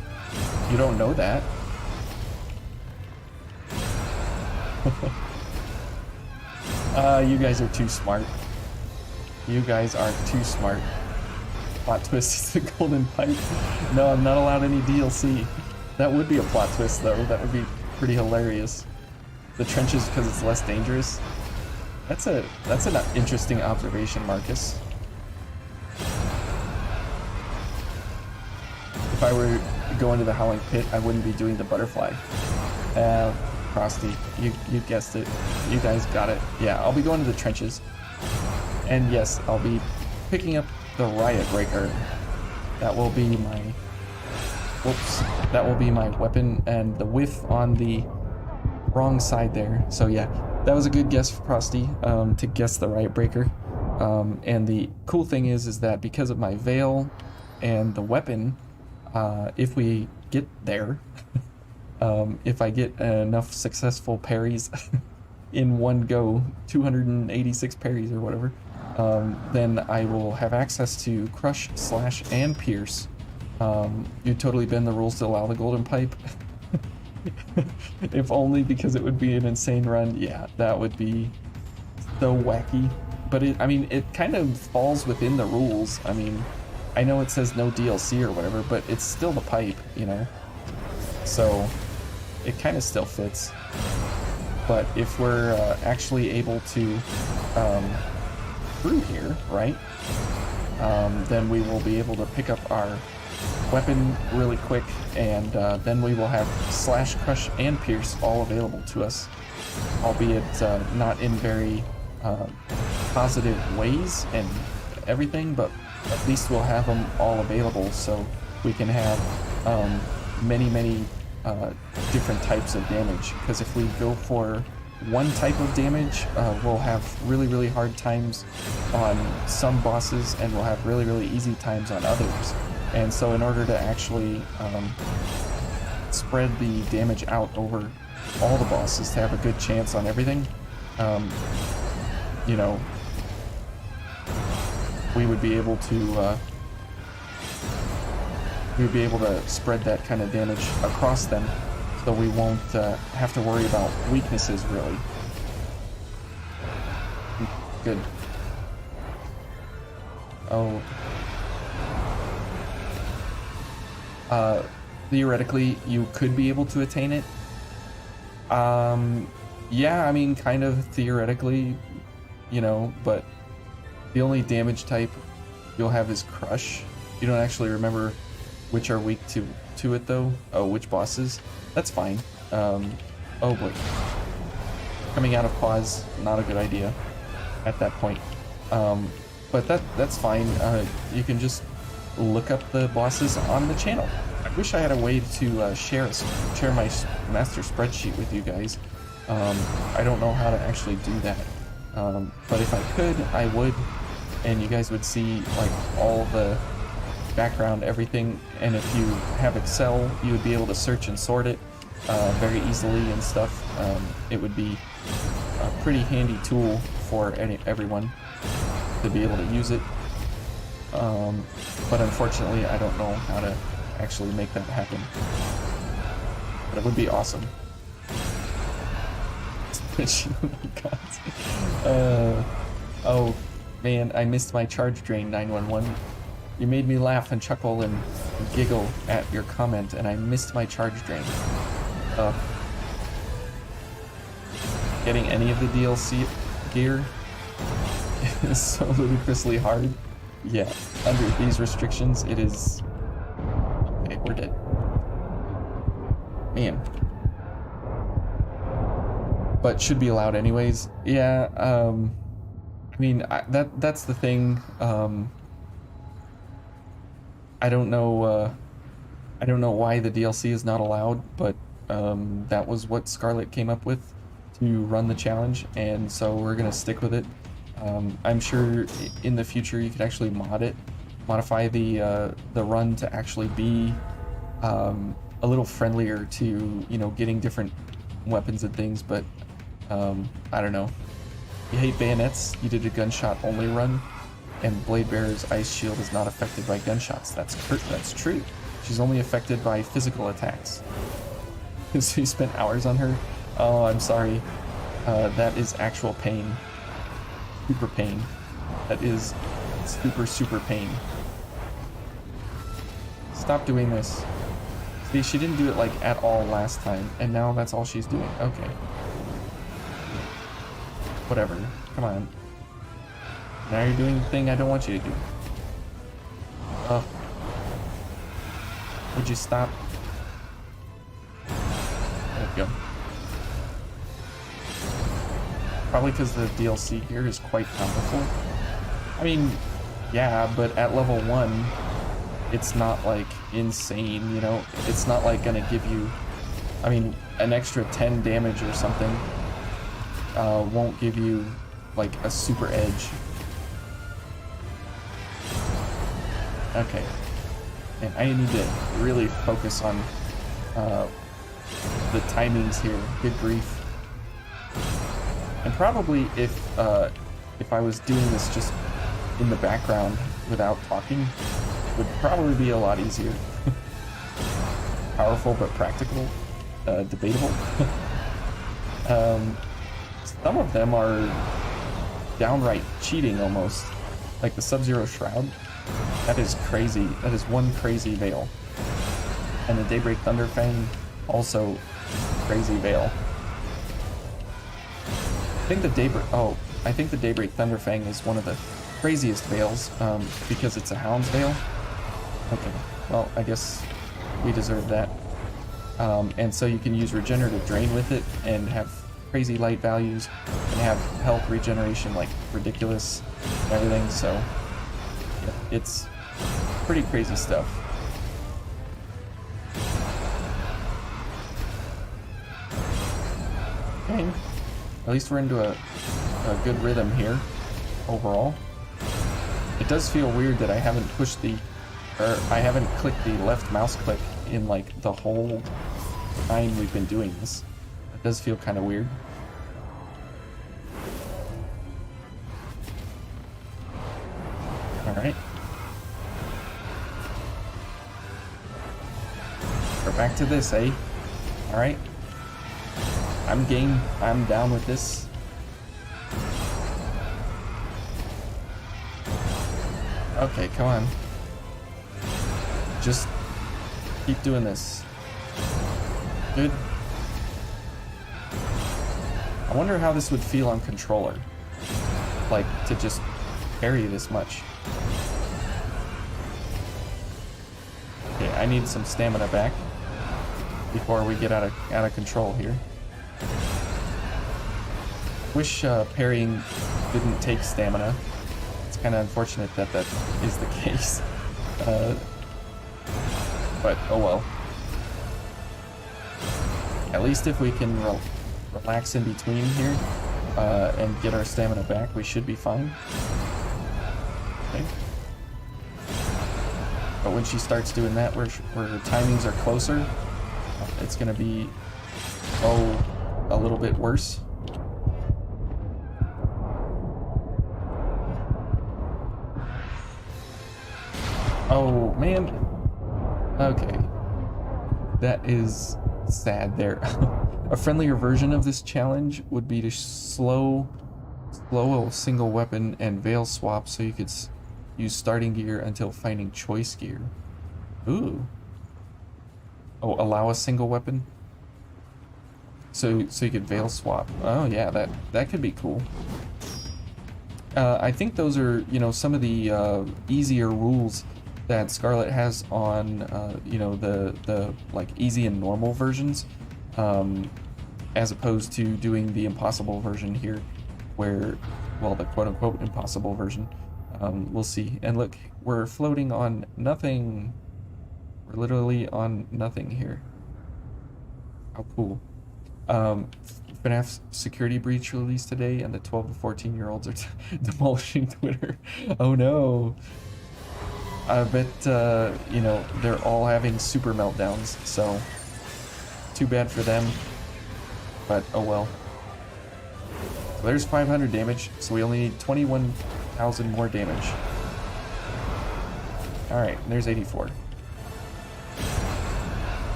Speaker 1: you don't know that. You guys are too smart. You guys are too smart. Plot twist is the golden pipe. No, I'm not allowed any DLC. That would be a plot twist, though. That would be pretty hilarious. The trenches because it's less dangerous. That's an interesting observation, Marcus. If I were going to the Howling Pit, I wouldn't be doing the butterfly. Frosty, you guessed it. You guys got it. Yeah, I'll be going to the trenches. And yes, I'll be picking up the Riot Breaker. That will be my... Whoops. That will be my weapon, and the whiff on the wrong side there. So yeah, that was a good guess for Frosty, to guess the Riot Breaker. And the cool thing is that because of my veil and the weapon, if we get there, if I get enough successful parries in one go, 286 parries or whatever, then I will have access to Crush, Slash, and Pierce. You'd totally bend the rules to allow the golden pipe. If only because it would be an insane run. Yeah, that would be so wacky. But I mean, it kind of falls within the rules. I mean, I know it says no DLC or whatever, but it's still the pipe, you know? So it kind of still fits. But if we're actually able to through here, right? Then we will be able to pick up our weapon really quick, and then we will have Slash, Crush, and Pierce all available to us, albeit not in very positive ways and everything, but at least we'll have them all available so we can have many different types of damage. Because if we go for one type of damage, we'll have really hard times on some bosses, and we'll have really easy times on others. And so in order to actually spread the damage out over all the bosses to have a good chance on everything, you know, we would be able to spread that kind of damage across them, so we won't have to worry about weaknesses, really. Good. Oh. Theoretically, you could be able to attain it. Yeah, I mean, kind of theoretically, you know, but the only damage type you'll have is Crush. You don't actually remember which are weak to it, though. Oh, which bosses? That's fine. Oh boy. Coming out of pause, not a good idea at that point. But that's fine. You can just look up the bosses on the channel. I wish I had a way to share my master spreadsheet with you guys. I don't know how to actually do that. But if I could, I would, and you guys would see like all the background, everything. And if you have Excel, you would be able to search and sort it very easily and stuff. It would be a pretty handy tool for everyone to be able to use it. But unfortunately, I don't know how to actually make that happen. But it would be awesome. Oh man, I missed my charge drain, 911. You made me laugh and chuckle and giggle at your comment, and I missed my charge drain. Getting any of the DLC gear is so ludicrously hard. Yeah, under these restrictions, it is... Okay, we're dead. Man. But should be allowed anyways. Yeah, I mean, that's the thing. I don't know why the DLC is not allowed, but that was what Scarlet came up with to run the challenge, and so we're gonna stick with it. I'm sure in the future you could actually modify the run to actually be a little friendlier to, you know, getting different weapons and things, but I don't know. You hate bayonets, you did a gunshot only run, and Blade Bearer's ice shield is not affected by gunshots. That's true. She's only affected by physical attacks. So you spent hours on her? Oh, I'm sorry. That is actual pain. Super pain. That is super pain. Stop doing this. See, she didn't do it like at all last time, and now that's all she's doing. Okay. Whatever. Come on. Now you're doing the thing I don't want you to do. Oh. Would you stop? There we go. Probably because the DLC here is quite powerful. I mean, yeah, but at level 1, it's not like insane, you know? It's not like gonna give you, I mean, an extra 10 damage or something won't give you like a super edge. Okay. And I need to really focus on the timings here. Good grief. And probably if if I was doing this just in the background without talking, would probably be a lot easier. Powerful but practical, debatable. Some of them are downright cheating almost, like the Sub-Zero Shroud. That is crazy. That is one crazy veil. And the Daybreak Thunderfang, also crazy veil. I think the Daybreak Thunderfang is one of the craziest veils, because it's a Hound's veil. Okay, well, I guess we deserve that. And so you can use Regenerative Drain with it and have crazy light values and have health regeneration like ridiculous and everything, so yeah, it's pretty crazy stuff. Okay, at least we're into a good rhythm here overall. It does feel weird that I haven't clicked the left mouse click in like the whole time we've been doing this. It does feel kind of weird. Alright. We're back to this, eh? Alright. I'm game. I'm down with this. Okay, come on. Just keep doing this. Good. I wonder how this would feel on controller. Like, to just carry this much. Okay, I need some stamina back before we get out of control here. Wish parrying didn't take stamina. It's kind of unfortunate that that is the case. But oh well. At least if we can relax in between here and get our stamina back, we should be fine. Okay. But when she starts doing that, where her timings are closer, it's gonna be a little bit worse. Oh man. Okay. That is sad there. A friendlier version of this challenge would be to slow a single weapon and veil swap so you could use starting gear until finding choice gear. Ooh. Oh, allow a single weapon? So you could veil swap. Oh yeah, that could be cool. I think those are, you know, some of the easier rules that Scarlet has on, you know, the like easy and normal versions, as opposed to doing the impossible version here, where, well, the quote-unquote impossible version. We'll see. And look, we're floating on nothing. We're literally on nothing here. How cool. FNAF's security breach released today, and the 12 to 14-year-olds are demolishing Twitter. Oh no. I bet, you know, they're all having super meltdowns, so too bad for them, but oh well. So there's 500 damage, so we only need 21,000 more damage. Alright, there's 84.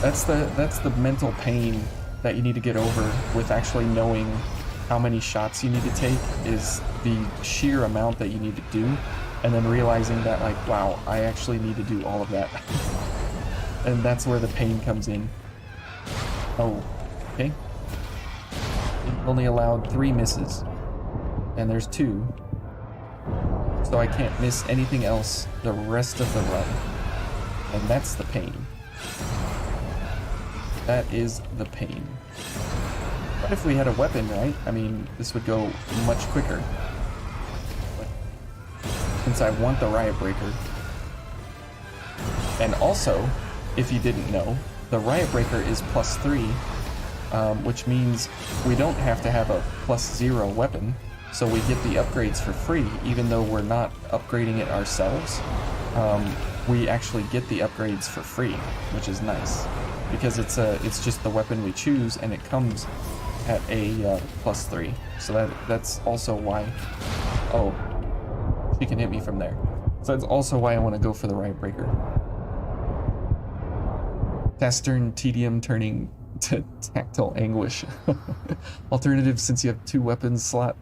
Speaker 1: That's the mental pain that you need to get over with actually knowing how many shots you need to take, is the sheer amount that you need to do, and then realizing that, like, wow, I actually need to do all of that. And that's where the pain comes in. Oh, okay. It only allowed 3 misses, and there's 2, so I can't miss anything else the rest of the run, and that's the pain. That is the pain. What if we had a weapon, right? I mean, this would go much quicker. But since I want the Riot Breaker. And also, if you didn't know, the Riot Breaker is +3, which means we don't have to have a +0 weapon, so we get the upgrades for free, even though we're not upgrading it ourselves. We actually get the upgrades for free, which is nice, because it's just the weapon we choose, and it comes at a +3. So that's also why. Oh, she can hit me from there. So that's also why I want to go for the Riot Breaker. Taciturn tedium turning to tactile anguish. Alternative, since you have 2 weapons slot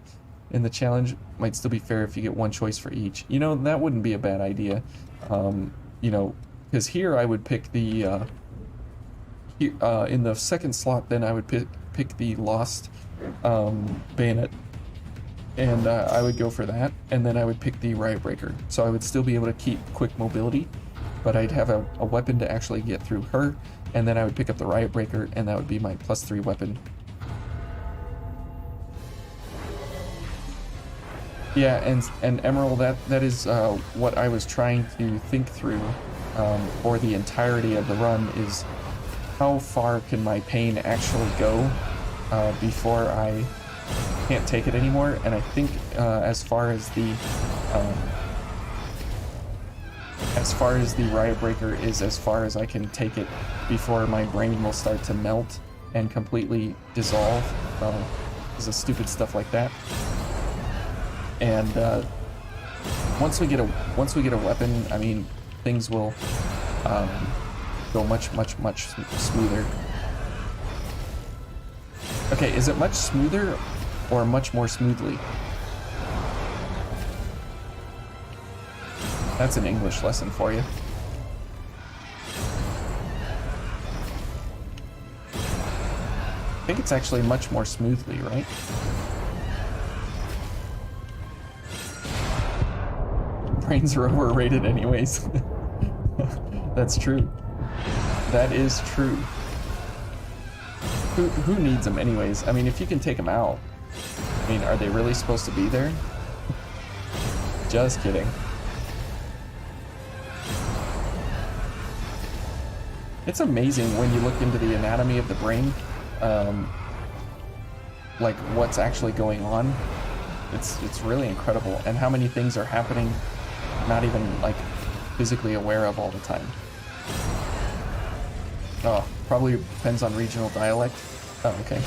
Speaker 1: in the challenge, might still be fair if you get 1 choice for each. You know, that wouldn't be a bad idea. You know, because here I would pick the in the second slot, then I would pick the Lost bayonet, and I would go for that, and then I would pick the Riot Breaker. So I would still be able to keep quick mobility, but I'd have a weapon to actually get through her, and then I would pick up the Riot Breaker, and that would be my +3 weapon. Yeah, and Emerald, that is what I was trying to think through for the entirety of the run, is how far can my pain actually go before I can't take it anymore. And I think as far as the Riot Breaker is as far as I can take it before my brain will start to melt and completely dissolve because of stupid stuff like that. And once we get a weapon, I mean, things will go much smoother. Okay, is it much smoother or much more smoothly? That's an English lesson for you. I think it's actually much more smoothly, right? Brains are overrated anyways. That's true. That is true. Who needs them anyways? I mean, if you can take them out, I mean, are they really supposed to be there? Just kidding. It's amazing when you look into the anatomy of the brain, like what's actually going on. It's really incredible, and how many things are happening, not even like physically aware of all the time. Oh, probably depends on regional dialect. Oh, okay.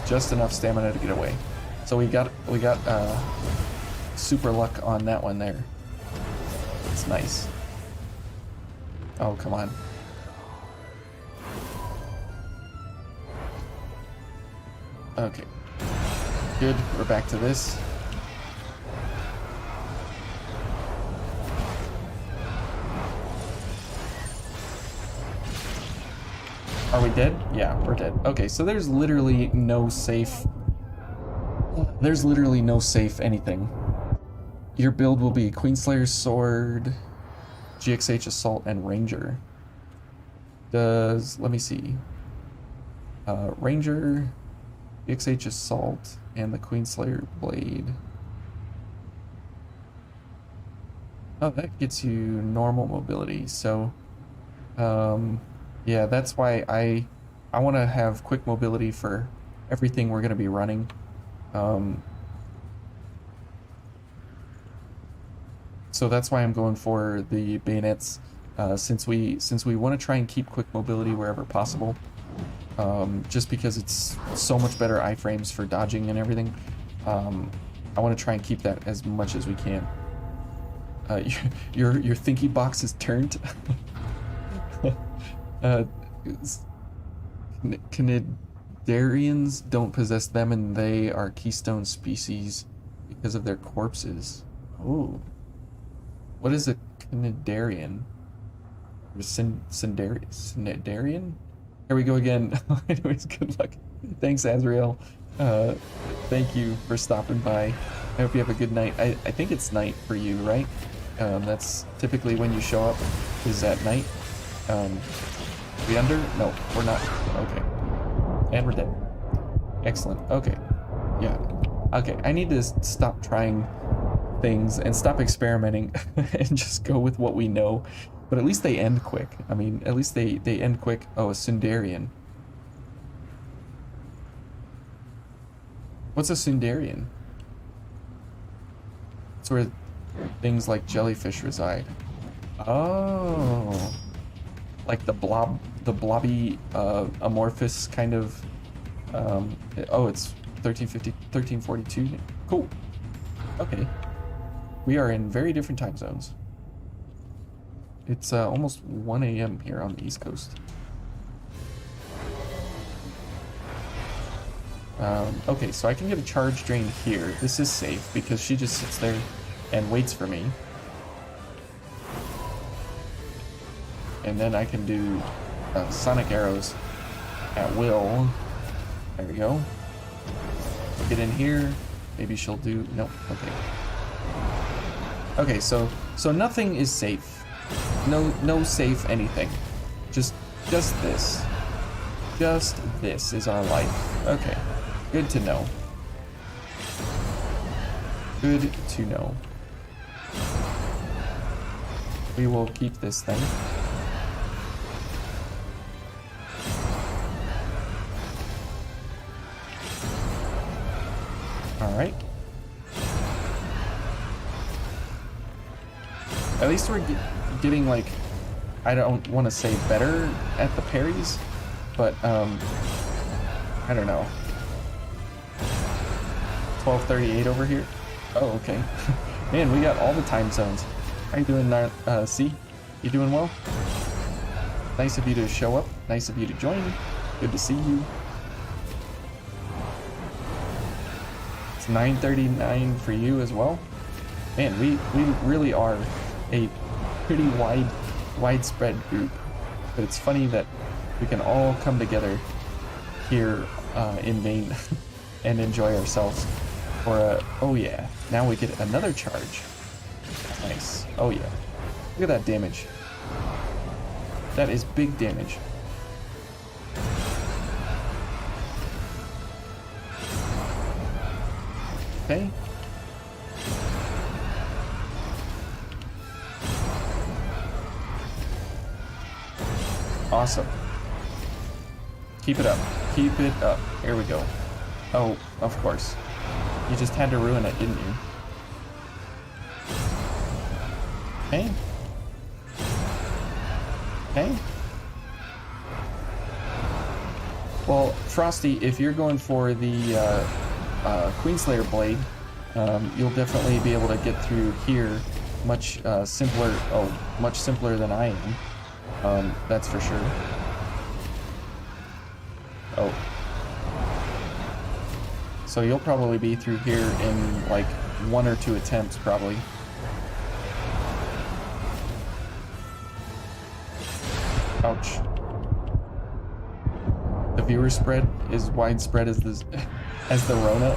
Speaker 1: Just enough stamina to get away. So we got super luck on that one there. It's nice. Oh, come on. Okay. Good, we're back to this. Are we dead? Yeah, we're dead. Okay, so there's literally no safe... There's literally no safe anything. Your build will be Queenslayer's Sword, GXH Assault, and Ranger. Does... let me see. Ranger, GXH Assault, and the Queenslayer Blade. Oh, that gets you normal mobility, so... yeah, that's why I want to have quick mobility for everything we're going to be running. So that's why I'm going for the bayonets, since we want to try and keep quick mobility wherever possible. Just because it's so much better iframes for dodging and everything. I want to try and keep that as much as we can. Your thinky box is turned. Canidarians don't possess them, and they are keystone species because of their corpses. Oh. What is a Canidarian? Cinedarian? Here we go again. Anyways, good luck. Thanks, Azrael. Thank you for stopping by. I hope you have a good night. I think it's night for you, right? That's typically when you show up, is at night. We under? No, we're not. Okay. And we're dead. Excellent. Okay. Yeah. Okay, I need to stop trying things and stop experimenting and just go with what we know. But at least they end quick. I mean, at least they end quick. Oh, a Sundarian. What's a Sundarian? It's where things like jellyfish reside. Oh. Like the blobby amorphous kind of Oh, it's 1350, 1342. Cool. Okay. We are in very different time zones. It's almost 1 a.m. here on the East Coast. Okay, so I can get a charge drain here. This is safe because she just sits there and waits for me. And then I can do sonic arrows at will. There we go. Get in here. Maybe she'll do... Nope. Okay. Okay, so nothing is safe. No safe anything. Just this. Just this is our life. Okay. Good to know. Good to know. We will keep this thing. Alright. At least we're getting, like, I don't want to say better at the parries, but, I don't know. 1238 over here. Oh, okay. Man, we got all the time zones. How you doing, C? You doing well? Nice of you to show up. Nice of you to join. Good to see you. It's 9:39 for you as well. Man, we really are a pretty widespread group. But it's funny that we can all come together here in Maine and enjoy ourselves for a... Oh yeah, now we get another charge. Nice. Oh yeah. Look at that damage. That is big damage. Okay. Awesome. Keep it up. Keep it up. Here we go. Oh, of course. You just had to ruin it, didn't you? Okay. Okay. Well, Frosty, if you're going for the Queenslayer blade, you'll definitely be able to get through here much simpler. Oh, much simpler than I am. That's for sure. Oh. So you'll probably be through here in like 1 or 2 attempts, probably. Ouch. The viewer spread is widespread as this, as the Rona.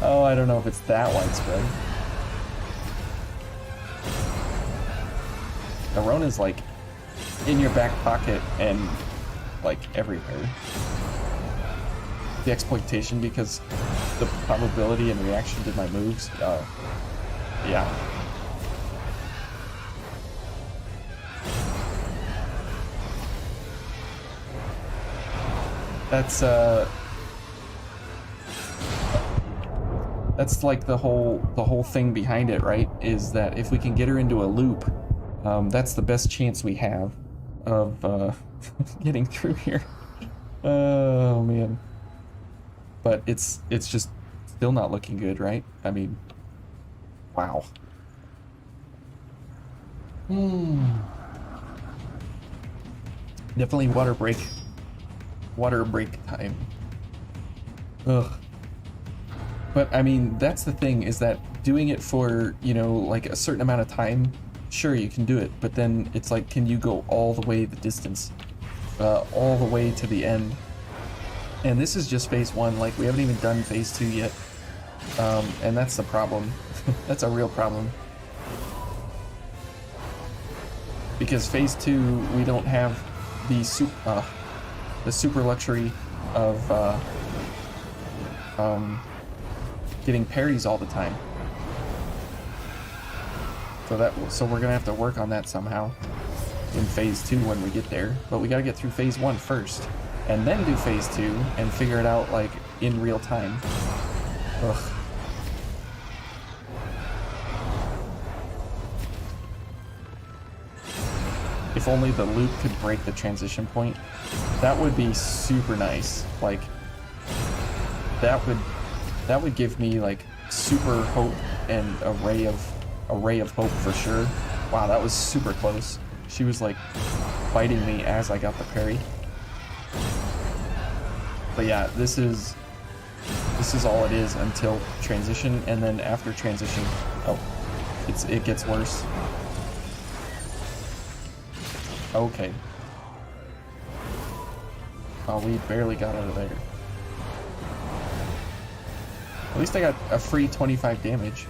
Speaker 1: Oh, I don't know if it's that widespread. The Rona's like in your back pocket and like everywhere. The exploitation because the probability and reaction to my moves. Yeah. That's like the whole thing behind it, right? Is that if we can get her into a loop, that's the best chance we have of getting through here. Oh man. But it's just still not looking good, right? I mean, wow. Definitely water break time. Ugh. But I mean, that's the thing, is that doing it for, you know, like a certain amount of time, sure, you can do it, but then it's like, can you go all the way the distance, all the way to the end? And this is just phase 1, like we haven't even done phase 2 yet. And that's the problem. That's a real problem. Because phase 2, we don't have the super luxury of getting parries all the time. So we're gonna have to work on that somehow in phase 2 when we get there. But we gotta get through phase 1 first, and then do phase 2 and figure it out like in real time. Ugh. if only the loop could break the transition point. That would be super nice. Like, that would give me like super hope and a ray of hope for sure. Wow, that was super close. She was like biting me as I got the parry. But yeah, this is all it is until transition, and then after transition, oh, it gets worse. Okay. Oh, we barely got out of there. At least I got a free 25 damage.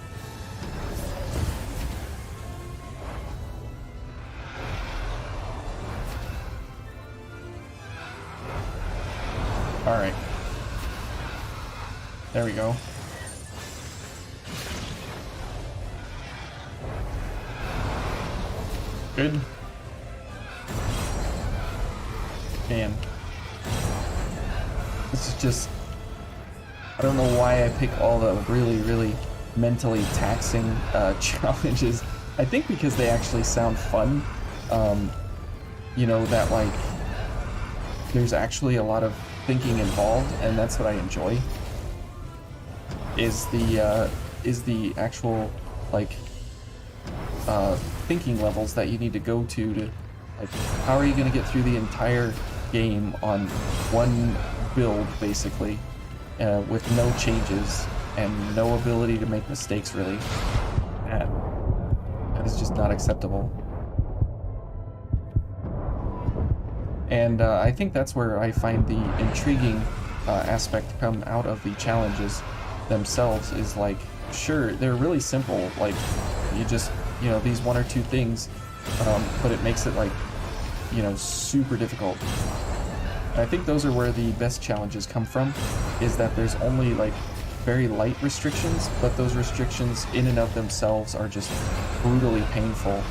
Speaker 1: Alright. There we go. Good. Man. This is just... I don't know why I pick all the really, really mentally taxing challenges. I think because they actually sound fun. You know, that like... There's actually a lot of thinking involved, and that's what I enjoy. Is the actual like thinking levels that you need to go to like, how are you going to get through the entire game on one build basically, with no changes and no ability to make mistakes really. That is just not acceptable. And I think that's where I find the intriguing aspect come out of the challenges themselves, is like, sure, they're really simple, like you just, you know, these one or two things, but it makes it like, you know, super difficult. And I think those are where the best challenges come from, is that there's only like very light restrictions, but those restrictions in and of themselves are just brutally painful.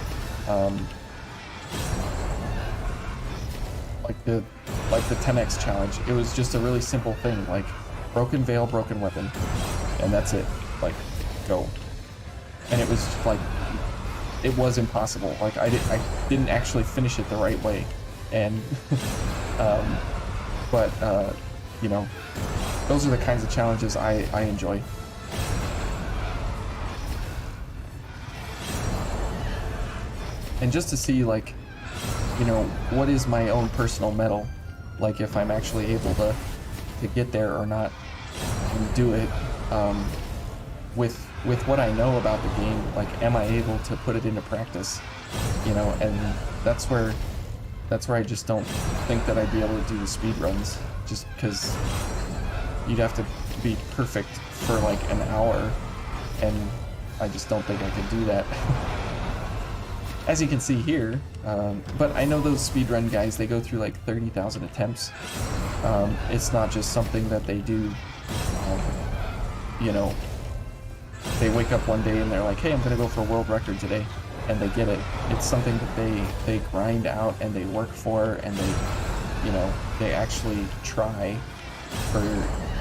Speaker 1: Like the 10x challenge, it was just a really simple thing, like broken veil, broken weapon, and that's it. Like, go. And it was like, it was impossible. Like I didn't actually finish it the right way, and you know, those are the kinds of challenges I enjoy. And just to see, like, you know, what is my own personal medal, like if I'm actually able to get there or not, and do it with what I know about the game. Like, am I able to put it into practice, you know? And that's where I just don't think that I'd be able to do the speed runs, just because you'd have to be perfect for like an hour, and I just don't think I could do that. As you can see here, but I know those speedrun guys, they go through like 30,000 attempts. It's not just something that they do, you know, they wake up one day and they're like, hey, I'm gonna go for a world record today, and they get it. It's something that they grind out and they work for, and they, you know, they actually try for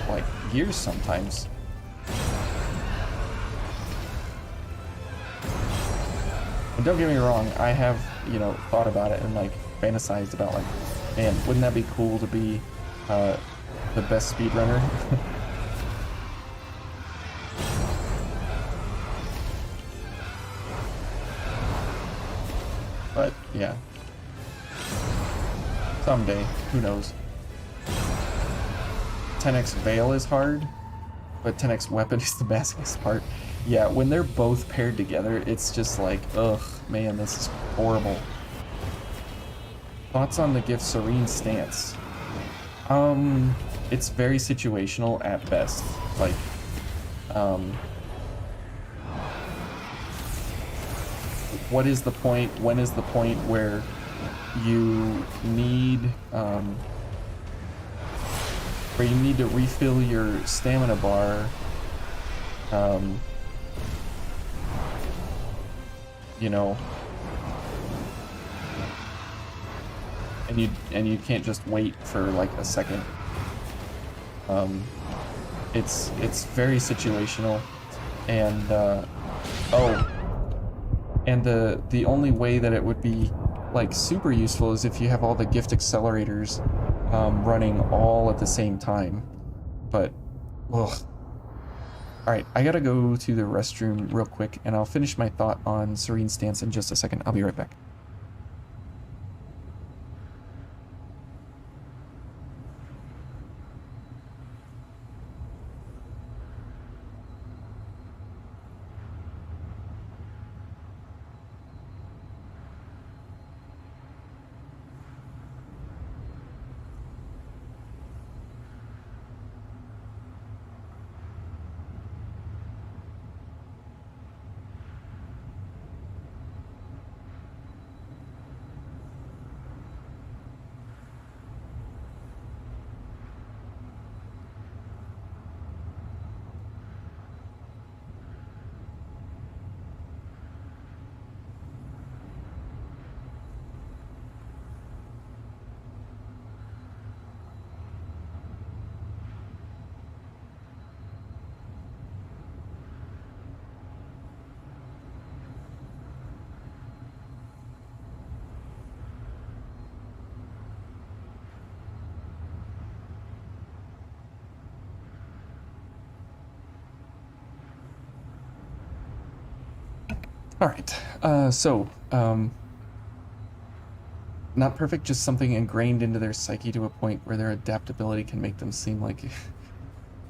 Speaker 1: like years sometimes. And don't get me wrong, I have, you know, thought about it and like fantasized about like, man, wouldn't that be cool to be the best speedrunner? But yeah, someday, who knows. 10x Veil is hard, but 10x Weapon is the best part. Yeah, when they're both paired together, it's just like, ugh, man, this is horrible. Thoughts on the gift Serene Stance? It's very situational at best. Like, what is the point? When is the point where you need, to refill your stamina bar? You know, and you can't just wait for like a second. It's very situational, and oh, and the only way that it would be like super useful is if you have all the gift accelerators running all at the same time. But, ugh. Alright, I gotta go to the restroom real quick, and I'll finish my thought on Serene's stance in just a second. I'll be right back. Alright, not perfect, just something ingrained into their psyche to a point where their adaptability can make them seem like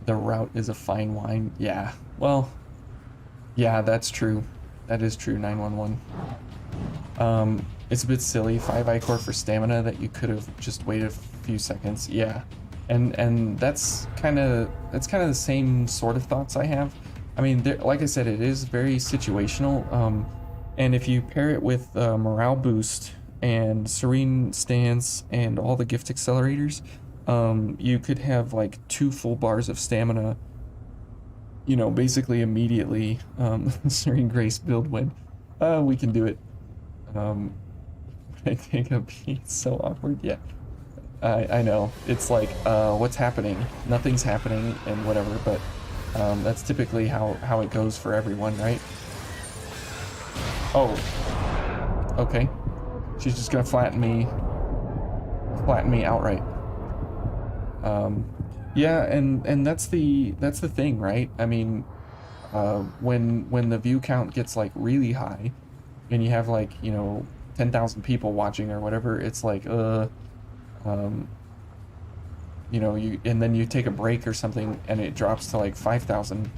Speaker 1: the route is a fine wine. Yeah, well, yeah, that's true. That is true, 911. It's a bit silly, 5 ichor for stamina that you could have just waited a few seconds. Yeah, and that's kind of the same sort of thoughts I have. I mean, like I said, it is very situational, and if you pair it with morale boost and serene stance and all the gift accelerators, you could have like 2 full bars of stamina, you know, basically immediately. Serene grace build win. We can do it. I think a beat's so awkward. Yeah, I know. It's like, what's happening? Nothing's happening and whatever, but that's typically how it goes for everyone, right? Oh, okay. She's just gonna flatten me outright. Yeah, and that's the thing, right? I mean, when the view count gets like really high, and you have like, you know, 10,000 people watching or whatever, it's like, you know, and then you take a break or something and it drops to like 5,000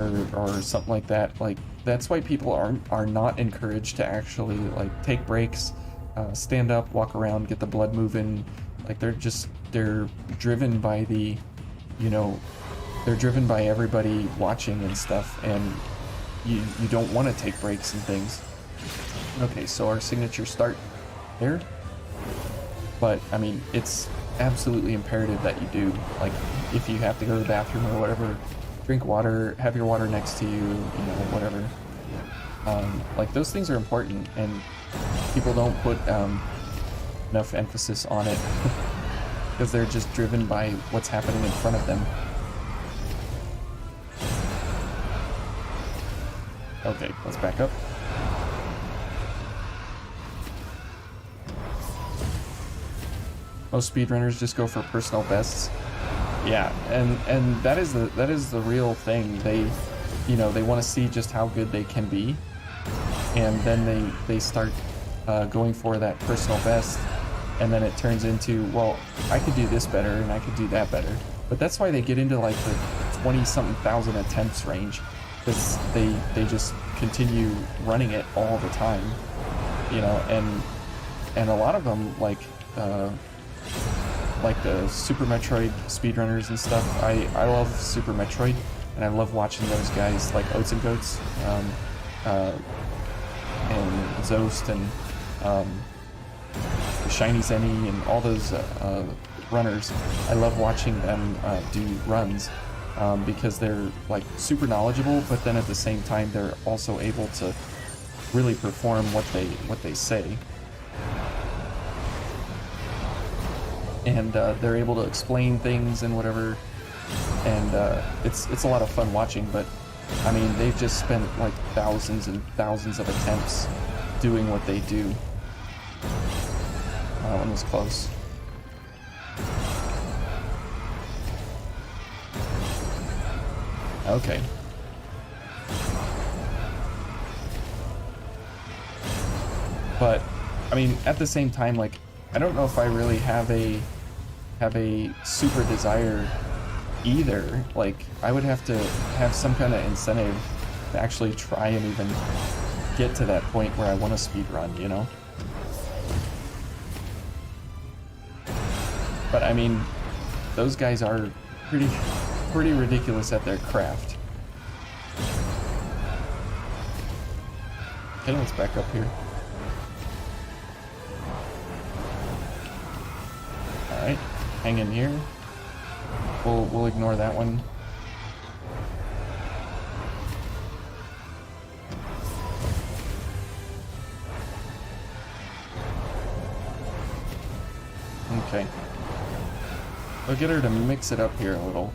Speaker 1: or something like that. Like, that's why people are not encouraged to actually like take breaks, stand up, walk around, get the blood moving. Like, they're driven by the, you know, they're driven by everybody watching and stuff, and you don't want to take breaks and things. Okay, so our signatures start there, but I mean, it's absolutely imperative that you do. Like, if you have to go to the bathroom or whatever, drink water, have your water next to you, you know, whatever. Like, those things are important, and people don't put enough emphasis on it because they're just driven by what's happening in front of them. Okay, let's back up. Most speedrunners just go for personal bests. Yeah, and that is the real thing. They, you know, they want to see just how good they can be, and then they start going for that personal best, and then it turns into, well, I could do this better and I could do that better. But that's why they get into like the 20-something thousand attempts range, because they just continue running it all the time, you know, and a lot of them, like the Super Metroid speedrunners and stuff. I love Super Metroid, and I love watching those guys like Oats and Goats, and Zost, and Shiny Zenny, and all those runners. I love watching them do runs, because they're like super knowledgeable, but then at the same time they're also able to really perform what they say. And they're able to explain things and whatever, and it's a lot of fun watching. But I mean, they've just spent like thousands and thousands of attempts doing what they do, That one was close. Okay. But I mean, at the same time, like, I don't know if I really have a super desire either. Like, I would have to have some kind of incentive to actually try and even get to that point where I want to speed run, you know? But I mean, those guys are pretty ridiculous at their craft. Okay, let's back up here. Alright, hang in here. We'll ignore that one. Okay. We'll get her to mix it up here a little.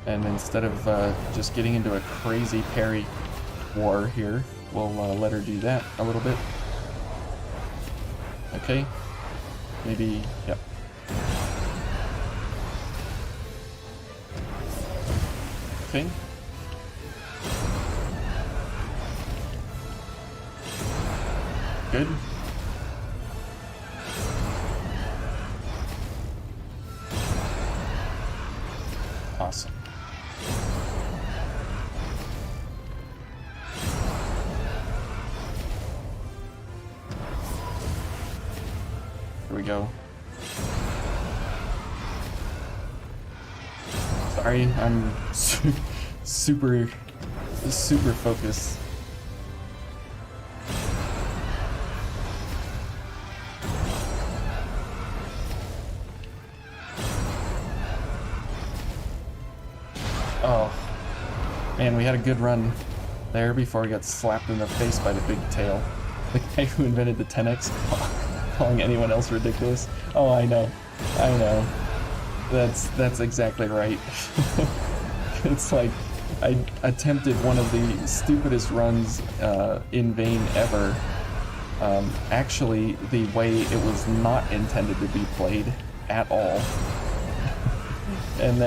Speaker 1: And instead of just getting into a crazy parry war here, we'll let her do that a little bit. Okay. Maybe, yep. Okay. Good. Awesome. Here we go. Sorry, I'm super focused. Oh, man, we had a good run there before we got slapped in the face by the big tail. The guy who invented the 10x calling anyone else ridiculous. Oh, I know. That's exactly right. It's like I attempted one of the stupidest runs in vain ever. Actually, the way it was not intended to be played at all. And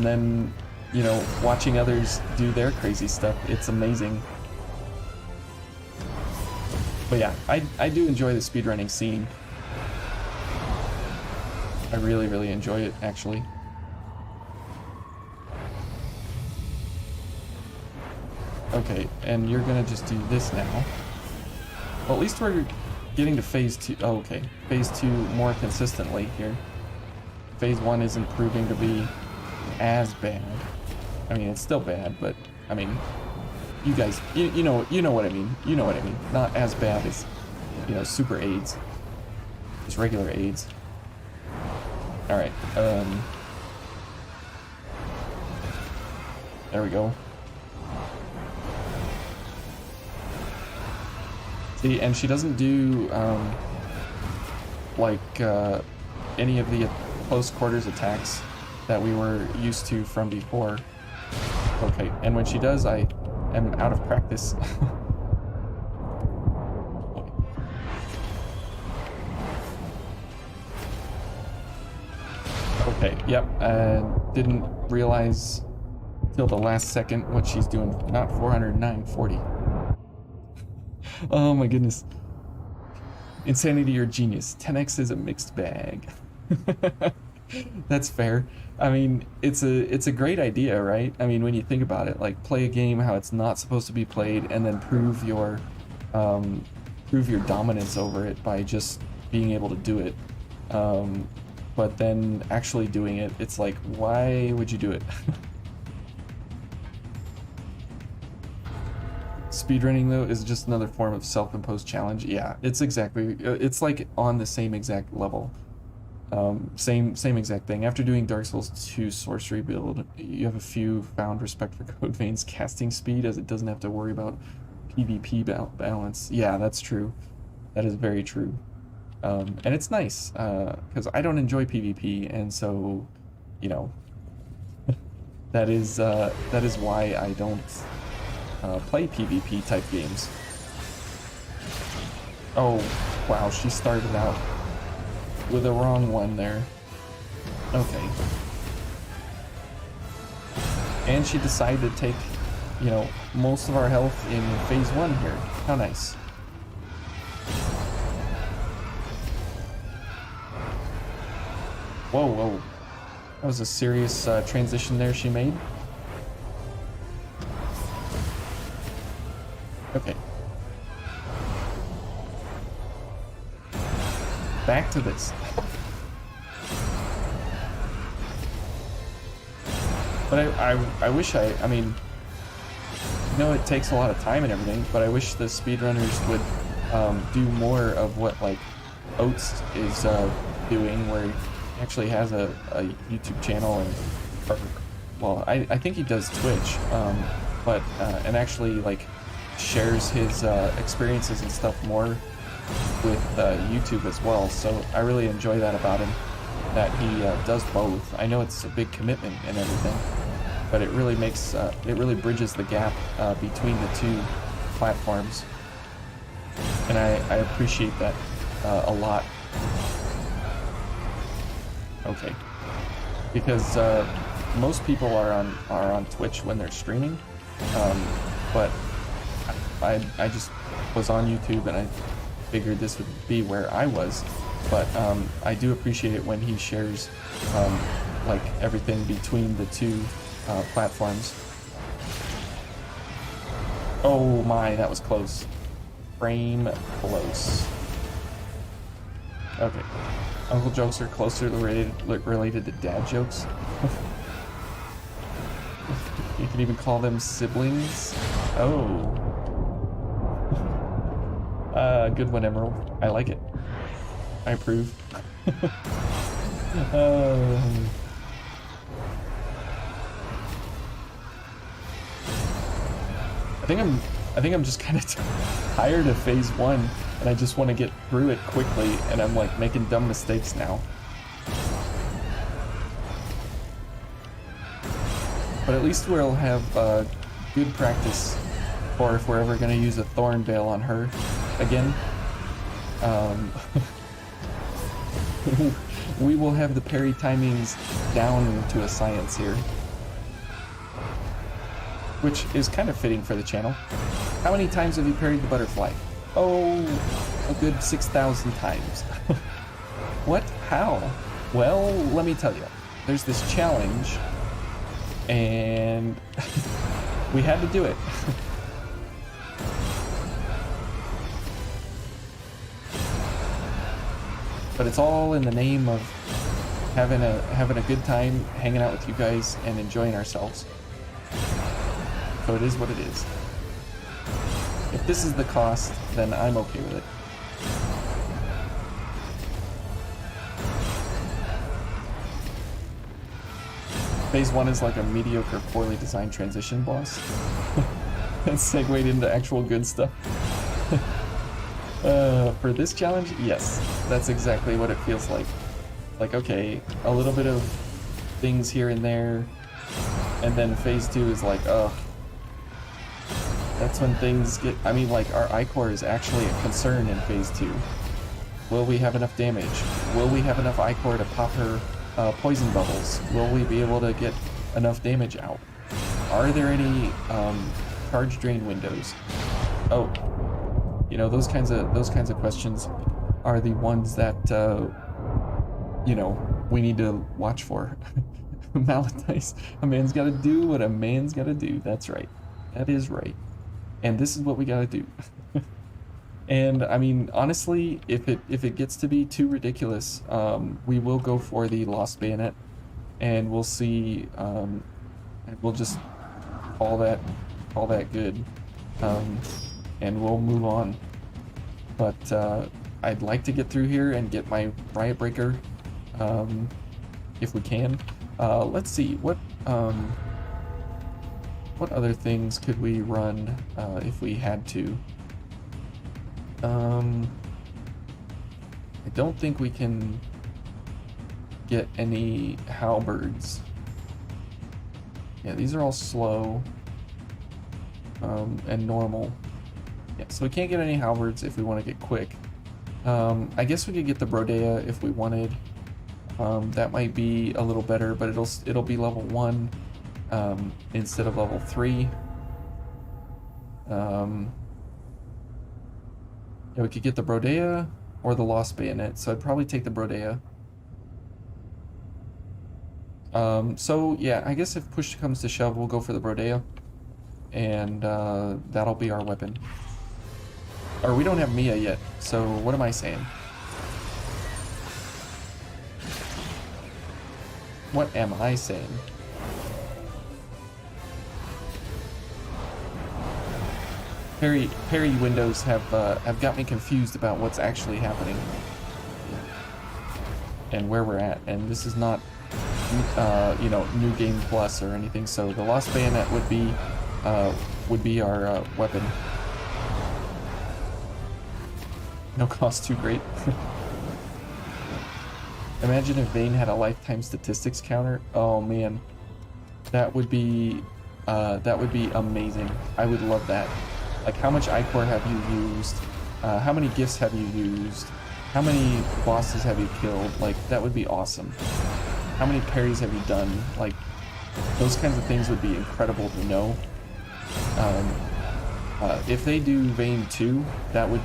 Speaker 1: then, you know, watching others do their crazy stuff, it's amazing. But yeah, I do enjoy the speedrunning scene. I really enjoy it, actually. Okay, and you're gonna just do this now. Well, at least we're getting to phase 2. Oh, okay. Phase 2 more consistently here. Phase 1 isn't proving to be as bad. I mean, it's still bad, but I mean, you guys, you know what I mean. You know what I mean. Not as bad as, you know, super AIDS. Just regular AIDS. All right. There we go. See, and she doesn't do like any of the close quarters attacks that we were used to from before. Okay, and when she does, I am out of practice. Okay, yep, didn't realize till the last second what she's doing. Not 409, 40. Oh my goodness. Insanity or genius. 10x is a mixed bag. That's fair. I mean, it's a great idea, right? I mean, when you think about it, like, play a game how it's not supposed to be played, and then prove your dominance over it by just being able to do it. But then actually doing it, it's like, why would you do it? Speedrunning, though, is just another form of self-imposed challenge. Yeah, it's exactly, it's like on the same exact level. Same exact thing. After doing Dark Souls 2 sorcery build, you have a few found respect for Code Vein's casting speed, as it doesn't have to worry about PvP balance. Yeah, that's true. That is very true. And it's nice, because I don't enjoy PvP, and so, you know, that is why I don't play PvP type games. Oh, wow, she started out with the wrong one there. Okay. And she decided to take, you know, most of our health in phase 1 here. How nice. Whoa, whoa. That was a serious transition there she made. Okay. Back to this. But I wish I mean, I know it takes a lot of time and everything, but I wish the speedrunners would do more of what like Oates is doing, where he actually has a YouTube channel and, or, well, I think he does Twitch, but and actually like shares his experiences and stuff more with YouTube as well. So I really enjoy that about him, that he does both. I know it's a big commitment and everything, but it really makes it really bridges the gap between the two platforms, and I appreciate that a lot. Okay, because most people are on Twitch when they're streaming, but I just was on YouTube and I figured this would be where I was, but I do appreciate it when he shares like everything between the two platforms. Oh my, that was close. Frame close. Okay. Uncle jokes are closer related to dad jokes. You can even call them siblings. Oh. Good one, Emerald. I like it. I approve. I think I'm just kind of tired of phase 1, and I just want to get through it quickly, and I'm like making dumb mistakes now. But at least we'll have good practice for if we're ever going to use a Thorn Veil on her again. We will have the parry timings down to a science here, which is kind of fitting for the channel. How many times have you parried the butterfly? Oh, a good 6,000 times. What? How? Well, let me tell you. There's this challenge, and we had to do it. But it's all in the name of having a good time, hanging out with you guys, and enjoying ourselves. So it is what it is. If this is the cost, then I'm okay with it. Phase 1 is like a mediocre, poorly designed transition boss. And segued into actual good stuff. For this challenge, yes, that's exactly what it feels like. Like, okay, a little bit of things here and there, and then phase 2 is like, ugh. That's when things get, I mean, like, our I-core is actually a concern in phase 2. Will we have enough damage? Will we have enough I-core to pop her poison bubbles? Will we be able to get enough damage out? Are there any charge drain windows? Oh, you know, those kinds of questions are the ones that you know, we need to watch for. Malatice, a man's got to do what a man's got to do. That's right. That is right. And this is what we got to do. And I mean, honestly, if it gets to be too ridiculous, we will go for the Lost Bayonet, and we'll see. And we'll just call that good, and we'll move on. But I'd like to get through here and get my Riot Breaker, if we can. Let's see what other things could we run if we had to. I don't think we can get any halberds. Yeah, these are all slow and normal. Yeah, so we can't get any halberds if we want to get quick. I guess we could get the Brodea if we wanted. That might be a little better, but it'll be level 1 instead of level 3. Yeah, we could get the Brodea or the Lost Bayonet, so I'd probably take the Brodea. So yeah, I guess if push comes to shove, we'll go for the Brodea, and that'll be our weapon. Or we don't have Mia yet, so what am I saying? What am I saying? Parry windows have got me confused about what's actually happening and where we're at, and this is not you know, new game plus or anything. So the Lost Bayonet would be our weapon. No cost too great. Imagine if Vayne had a lifetime statistics counter. Oh man, that would be amazing. I would love that. Like, how much Ichor have you used? How many gifts have you used? How many bosses have you killed? Like, that would be awesome. How many parries have you done? Like, those kinds of things would be incredible to know. If they do Vayne 2, that would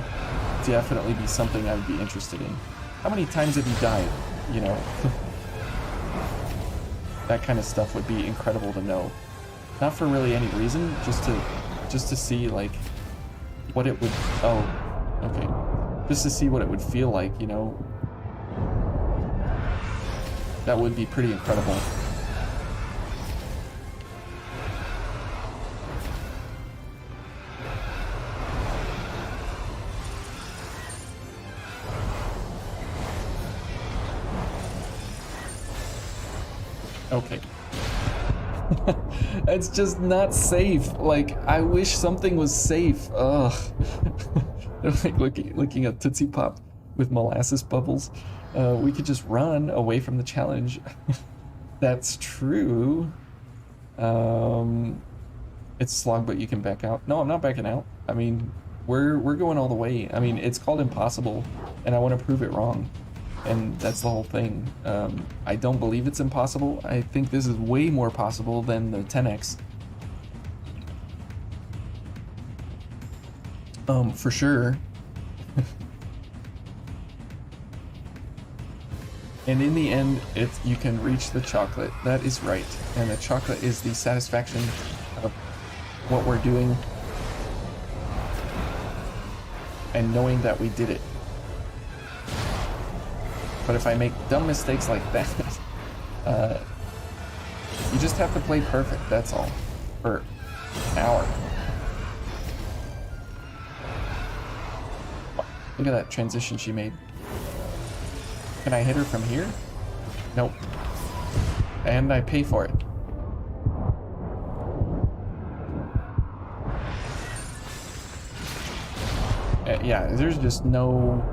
Speaker 1: definitely be something I would be interested in. How many times have you died? You know, that kind of stuff would be incredible to know. Not for really any reason, just to see like what it would. Oh, okay. Just to see what it would feel like, you know. That would be pretty incredible. Okay. It's just not safe. Like, I wish something was safe. Ugh. They're like looking at Tootsie Pop with molasses bubbles. We could just run away from the challenge. That's true. It's slog, but you can back out. No, I'm not backing out. I mean, we're going all the way. I mean, it's called impossible, and I want to prove it wrong. And that's the whole thing. I don't believe it's impossible. I think this is way more possible than the 10x. For sure. And in the end, you can reach the chocolate. That is right. And the chocolate is the satisfaction of what we're doing and knowing that we did it. But if I make dumb mistakes like that, you just have to play perfect, that's all. For an hour. Look at that transition she made. Can I hit her from here? Nope. And I pay for it. Yeah, there's just no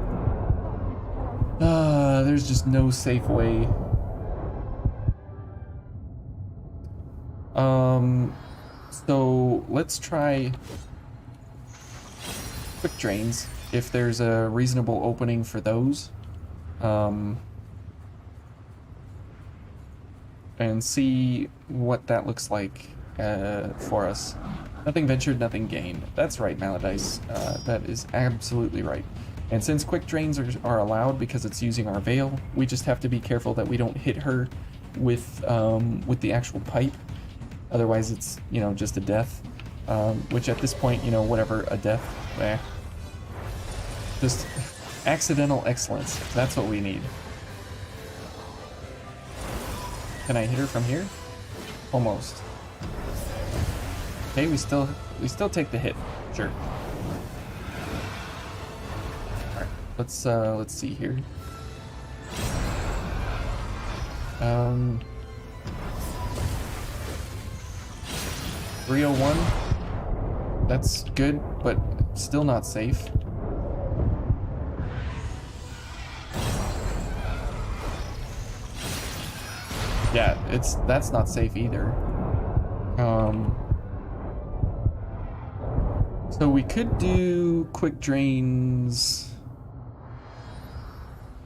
Speaker 1: safe way. So let's try quick drains if there's a reasonable opening for those. And see what that looks like for us. Nothing ventured, nothing gained. That's right, Maladice. That is absolutely right. And since quick drains are allowed because it's using our veil, we just have to be careful that we don't hit her with the actual pipe. Otherwise, it's, you know, just a death. Which at this point, you know, whatever, a death. Just accidental excellence. That's what we need. Can I hit her from here? Almost. Okay, we still take the hit. Sure. Alright, let's see here. 301. That's good, but still not safe. Yeah, that's not safe either. So we could do quick drains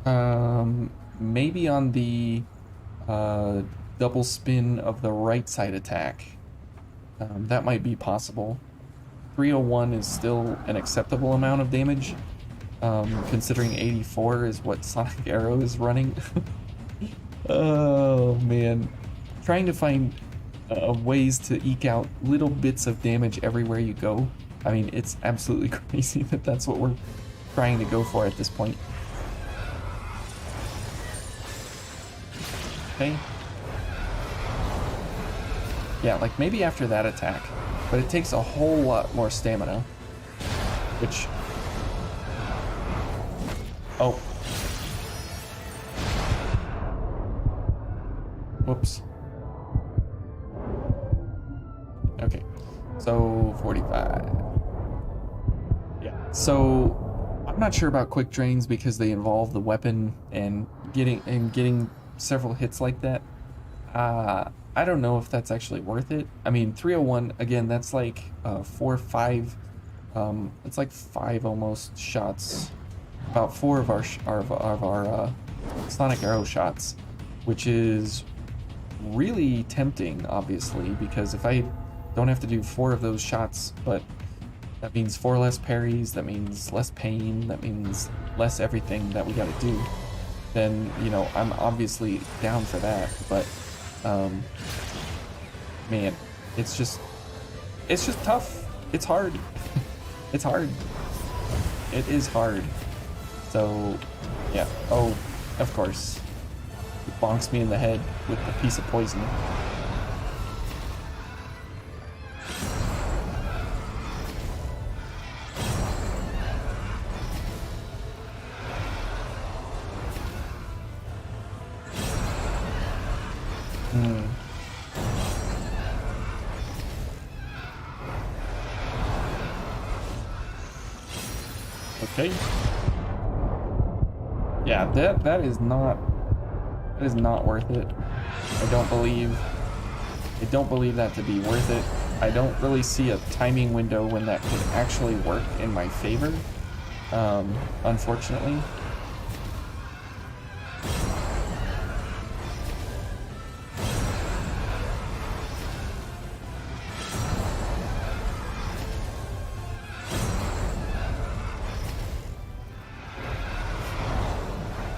Speaker 1: Maybe on the double spin of the right side attack. That might be possible. 301 is still an acceptable amount of damage, considering 84 is what Sonic Arrow is running. Oh man, trying to find ways to eke out little bits of damage everywhere you go. I mean, it's absolutely crazy that that's what we're trying to go for at this point. Okay. Yeah, like maybe after that attack, but it takes a whole lot more stamina, which... Oh. Whoops. Okay, so 45. Yeah, so I'm not sure about quick drains because they involve the weapon and getting several hits like that. I don't know if that's actually worth it. I mean, 301 again, that's like 4 or 5. It's like 5 almost shots. About 4 of our Sonic Arrow shots, which is really tempting, obviously, because if I don't have to do 4 of those shots, but that means 4 less parries, that means less pain, that means less everything that we gotta do, then, you know, I'm obviously down for that, but, man, it's just tough. It's hard. It's hard. It is hard. So, yeah. Oh, of course. It bonks me in the head with a piece of poison. Okay. Yeah, that is not worth it. I don't believe that to be worth it. I don't really see a timing window when that could actually work in my favor. Unfortunately.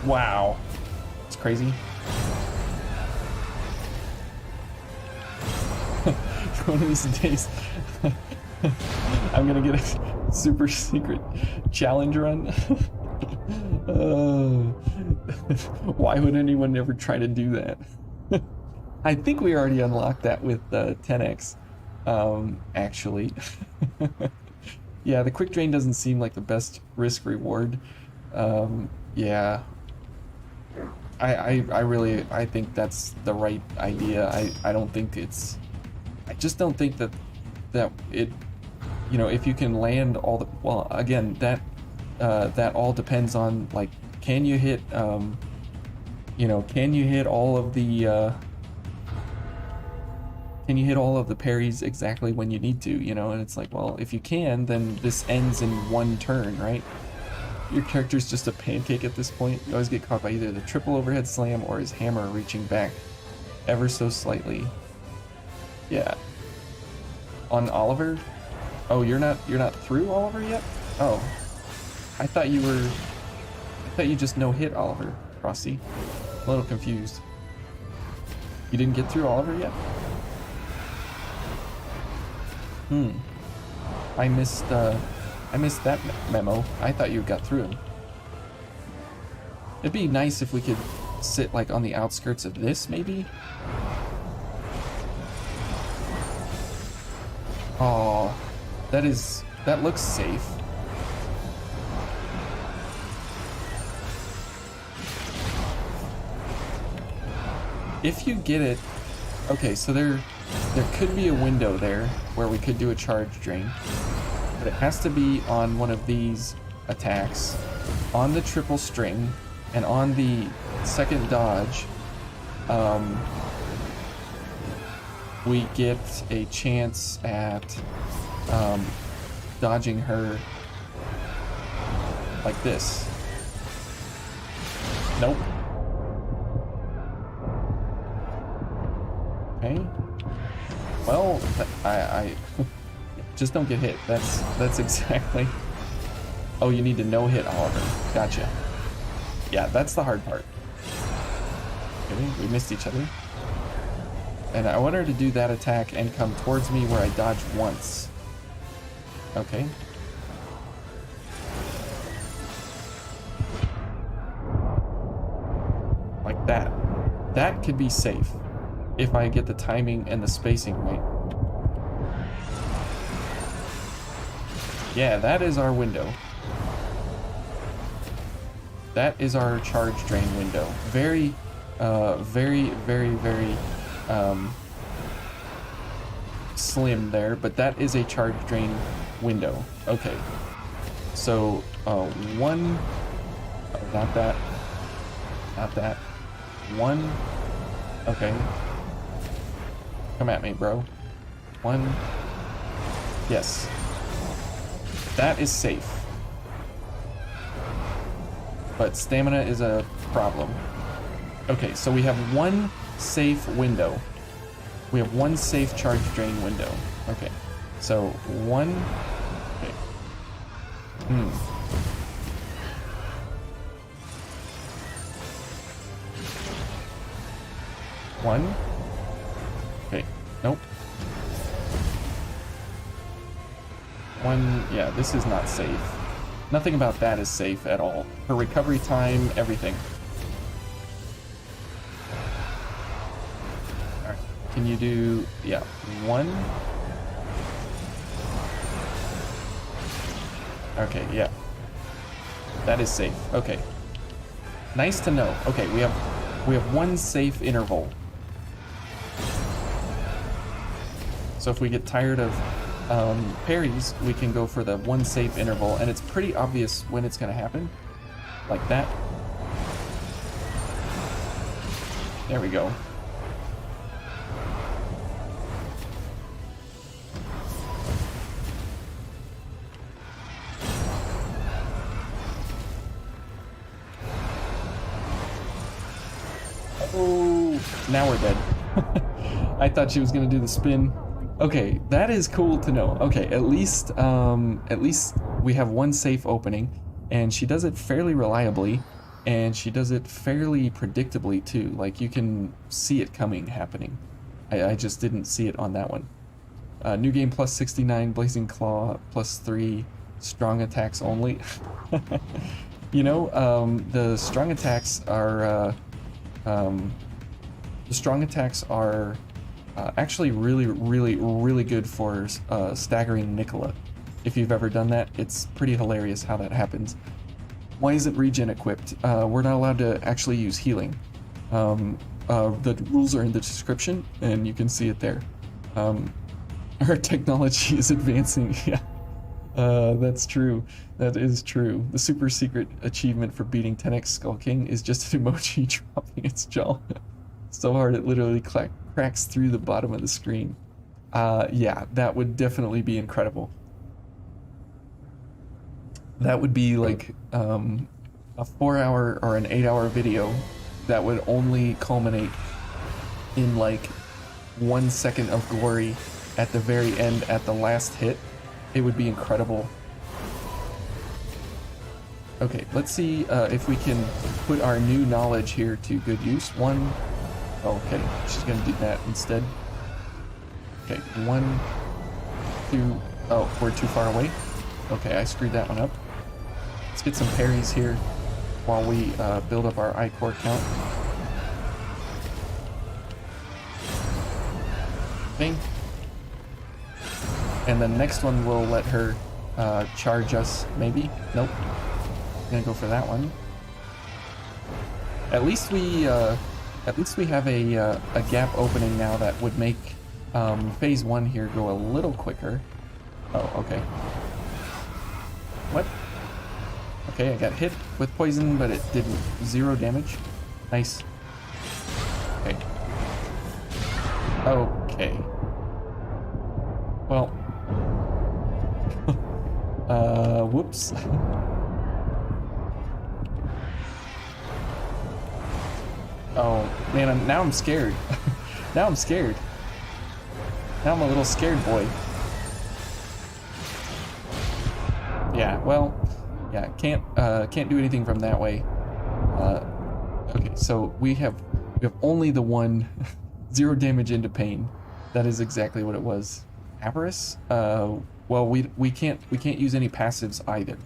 Speaker 1: Wow. It's crazy. One of these days, I'm gonna get a super secret challenge run. Why would anyone ever try to do that? I think we already unlocked that with 10x, actually. Yeah, the quick drain doesn't seem like the best risk reward. Yeah. I think that's the right idea. I don't think it's... I just don't think that it, you know, if you can land all the... Well, again, that all depends on, like, can you hit, you know, can you hit all of the parries exactly when you need to, you know? And it's like, well, if you can, then this ends in one turn, right? Your character's just a pancake at this point. You always get caught by either the triple overhead slam or his hammer reaching back ever so slightly. Yeah. On Oliver? Oh, you're not through Oliver yet? Oh. I thought you just no-hit Oliver, Frosty. A little confused. You didn't get through Oliver yet? I missed that memo. I thought you got through him. It'd be nice if we could sit like on the outskirts of this, maybe? Oh, that looks safe. If you get it, okay, so there could be a window there where we could do a charge drain, but it has to be on one of these attacks, on the triple string, and on the second dodge. We get a chance at dodging her like this. Nope. Okay. Well, I just don't get hit. That's exactly. Oh, you need to no hit Oliver. Gotcha. Yeah, that's the hard part. Okay, we missed each other. And I want her to do that attack and come towards me where I dodge once. Okay. Like that. That could be safe if I get the timing and the spacing right. Yeah, that is our window. That is our charge drain window. Very, very slim there, but that is a charge drain window. Okay. So, one, oh, not that, not that, one, okay. Come at me, bro. One, yes. That is safe. But stamina is a problem. Okay, so we have one safe window. We have one safe charge drain window. Okay, so one. Okay. One. Okay, nope. One, yeah, this is not safe. Nothing about that is safe at all. Her recovery time, everything. Alright, can you do, yeah, one? Okay, yeah. That is safe, okay. Nice to know. Okay, we have one safe interval. So if we get tired of parries, we can go for the one safe interval, and it's pretty obvious when it's going to happen. Like that. There we go. Oh, now we're dead. I thought she was going to do the spin. Okay, that is cool to know. Okay, at least we have one safe opening, and she does it fairly reliably, and she does it fairly predictably too. Like, you can see it coming happening. I just didn't see it on that one. New game plus 69, Blazing Claw plus 3, strong attacks only. You know, the strong attacks are actually really good for staggering Nicola. If you've ever done that, it's pretty hilarious how that happens. Why isn't regen equipped? We're not allowed to actually use healing. The rules are in the description, and you can see it there. Our technology is advancing. Yeah, that's true. That is true. The super secret achievement for beating 10x Skull King is just an emoji dropping its jaw so hard it literally cracks through the bottom of the screen. Yeah, that would definitely be incredible. That would be like a 4-hour or an 8-hour video that would only culminate in like 1 second of glory at the very end at the last hit. It would be incredible. Okay, let's see if we can put our new knowledge here to good use. One. Okay, she's gonna do that instead. Okay, 1, 2. Oh, we're too far away. Okay, I screwed that one up. Let's get some parries here while we build up our I-core count. Okay. And the next one will let her charge us, maybe? Nope. Gonna go for that one. At least we have a gap opening now that would make phase 1 here go a little quicker. Oh, okay. What? Okay, I got hit with poison, but it did 0 damage. Nice. Okay. Okay. Well. Whoops. Oh, man, now I'm scared. Now I'm scared. Now I'm a little scared boy. Yeah, well, yeah, can't do anything from that way. Okay, so we have only the one 0 damage into pain. That is exactly what it was. Avarice? Well, we can't use any passives either.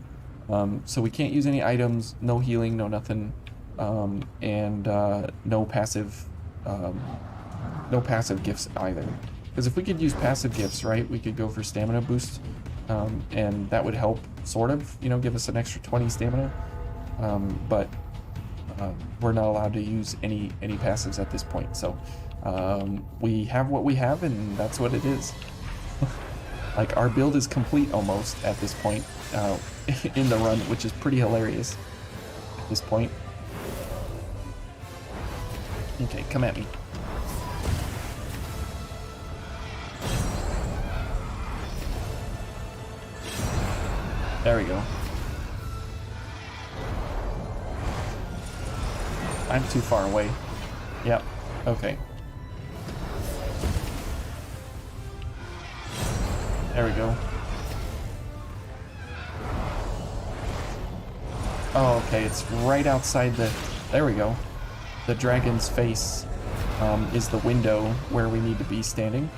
Speaker 1: So we can't use any items, no healing, no nothing, and no passive gifts either. Because if we could use passive gifts, right, we could go for stamina boost, and that would help, sort of, you know, give us an extra 20 stamina. But we're not allowed to use any passives at this point. So we have what we have, and that's what it is. Like, our build is complete almost at this point in the run, which is pretty hilarious at this point. Okay, come at me. There we go. I'm too far away. Yep. Okay. There we go. Oh, okay. It's right outside the... There we go. The dragon's face is the window where we need to be standing.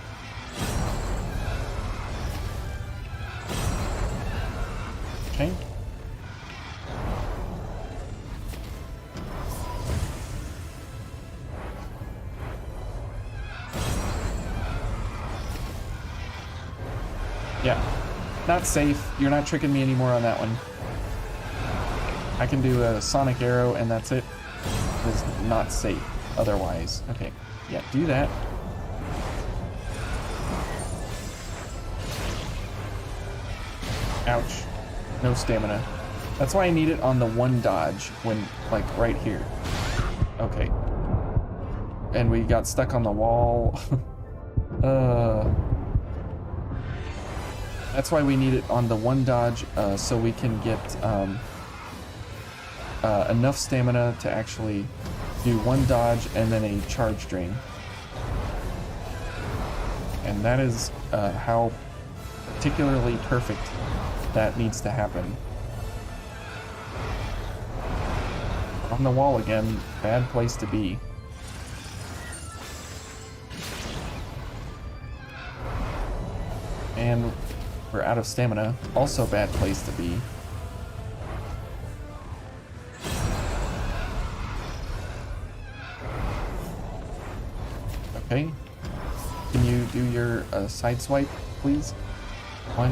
Speaker 1: Okay. Yeah. Not safe. You're not tricking me anymore on that one. I can do a sonic arrow and that's it. It's not safe otherwise. Okay. Yeah, do that. Ouch. No stamina. That's why I need it on the one dodge when, like, right here. Okay. And we got stuck on the wall. That's why we need it on the one dodge, so we can get enough stamina to actually do one dodge and then a charge drain. And that is how particularly perfect that needs to happen. On the wall again, bad place to be. And we're out of stamina, also bad place to be. Okay. Can you do your side swipe, please? One.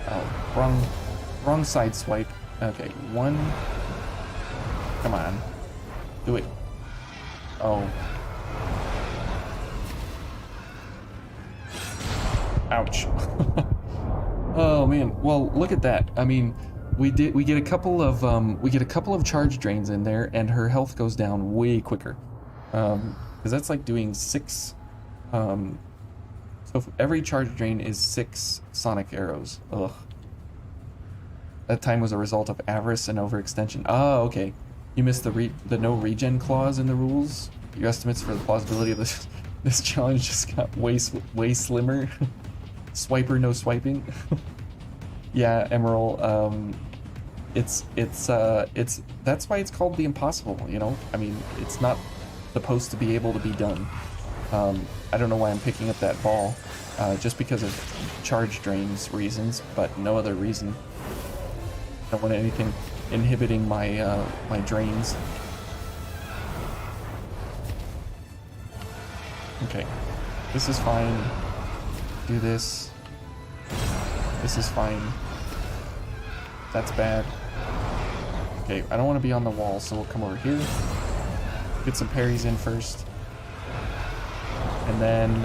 Speaker 1: Oh, wrong side swipe. Okay, one. Come on. Do it. Oh. Ouch. Oh man. Well, look at that. I mean, we get a couple of charge drains in there, and her health goes down way quicker. Because that's like doing 6. So if every charge drain is 6 sonic arrows. Ugh. That time was a result of avarice and overextension. Oh, okay. You missed the no regen clause in the rules. Your estimates for the plausibility of this challenge just got way slimmer. Swiper, no swiping. Yeah, Emerald. It's that's why it's called the impossible. You know, I mean, it's not supposed to be able to be done. I don't know why I'm picking up that ball, just because of charge drains reasons, but no other reason. I don't want anything inhibiting my my drains. Okay, this is fine. Do this. This is fine. That's bad. Okay, I don't want to be on the wall, so we'll come over here. Get some parries in first. And then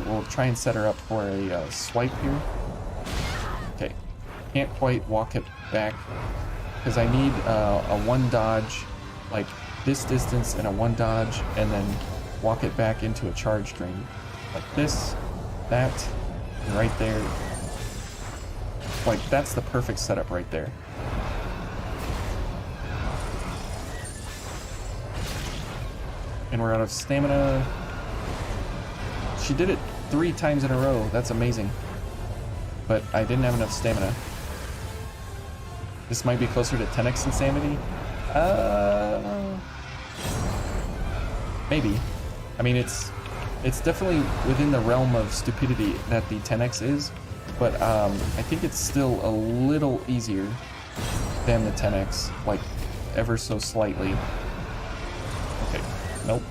Speaker 1: we'll try and set her up for a swipe here. Okay, can't quite walk it back because I need a one dodge, like this distance and a one dodge, and then walk it back into a charge drain. Like this, that, and right there. Like, that's the perfect setup right there. And we're out of stamina. She did it 3 times in a row. That's amazing. But I didn't have enough stamina. This might be closer to 10x insanity. Maybe. I mean, it's definitely within the realm of stupidity that the 10x is, but I think it's still a little easier than the 10x, like ever so slightly. Okay, nope.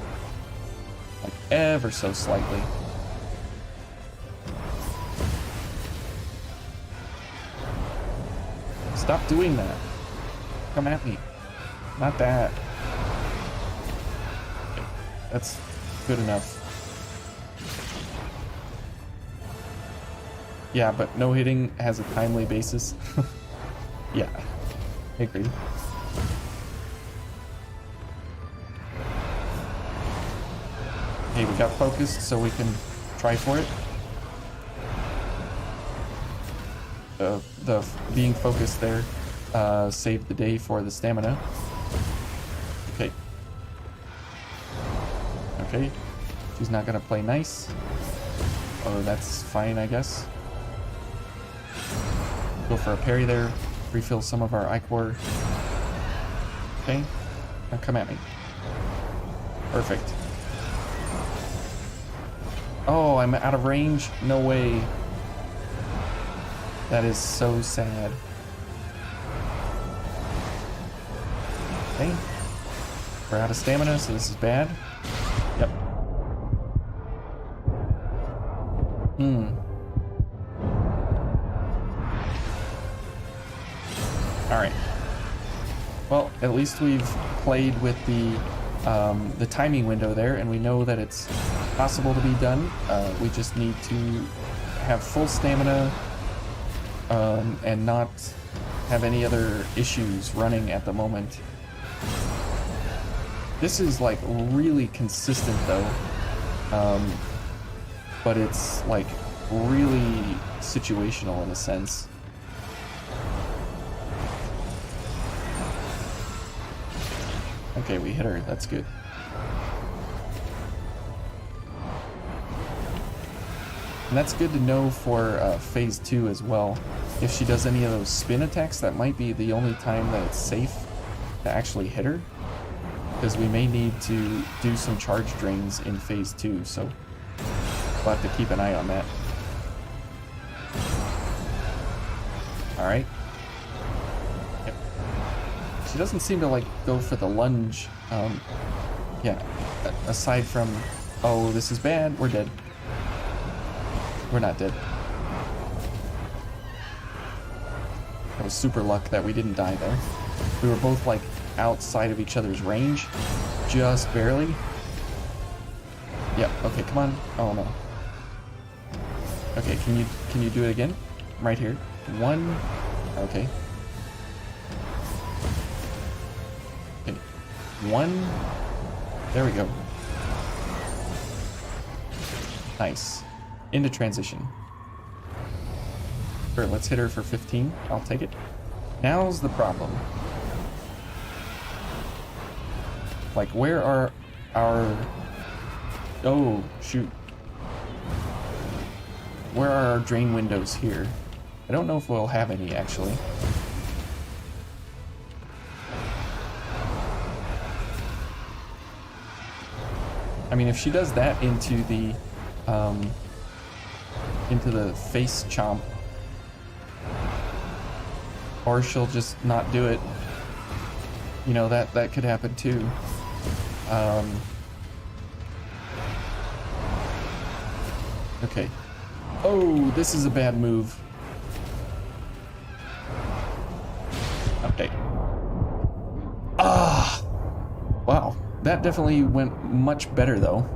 Speaker 1: Like ever so slightly. Stop doing that. Come at me. Not that. Okay, that's good enough. Yeah, but no hitting has a timely basis. Yeah, I agree. Okay, we got focused, so we can try for it. The being focused there saved the day for the stamina. Okay. Okay. She's not gonna play nice. Oh, that's fine, I guess. Go for a parry there. Refill some of our Ichor. Okay. Now come at me. Perfect. Oh, I'm out of range? No way. That is so sad. Okay. We're out of stamina, so this is bad. Yep. Alright. Well, at least we've played with the timing window there, and we know that it's possible to be done. We just need to have full stamina and not have any other issues running at the moment. This is like really consistent though, but it's like really situational in a sense. Okay, we hit her, that's good. And that's good to know for phase 2 as well. If she does any of those spin attacks, that might be the only time that it's safe to actually hit her. Because we may need to do some charge drains in phase 2, so we'll have to keep an eye on that. Alright. Yep. She doesn't seem to like go for the lunge. Yeah, aside from, oh, this is bad, we're dead. We're not dead. That was super luck that we didn't die there. We were both like outside of each other's range, just barely. Yep, okay, come on. Oh no. Okay, can you do it again? Right here. 1. Okay. Okay. 1. There we go. Nice. Into transition. Sure, let's hit her for 15. I'll take it. Now's the problem. Like, where are our... Oh, shoot. Where are our drain windows here? I don't know if we'll have any, actually. I mean, if she does that into the face chomp, or she'll just not do it, you know, that could happen too. Okay. Oh, this is a bad move. Okay. Ah! Wow. That definitely went much better, though.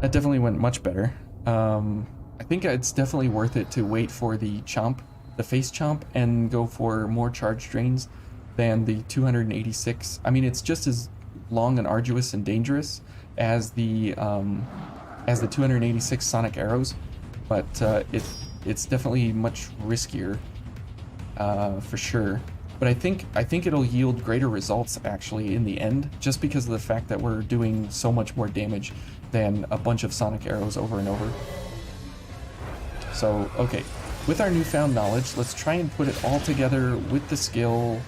Speaker 1: That definitely went much better. I think it's definitely worth it to wait for the chomp, the face chomp, and go for more charge drains than the 286. I mean, it's just as long and arduous and dangerous as the 286 sonic arrows, but it's definitely much riskier, for sure. But I think it'll yield greater results actually in the end, just because of the fact that we're doing so much more damage than a bunch of sonic arrows over and over. So, okay, with our newfound knowledge, let's try and put it all together with the skill,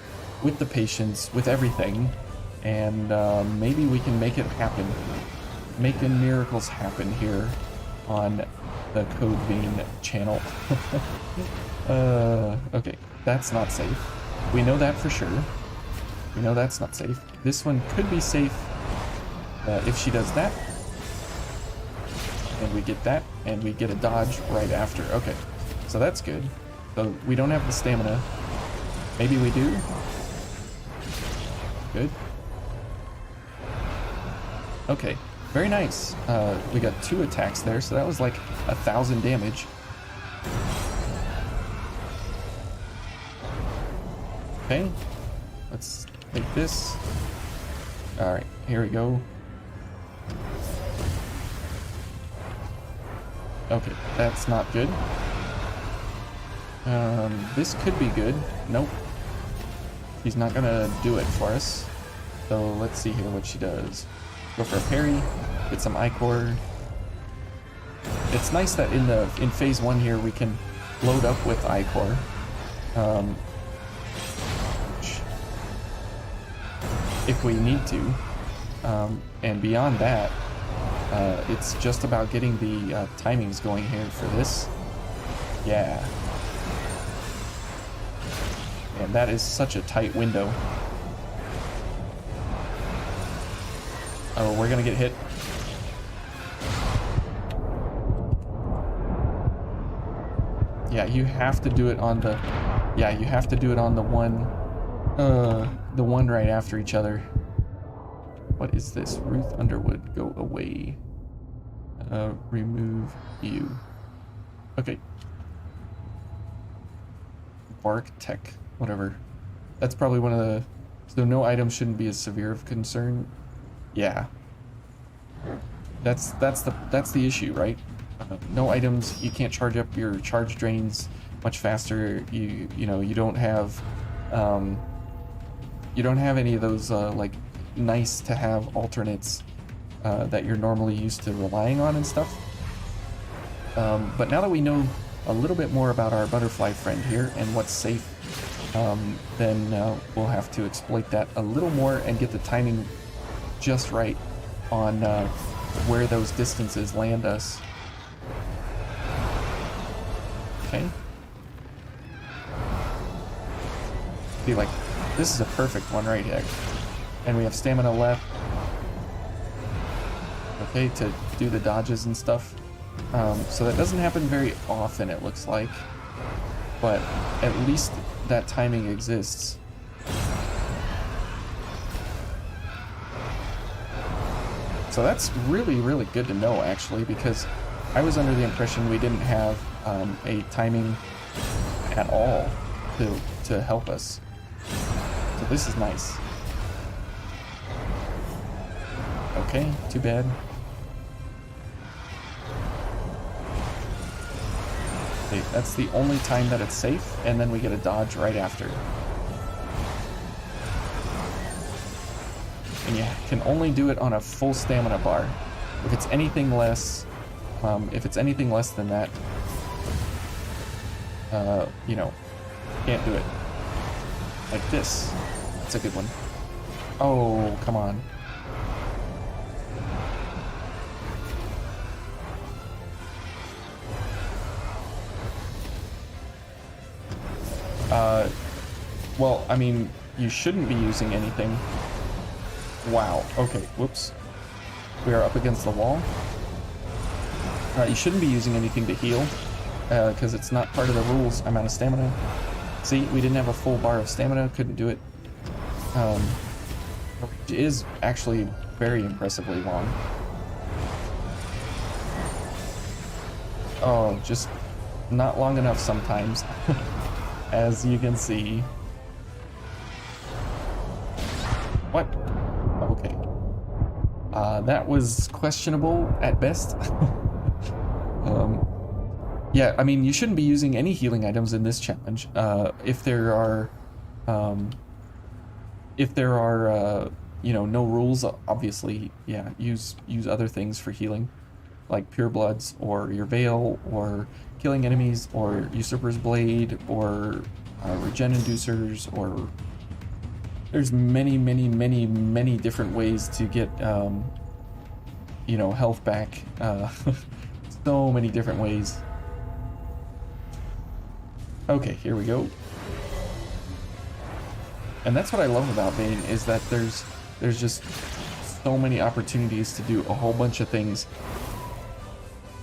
Speaker 1: with the patience, with everything, and maybe we can make it happen. Making miracles happen here on the Code Vein channel. Okay, that's not safe. We know that for sure. We know that's not safe. This one could be safe if she does that. And we get that, and we get a dodge right after. Okay, so that's good. So we don't have the stamina. Maybe we do. Good. Okay, very nice. We got 2 attacks there, so that was like 1,000 damage. Okay, let's take this. All right, here we go. Okay, that's not good. This could be good. Nope. He's not gonna do it for us. So let's see here what she does. Go for a parry, get some Ichor. It's nice that in phase 1 here we can load up with Ichor. If we need to. And beyond that, it's just about getting the timings going here for this. Yeah. And that is such a tight window. Oh, we're gonna get hit. Yeah, you have to do it on the... Yeah, you have to do it on the one right after each other. What is this? Ruth Underwood, go away. Remove you. Okay. Bark Tech, whatever. That's probably one of the... So no items shouldn't be as severe of concern. Yeah. That's the issue, right? No items, you can't charge up your charge drains much faster. You know, you don't have any of those like nice to have alternates that you're normally used to relying on and stuff. But now that we know a little bit more about our butterfly friend here and what's safe, then we'll have to exploit that a little more and get the timing just right on where those distances land us. Okay. Be like, this is a perfect one right here. And we have stamina left. Okay, to do the dodges and stuff. So that doesn't happen very often, it looks like. But at least that timing exists. So that's really, really good to know, actually, because I was under the impression we didn't have a timing at all to help us. So this is nice. Okay, too bad. Okay, that's the only time that it's safe, and then we get a dodge right after. And you can only do it on a full stamina bar. If it's anything less, than that, you know, can't do it. Like this. That's a good one. Oh, come on. Well, I mean, you shouldn't be using anything. Wow, okay, whoops. We are up against the wall. You shouldn't be using anything to heal, because it's not part of the rules. I'm out of stamina. See, we didn't have a full bar of stamina, couldn't do it. It is actually very impressively long. Oh, just not long enough sometimes, as you can see. What? Okay. That was questionable at best. Yeah, I mean, you shouldn't be using any healing items in this challenge. If there are If there are, you know, no rules, obviously, yeah, use other things for healing, like Pure Bloods, or your Veil, or killing enemies, or Usurper's Blade, or Regen Inducers, or there's many different ways to get, you know, health back. So many different ways. Okay, here we go. And that's what I love about Vayne, is that there's just so many opportunities to do a whole bunch of things.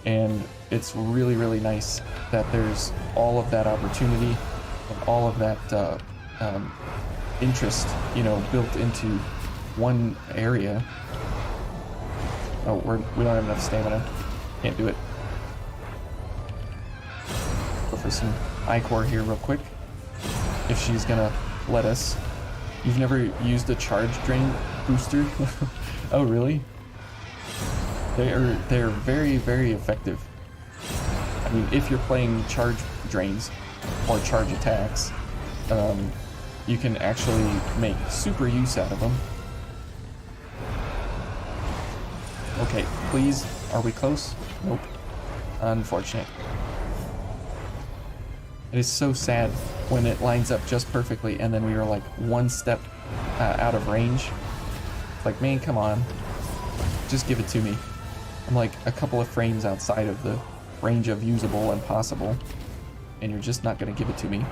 Speaker 1: And it's really nice that there's all of that opportunity and all of that interest, you know, built into one area. Oh, we don't have enough stamina. Can't do it. Go for some Ichor here real quick, if she's gonna let us. You've never used a charge drain booster? Oh, really? They're very effective. I mean, if you're playing charge drains or charge attacks, you can actually make super use out of them. Okay, please, are we close? Nope. Unfortunate. It is so sad when it lines up just perfectly and then we were like one step out of range. It's like, man, come on. Just give it to me. I'm like a couple of frames outside of the range of usable and possible, and you're just not gonna give it to me.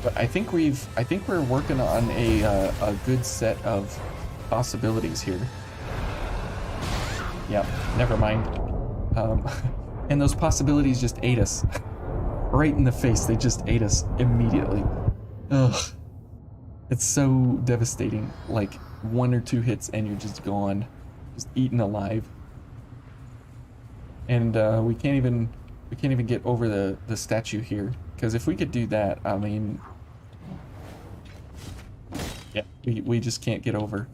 Speaker 1: But I think we're working on a good set of possibilities here. Yep, never mind. And those possibilities just ate us. Right in the face, they just ate us immediately. Ugh. It's so devastating. Like, one or two hits and you're just gone. Just eaten alive. And we can't even get over the statue here. Because if we could do that, I mean... yeah, we just can't get over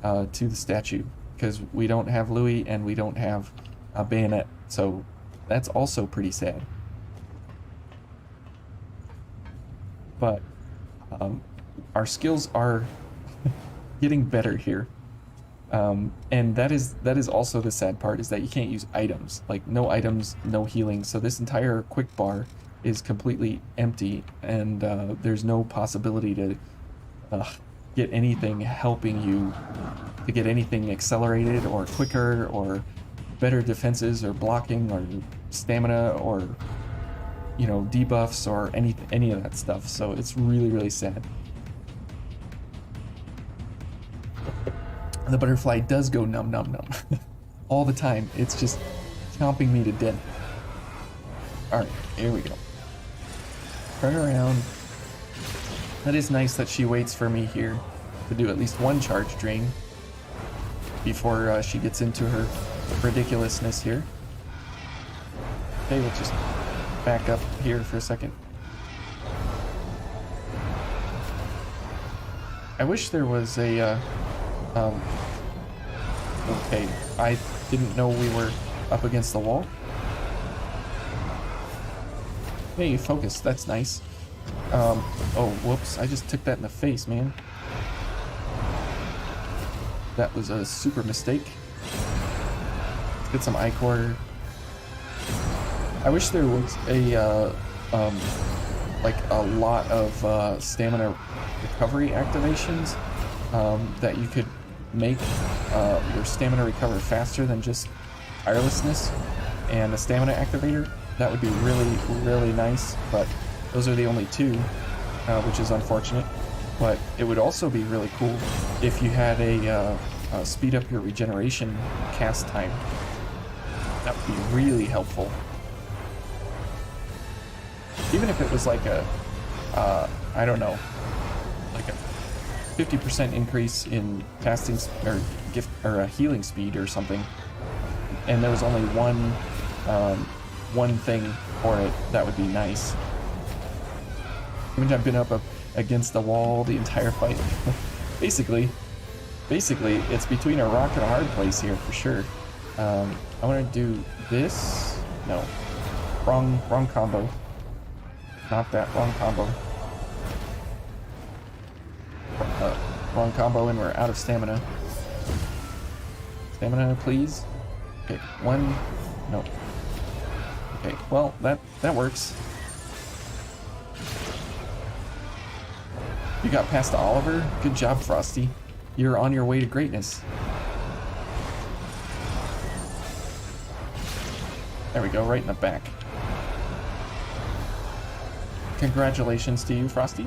Speaker 1: to the statue. Because we don't have Louis and we don't have a bayonet. So... that's also pretty sad. But our skills are getting better here. And that is also the sad part, is that you can't use items. Like, no items, no healing. So this entire quick bar is completely empty, and there's no possibility to get anything helping you to get anything accelerated or quicker or better defenses or blocking or stamina or, you know, debuffs or any of that stuff. So it's really sad. The butterfly does go num all the time. It's just chomping me to death. All right, here we go. Turn around. That is nice that she waits for me here to do at least one charge drain before she gets into her ridiculousness here. Okay, we'll just back up here for a second. I wish there was a okay, I didn't know we were up against the wall. Hey, focus, that's nice. Oh, whoops, I just took that in the face, man. That was a super mistake. Let's get some Ichor. I wish there was a, like a lot of stamina recovery activations that you could make your stamina recover faster than just tirelessness and a stamina activator. That would be really nice, but those are the only two, which is unfortunate. But it would also be really cool if you had a speed up your regeneration cast time. That would be really helpful. Even if it was like a, I don't know, like a 50% increase in casting or gift or healing speed or something, and there was only one thing for it, that would be nice. I've been up against the wall the entire fight. basically, it's between a rock and a hard place here for sure. I want to do this. No, wrong combo. Not that. Wrong combo. Wrong combo and we're out of stamina. Stamina, please. Okay, one. Nope. Okay, well, that works. You got past Oliver? Good job, Frosty. You're on your way to greatness. There we go, right in the back. Congratulations to you, Frosty.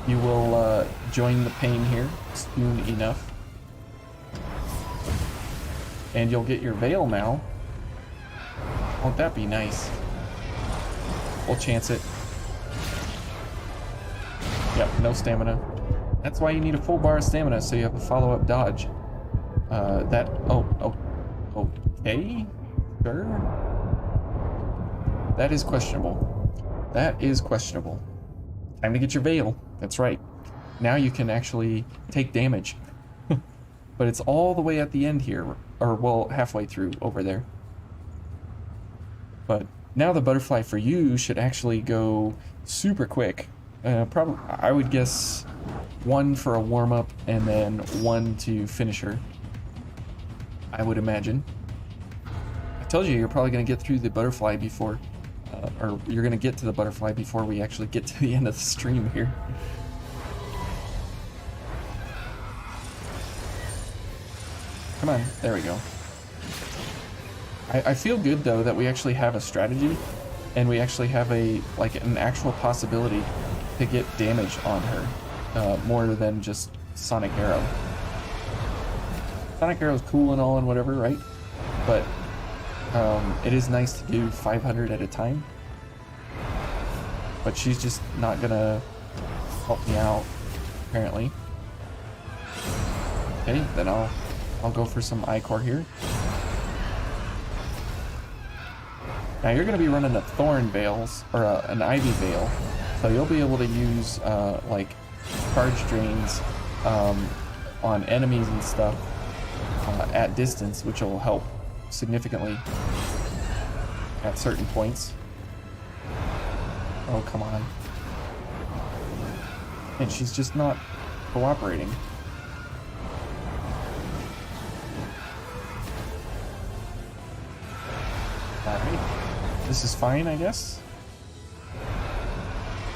Speaker 1: You will join the pain here soon enough. And you'll get your veil now. Won't that be nice? We'll chance it. Yep, no stamina. That's why you need a full bar of stamina, so you have a follow-up dodge. Okay? Sure? That is questionable. That is questionable. Time to get your veil. That's right. Now you can actually take damage. But it's all the way at the end here, or well, halfway through over there. But now the butterfly for you should actually go super quick. Probably, I would guess 1 for a warm-up and then 1 to finish her. I would imagine. I told you you're probably going to get through the butterfly before, or you're going to get to the butterfly before we actually get to the end of the stream here. Come on, there we go. I feel good though that we actually have a strategy and we actually have an actual possibility to get damage on her, more than just Sonic Arrow. Sonic Arrow's cool and all and whatever, right? But it is nice to do 500 at a time. But she's just not gonna help me out, apparently. Okay, then I'll go for some Ichor here. Now you're going to be running a Thorn Veils, or an Ivy Veil, so you'll be able to use like charge drains on enemies and stuff at distance, which will help significantly at certain points. Oh, come on. And she's just not cooperating. Alright. This is fine, I guess.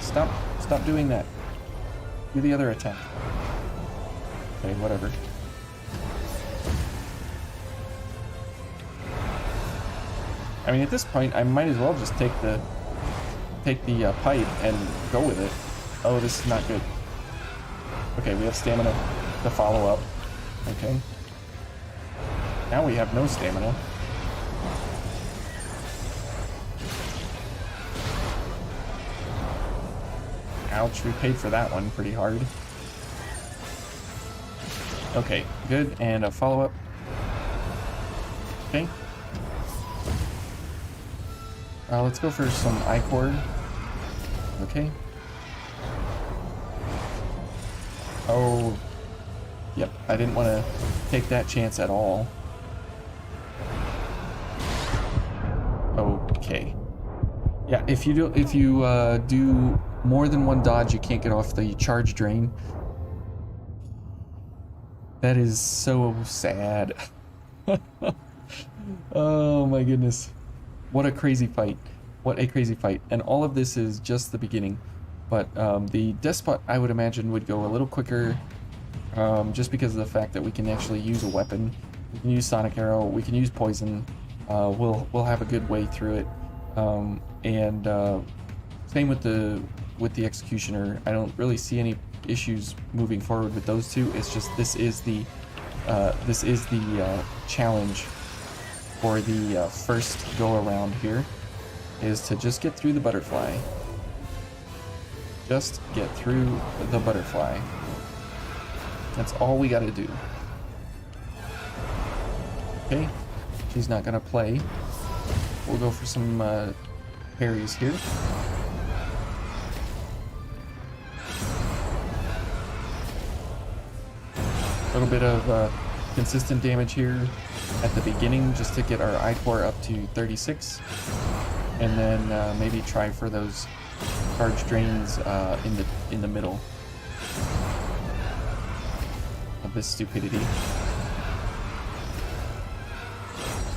Speaker 1: Stop doing that. Do the other attack. Okay, whatever. I mean, at this point, I might as well just take the pipe and go with it. Oh, this is not good. Okay, we have stamina to follow up. Okay. Now we have no stamina. Ouch, we paid for that one pretty hard. Okay, good, and a follow-up. Okay. Let's go for some Ichor. Okay. Oh, yep, I didn't want to take that chance at all. Okay. Yeah, if you do more than one dodge, you can't get off the charge drain. That is so sad. Oh my goodness. What a crazy fight. What a crazy fight. And all of this is just the beginning. But the Despot, I would imagine, would go a little quicker, just because of the fact that we can actually use a weapon. We can use Sonic Arrow, we can use Poison. We'll have a good way through it. Same with the Executioner. I don't really see any issues moving forward with those two. It's just this is the challenge for the first go around here, is to just get through the butterfly. Just get through the butterfly. That's all we gotta do. Okay, she's not gonna play. We'll go for some parries here. A little bit of consistent damage here at the beginning just to get our Ichor up to 36. And then maybe try for those charge drains in the middle of this stupidity.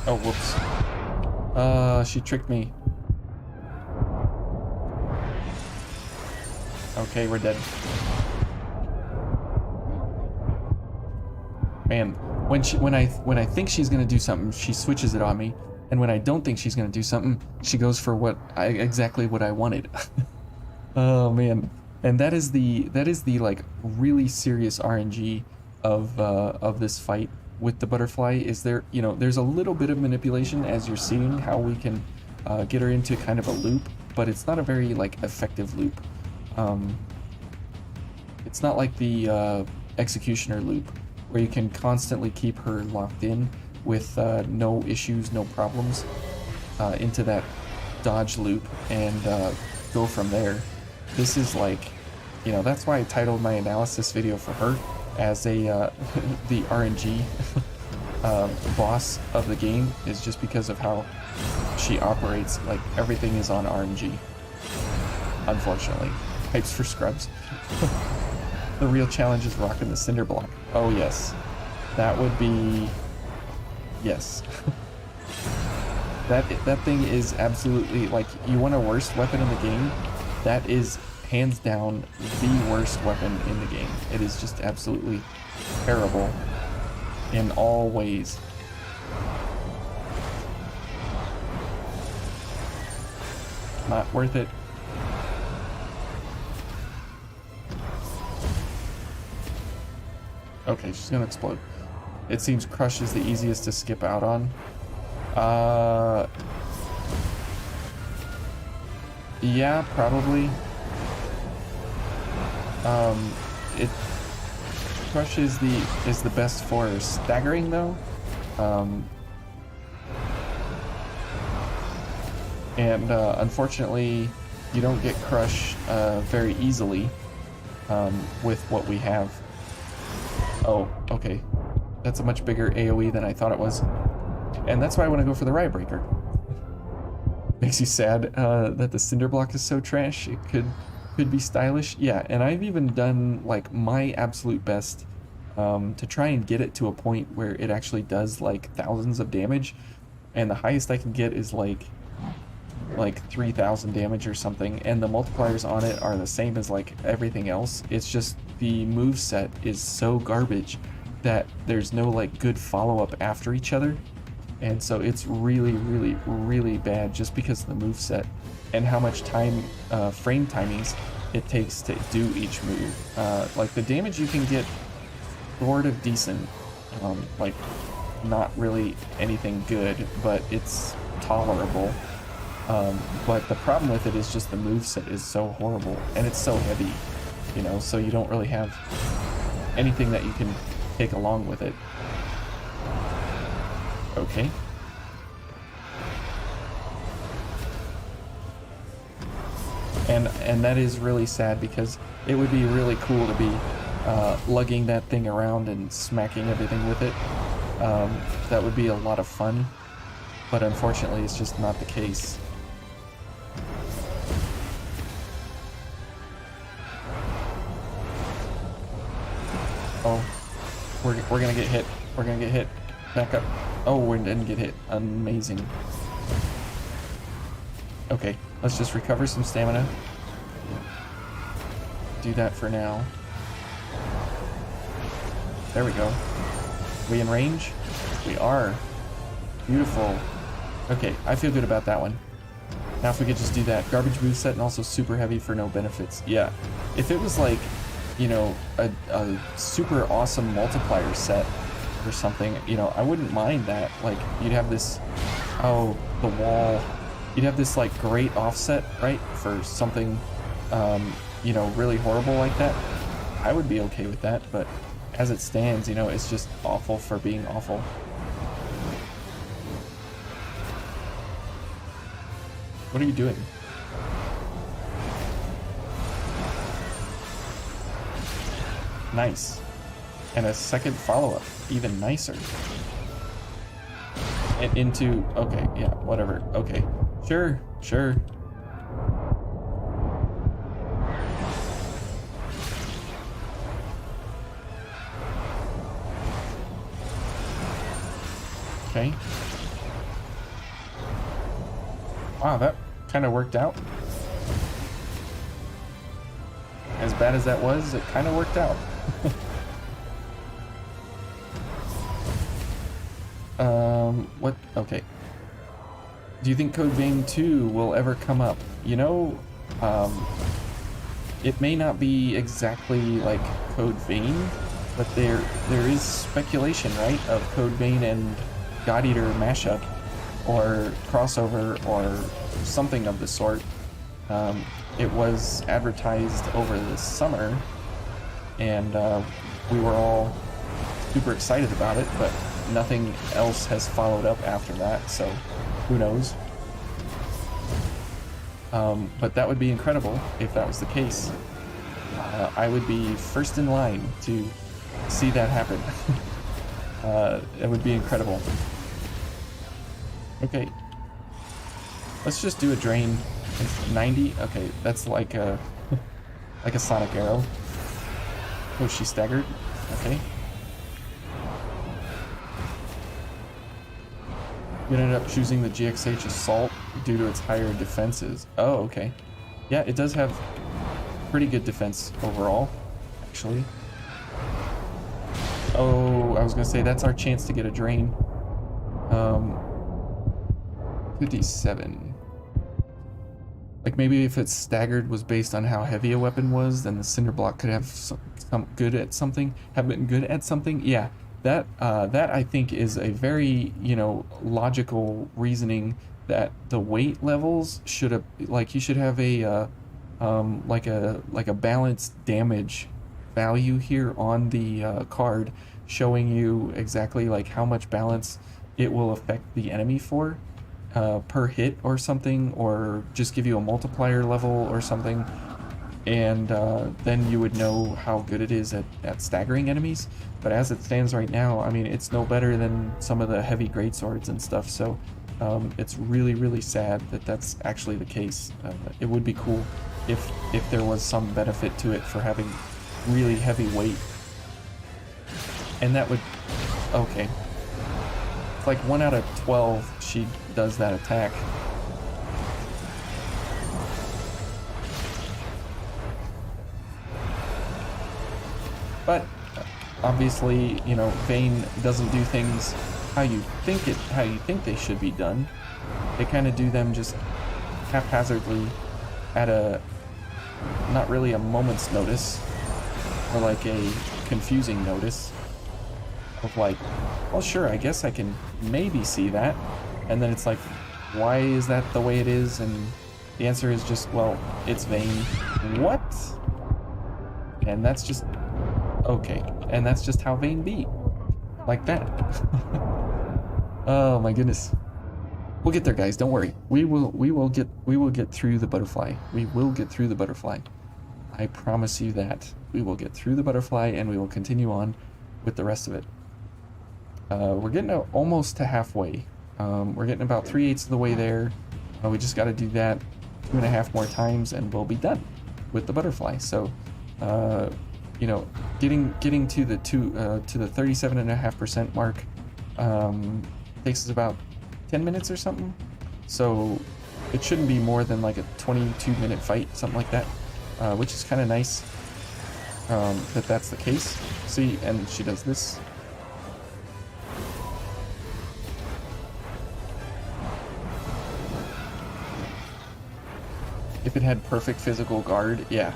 Speaker 1: Oh, whoops. She tricked me. Okay, we're dead. Man, when I think she's gonna do something, she switches it on me, and when I don't think she's gonna do something, she goes for exactly what I wanted. Oh man, and that is the like really serious RNG of this fight with the butterfly. Is there, you know, there's a little bit of manipulation as you're seeing how we can get her into kind of a loop, but it's not a very like effective loop. It's not like the executioner loop where you can constantly keep her locked in with no issues, no problems, into that dodge loop and go from there. This is like, you know, that's why I titled my analysis video for her as a the RNG boss of the game, is just because of how she operates. Like, everything is on RNG, unfortunately. Hypes for scrubs. The real challenge is rocking the cinder block. Oh yes, that would be, yes. that thing is absolutely, like, you want a worst weapon in the game, that is hands down the worst weapon in the game. It is just absolutely terrible in all ways. Not worth it. Okay, she's gonna explode. It seems Crush is the easiest to skip out on. Yeah, probably. Crush is the best for staggering though. Unfortunately, you don't get Crush very easily with what we have. Oh, okay. That's a much bigger AoE than I thought it was. And that's why I want to go for the Riot Breaker. Makes you sad that the cinder block is so trash. It could be stylish. Yeah, and I've even done like my absolute best to try and get it to a point where it actually does like thousands of damage. And the highest I can get is like 3,000 damage or something, and the multipliers on it are the same as like everything else. It's just the move set is so garbage that there's no like good follow-up after each other, and so it's really, really, really bad just because of the move set and how much time frame timings it takes to do each move. Like, the damage you can get sort of decent, like not really anything good, but it's tolerable. But the problem with it is just the moveset is so horrible, and it's so heavy, you know, so you don't really have anything that you can take along with it. Okay. And that is really sad, because it would be really cool to be lugging that thing around and smacking everything with it. That would be a lot of fun, but unfortunately it's just not the case. Oh, we're gonna get hit. We're gonna get hit. Back up. Oh, we didn't get hit. Amazing. Okay, let's just recover some stamina. Do that for now. There we go. We in range? We are. Beautiful. Okay, I feel good about that one. Now if we could just do that. Garbage moveset and also super heavy for no benefits. Yeah. If it was like, you know, a super awesome multiplier set or something, you know, I wouldn't mind that. Like, you'd have this, oh, the wall. You'd have this like great offset, right, for something, you know, really horrible like that. I would be okay with that, but as it stands, you know, it's just awful for being awful. What are you doing? Nice. And a second follow-up, even nicer. And into, okay, yeah, whatever, okay. Sure, sure. Okay. Wow, that kind of worked out. As bad as that was, it kind of worked out. What? Okay. Do you think Code Vein 2 will ever come up? You know, it may not be exactly like Code Vein, but there is speculation, right, of Code Vein and God Eater mashup, or crossover, or something of the sort. It was advertised over the summer, and we were all super excited about it, but nothing else has followed up after that, so who knows. But that would be incredible if that was the case. I would be first in line to see that happen. It would be incredible. Okay. Let's just do a drain. It's 90? Okay, that's like a like a sonic arrow. Oh, she staggered. Okay. You ended up choosing the GXH Assault due to its higher defenses. Oh, okay. Yeah, it does have pretty good defense overall, actually. Oh, I was gonna say that's our chance to get a drain. 57. Like maybe if it's staggered was based on how heavy a weapon was, then the cinder block could have some good at something. Have been good at something. Yeah, that I think is a very, you know, logical reasoning that the weight levels should have, like, you should have a like a balanced damage value here on the card, showing you exactly like how much balance it will affect the enemy for per hit or something, or just give you a multiplier level or something, and then you would know how good it is at staggering enemies. But as it stands right now, I mean, it's no better than some of the heavy greatswords and stuff, so it's really, really sad that that's actually the case. It would be cool if there was some benefit to it for having really heavy weight, and that would, okay, it's like 1 out of 12 she does that attack. But obviously, you know, Vayne doesn't do things how you think they should be done. They kind of do them just haphazardly at a not really a moment's notice, or like a confusing notice of like, well, sure, I guess I can maybe see that, and then it's like, why is that the way it is? And the answer is just, well, it's Vayne. What? And that's just okay, and that's just how Vayne be, like that. Oh my goodness. We'll get there, guys, don't worry. We will get through the butterfly. We will get through the butterfly. I promise you that. We will get through the butterfly, and we will continue on with the rest of it. We're getting almost to halfway. We're getting about 3/8 of the way there. We just got to do that 2.5 more times, and we'll be done with the butterfly. So, you know, getting to the 37.5% mark takes us about 10 minutes or something. So it shouldn't be more than like a 22-minute fight, something like that, which is kind of nice that that's the case. See, and she does this. If it had perfect physical guard, yeah.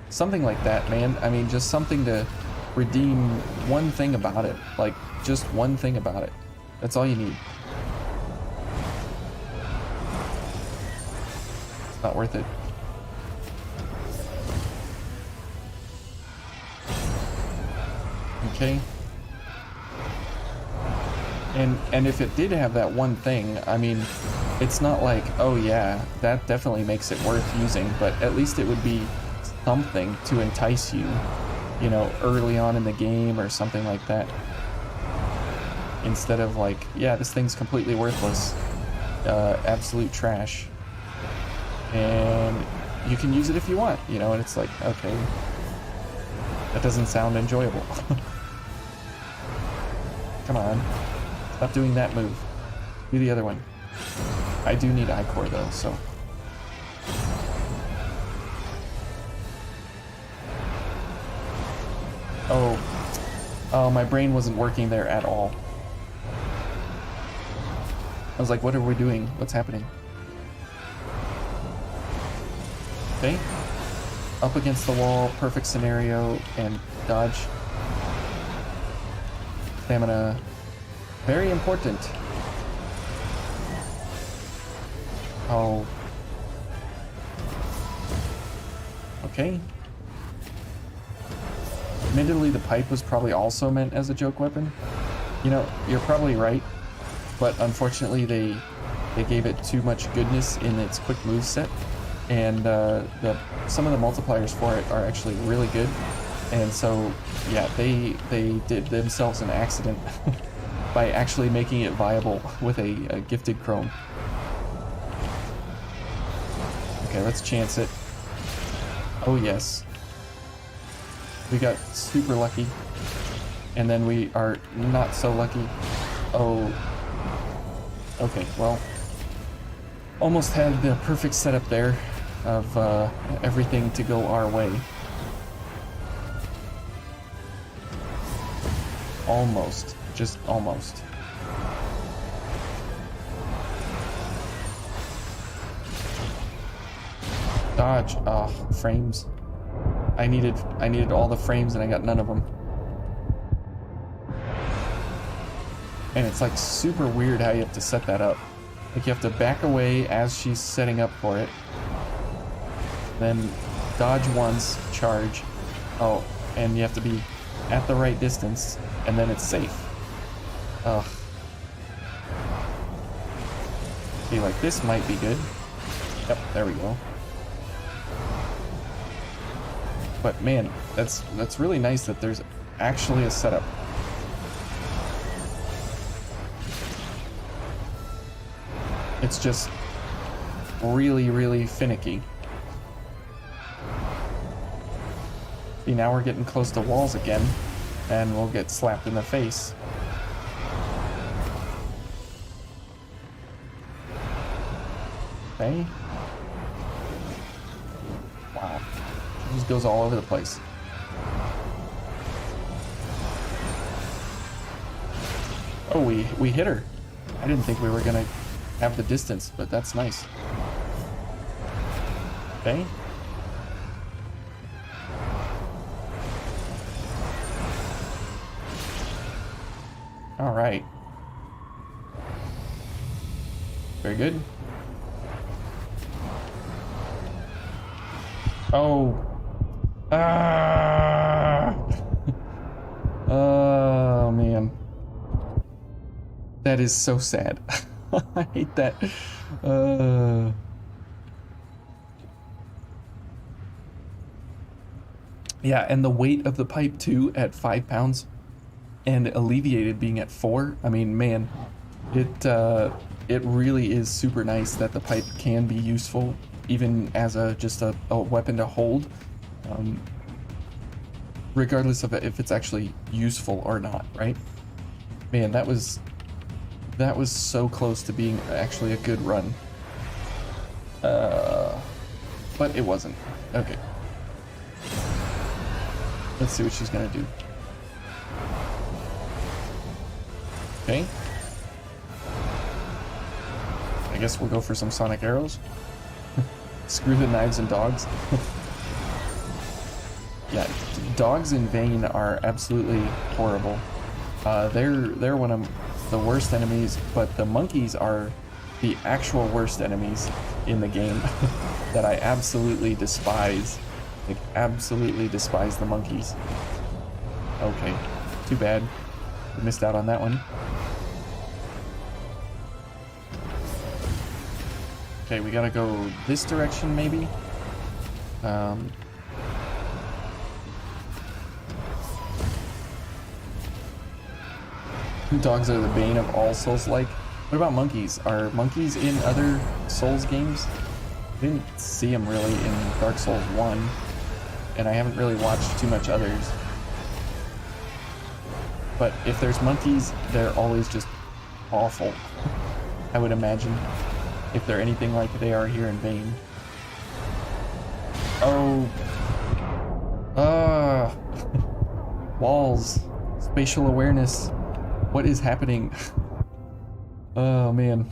Speaker 1: Something like that, man. I mean, just something to redeem one thing about it. Like, just one thing about it. That's all you need. It's not worth it. Okay. And if it did have that one thing, I mean, it's not like, oh yeah, that definitely makes it worth using, but at least it would be something to entice you, you know, early on in the game or something like that. Instead of like, yeah, this thing's completely worthless, absolute trash, and you can use it if you want, you know, and it's like, okay, that doesn't sound enjoyable. Come on. Stop doing that move. Do the other one. I do need I-core though, so. Oh, my brain wasn't working there at all. I was like, what are we doing? What's happening? Okay. Up against the wall, perfect scenario, and dodge. Stamina. Very important. Oh. Okay. Admittedly, the pipe was probably also meant as a joke weapon. You know, you're probably right, but unfortunately they gave it too much goodness in its quick move set, and some of the multipliers for it are actually really good, and so yeah, they did themselves an accident by actually making it viable with a gifted chrome. Okay, let's chance it. Oh yes. We got super lucky, and then we are not so lucky. Oh, okay, well, almost had the perfect setup there of everything to go our way. Almost, just almost. Dodge, frames. I needed all the frames and I got none of them. And it's like super weird how you have to set that up. Like you have to back away as she's setting up for it. Then dodge once, charge. Oh, and you have to be at the right distance and then it's safe. Ugh. Be like, this might be good. Yep, there we go. But man, that's really nice that there's actually a setup. It's just really, really finicky. See, now we're getting close to walls again, and we'll get slapped in the face. Okay. Wow. It just goes all over the place. Oh, we hit her. I didn't think we were gonna have the distance, but that's nice. Okay. All right. Very good. Oh. Ah. Oh, man. That is so sad. I hate that. Yeah, and the weight of the pipe too at 5 pounds and alleviated being at 4. I mean, man, it really is super nice that the pipe can be useful even as just a weapon to hold, regardless of if it's actually useful or not, right? Man, that was so close to being actually a good run. But it wasn't. Okay. Let's see what she's gonna do. Okay. I guess we'll go for some sonic arrows. Screw the knives and dogs. Yeah, dogs in Vane are absolutely horrible. They're one of the worst enemies, but the monkeys are the actual worst enemies in the game that I absolutely despise. Like, absolutely despise the monkeys. Okay, too bad. We missed out on that one. Okay, we gotta go this direction, maybe? Dogs are the bane of all Souls-like. What about monkeys? Are monkeys in other Souls games? I didn't see them really in Dark Souls 1, and I haven't really watched too much others. But if there's monkeys, they're always just awful, I would imagine, if they're anything like they are here in Vane. Oh. Walls. Spatial awareness. What is happening? Oh, man.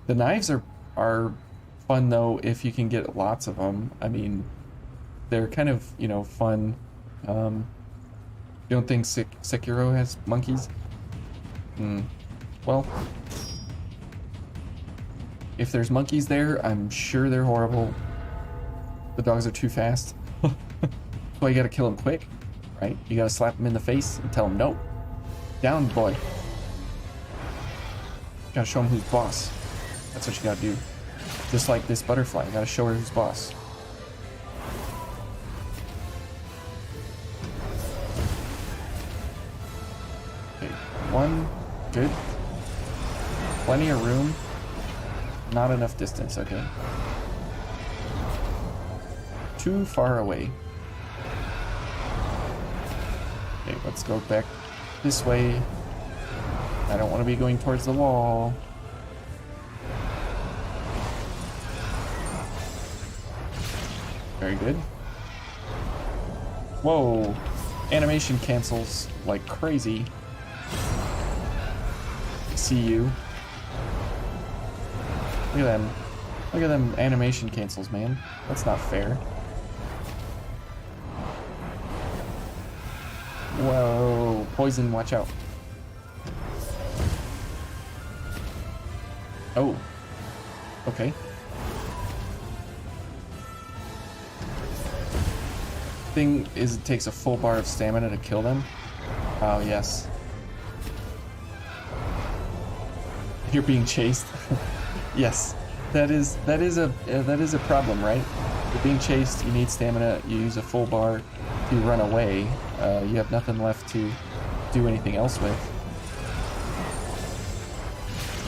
Speaker 1: The knives are fun, though, if you can get lots of them. I mean, they're kind of, you know, fun. You don't think Sekiro has monkeys? Well, if there's monkeys there, I'm sure they're horrible. The dogs are too fast. So you gotta kill them quick, right? You gotta slap them in the face and tell them no. Down, boy. Gotta show them who's boss. That's what you gotta do. Just like this butterfly, you gotta show her who's boss. Okay, one, good. Plenty of room. Not enough distance, okay. Too far away. Okay, let's go back this way. I don't want to be going towards the wall. Very good. Whoa. Animation cancels like crazy. I see you. Look at them. Look at them animation cancels, man. That's not fair. Whoa. Poison, watch out. Oh. Okay. Thing is, it takes a full bar of stamina to kill them. Oh, yes. You're being chased. Yes. That is a problem, right? You're being chased, you need stamina, you use a full bar to run away. You have nothing left to do anything else with.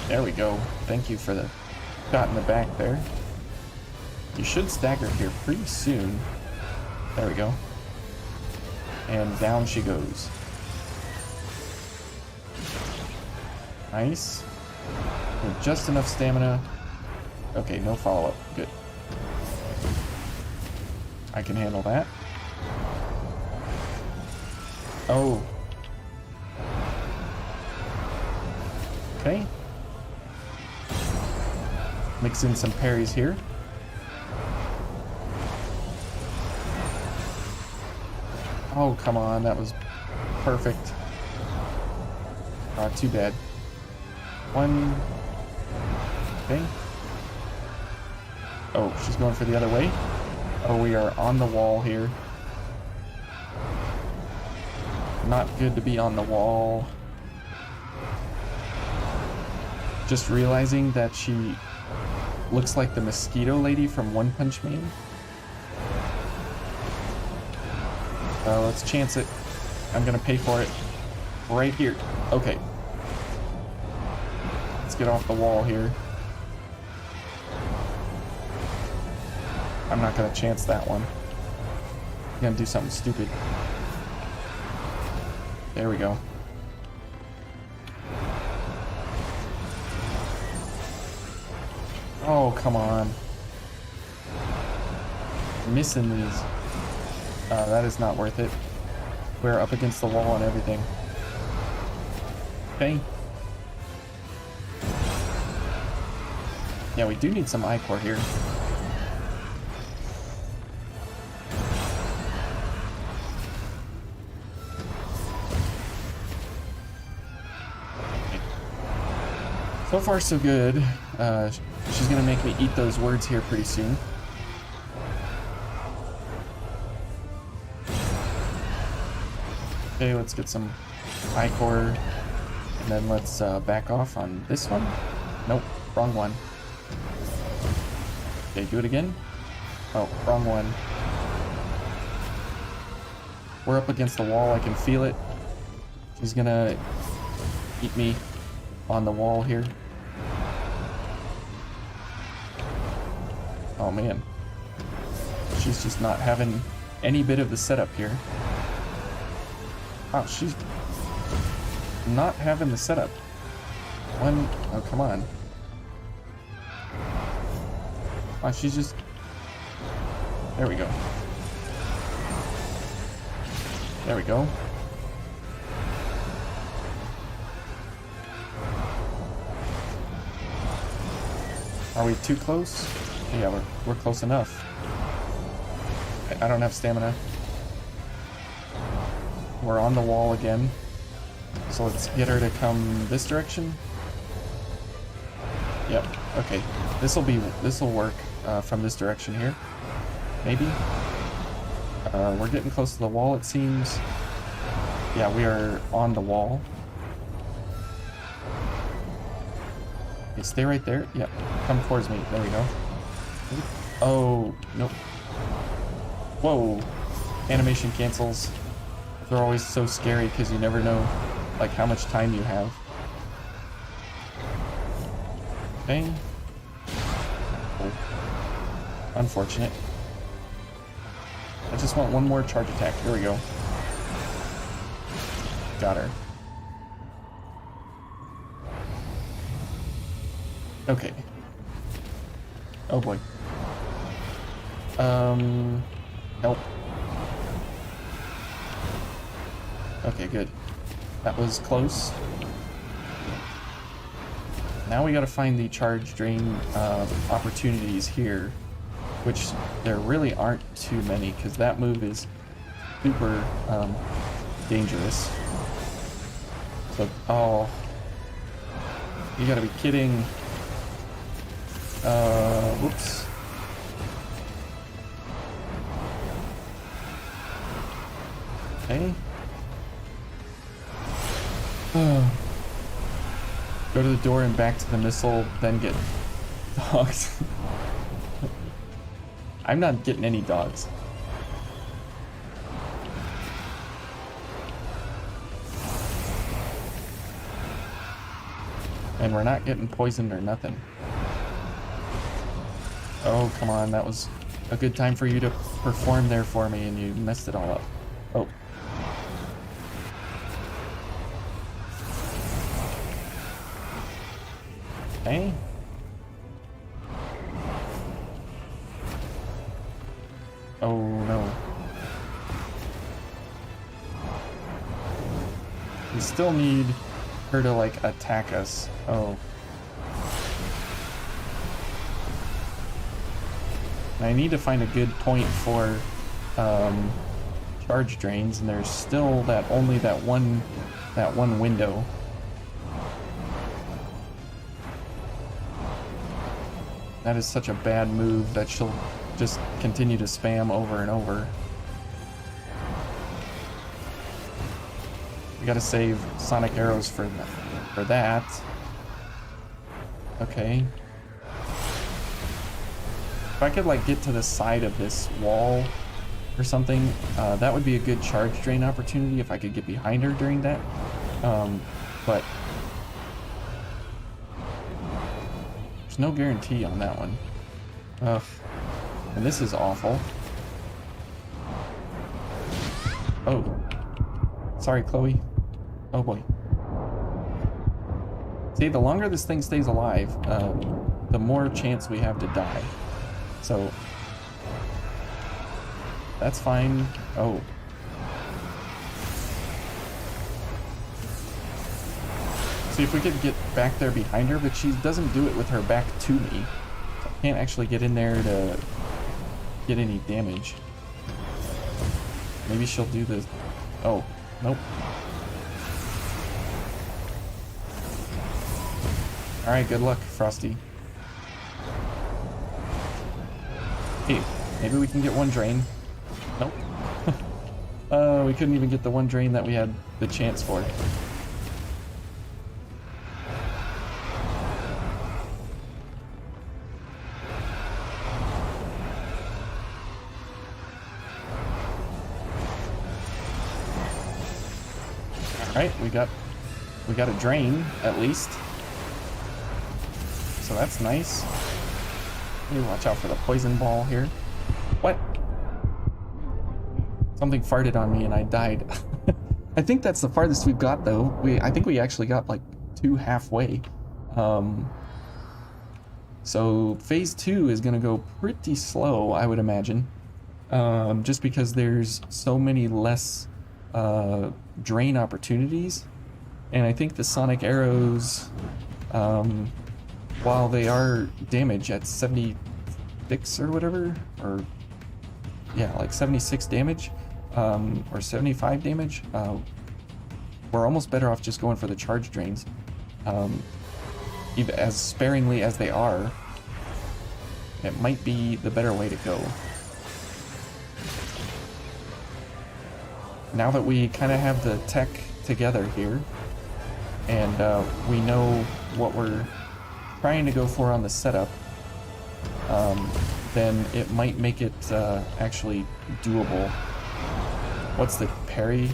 Speaker 1: There we go. Thank you for the shot in the back there. You should stagger here pretty soon. There we go. And down she goes. Nice. With just enough stamina. Okay, no follow-up. Good. I can handle that. Oh. Okay. Mix in some parries here. Oh, come on. That was perfect. Too bad. One. Okay. Oh, she's going for the other way. Oh, we are on the wall here. Not good to be on the wall. Just realizing that she looks like the mosquito lady from One Punch Man. Let's chance it. I'm gonna pay for it. Right here. Okay. Let's get off the wall here. I'm not gonna chance that one. I'm gonna do something stupid. There we go. Oh, come on. Missing these. That is not worth it. We're up against the wall and everything. Okay. Yeah, we do need some ichor here. So far, so good. She's gonna make me eat those words here pretty soon. Okay, let's get some ichor, and then let's back off on this one. Nope, wrong one. Okay, do it again. Oh, wrong one. We're up against the wall, I can feel it. She's gonna eat me on the wall here. Oh man. She's just not having any bit of the setup here. Oh, she's not having the setup. Oh, come on. Oh, she's just... There we go. There we go. Are we too close? Yeah, we're close enough. I don't have stamina. We're on the wall again. So let's get her to come this direction. Yep, okay. This'll work from this direction here. Maybe. We're getting close to the wall, it seems. Yeah, we are on the wall. Okay, stay right there. Yep, come towards me. There we go. Oh, nope. Whoa. Animation cancels. They're always so scary because you never know, like, how much time you have. Okay. Oh. Unfortunate. I just want one more charge attack. Here we go. Got her. Okay. Oh boy. Help. Okay, good. That was close. Now we gotta find the charge drain opportunities here, which there really aren't too many, because that move is super dangerous. So, oh, you gotta be kidding. Whoops. Okay. Go to the door and back to the missile, then get dogs. I'm not getting any dogs. And we're not getting poisoned or nothing. Oh, come on, that was a good time for you to perform there for me and you messed it all up. Oh. Okay. Oh no. We still need her to, like, attack us. Oh. And I need to find a good point for charge drains, and there's still only that one window. That is such a bad move that she'll just continue to spam over and over. We gotta save sonic arrows for that. Okay. If I could, like, get to the side of this wall or something, that would be a good charge drain opportunity if I could get behind her during that. But there's no guarantee on that one. Ugh. And this is awful. Oh. Sorry, Chloe. Oh boy. See, the longer this thing stays alive, the more chance we have to die. So that's fine. Oh. See if we could get back there behind her, but she doesn't do it with her back to me. So I can't actually get in there to get any damage. Maybe she'll do this. Oh, nope. Alright, good luck, Frosty. Hey, maybe we can get one drain. Nope. We couldn't even get the one drain that we had the chance for. Alright, we got a drain, at least. So that's nice. Maybe watch out for the poison ball here. What? Something farted on me and I died. I think that's the farthest we've got, though. I think we actually got like 2 halfway. So phase 2 is gonna go pretty slow, I would imagine, just because there's so many less drain opportunities, and I think the sonic arrows, while they are damage at 76 or whatever, or yeah, like 76 damage, or 75 damage, we're almost better off just going for the charge drains. Even as sparingly as they are, it might be the better way to go. Now that we kind of have the tech together here, and we know what we're trying to go for on the setup, then it might make it actually doable. What's the parry?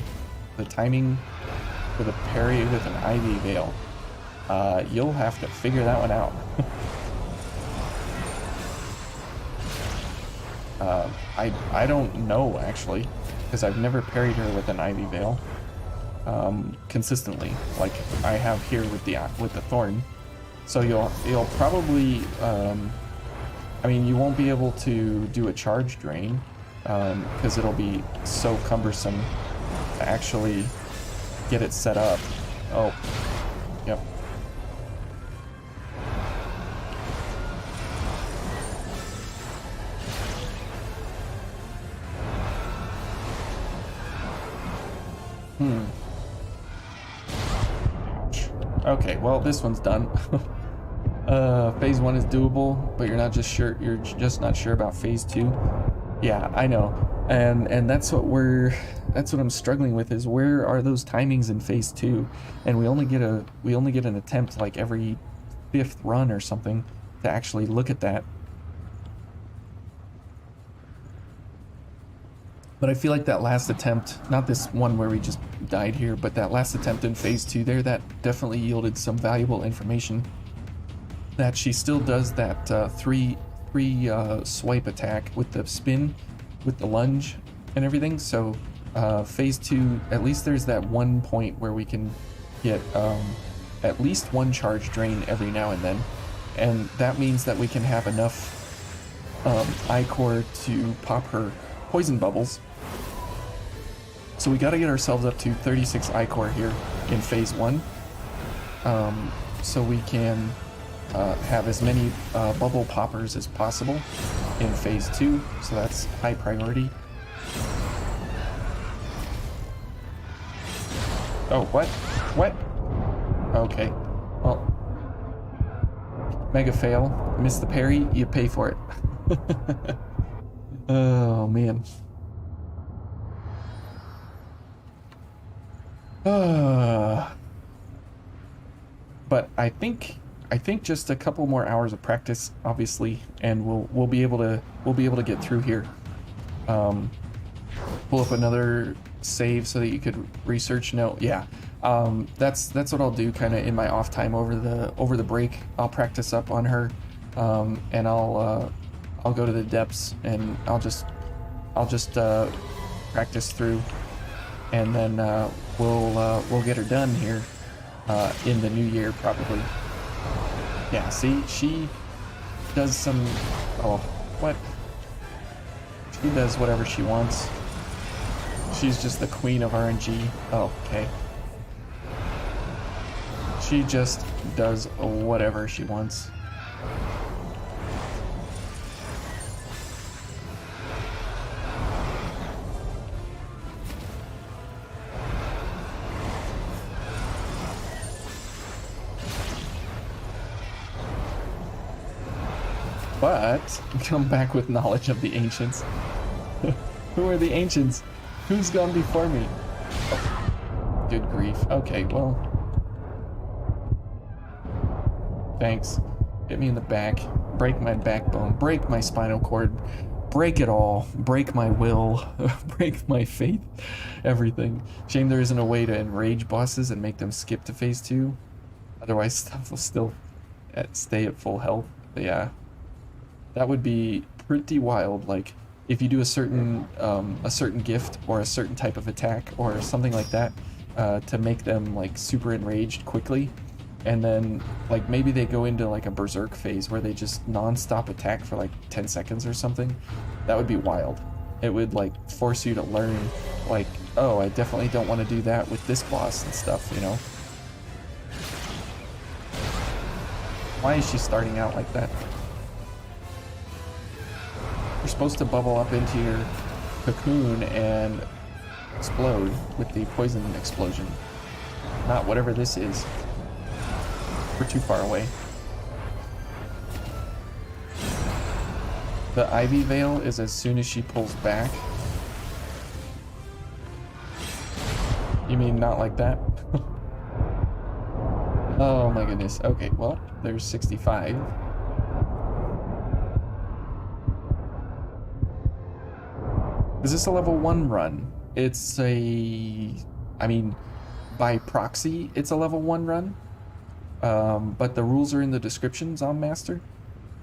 Speaker 1: The timing for the parry with an Ivy Veil? You'll have to figure that one out. I don't know, actually, because I've never parried her with an Ivy Veil consistently, like I have here with the Thorn. So you'll probably, I mean, you won't be able to do a charge drain because it'll be so cumbersome to actually get it set up. Oh, yep. Okay, well, this one's done. Phase 1 is doable, but you're just not sure about phase 2. Yeah, I know. And that's what I'm struggling with, is where are those timings in phase 2? And we only get an attempt like every 5th run or something to actually look at that. But I feel like that last attempt, not this one where we just died here, but that last attempt in phase 2 there, that definitely yielded some valuable information. That she still does that three swipe attack with the spin, with the lunge and everything. So phase 2, at least there's that one point where we can get at least one charge drain every now and then. And that means that we can have enough I-core to pop her poison bubbles. So we got to get ourselves up to 36 I-core here in phase 1, so we can have as many bubble poppers as possible in phase 2. So that's high priority. Oh, what? What? Okay. Well, mega fail. Miss the parry. You pay for it. Oh man. But I think just a couple more hours of practice, obviously, and we'll be able to get through here. Pull up another save so that you could research. No, yeah. That's what I'll do kind of in my off time over the break. I'll practice up on her, and I'll go to the depths, and I'll just practice through, and then we'll get her done here in the new year probably. Yeah, see, she does some. Oh, what? She does whatever she wants. She's just the queen of RNG. Oh, okay. She just does whatever she wants. But come back with knowledge of the ancients. Who are the ancients? Who's gone before me? Oh, good grief. Okay, well. Thanks. Hit me in the back. Break my backbone. Break my spinal cord. Break it all. Break my will. Break my faith. Everything. Shame there isn't a way to enrage bosses and make them skip to phase 2. Otherwise, stuff will still stay at full health. But yeah. That would be pretty wild. Like, if you do a certain gift or a certain type of attack or something like that, to make them like super enraged quickly, and then like maybe they go into like a berserk phase where they just non-stop attack for like 10 seconds or something, that would be wild. It would like force you to learn like, oh, I definitely don't want to do that with this boss and stuff, you know? Why is she starting out like that? You're supposed to bubble up into your cocoon and explode with the poison explosion. Not whatever this is. We're too far away. The Ivy Veil is as soon as she pulls back. You mean not like that? Oh my goodness. Okay, well, there's 65. Is this a level 1 run? It's a... I mean, by proxy, it's a level 1 run. But the rules are in the descriptions on Master.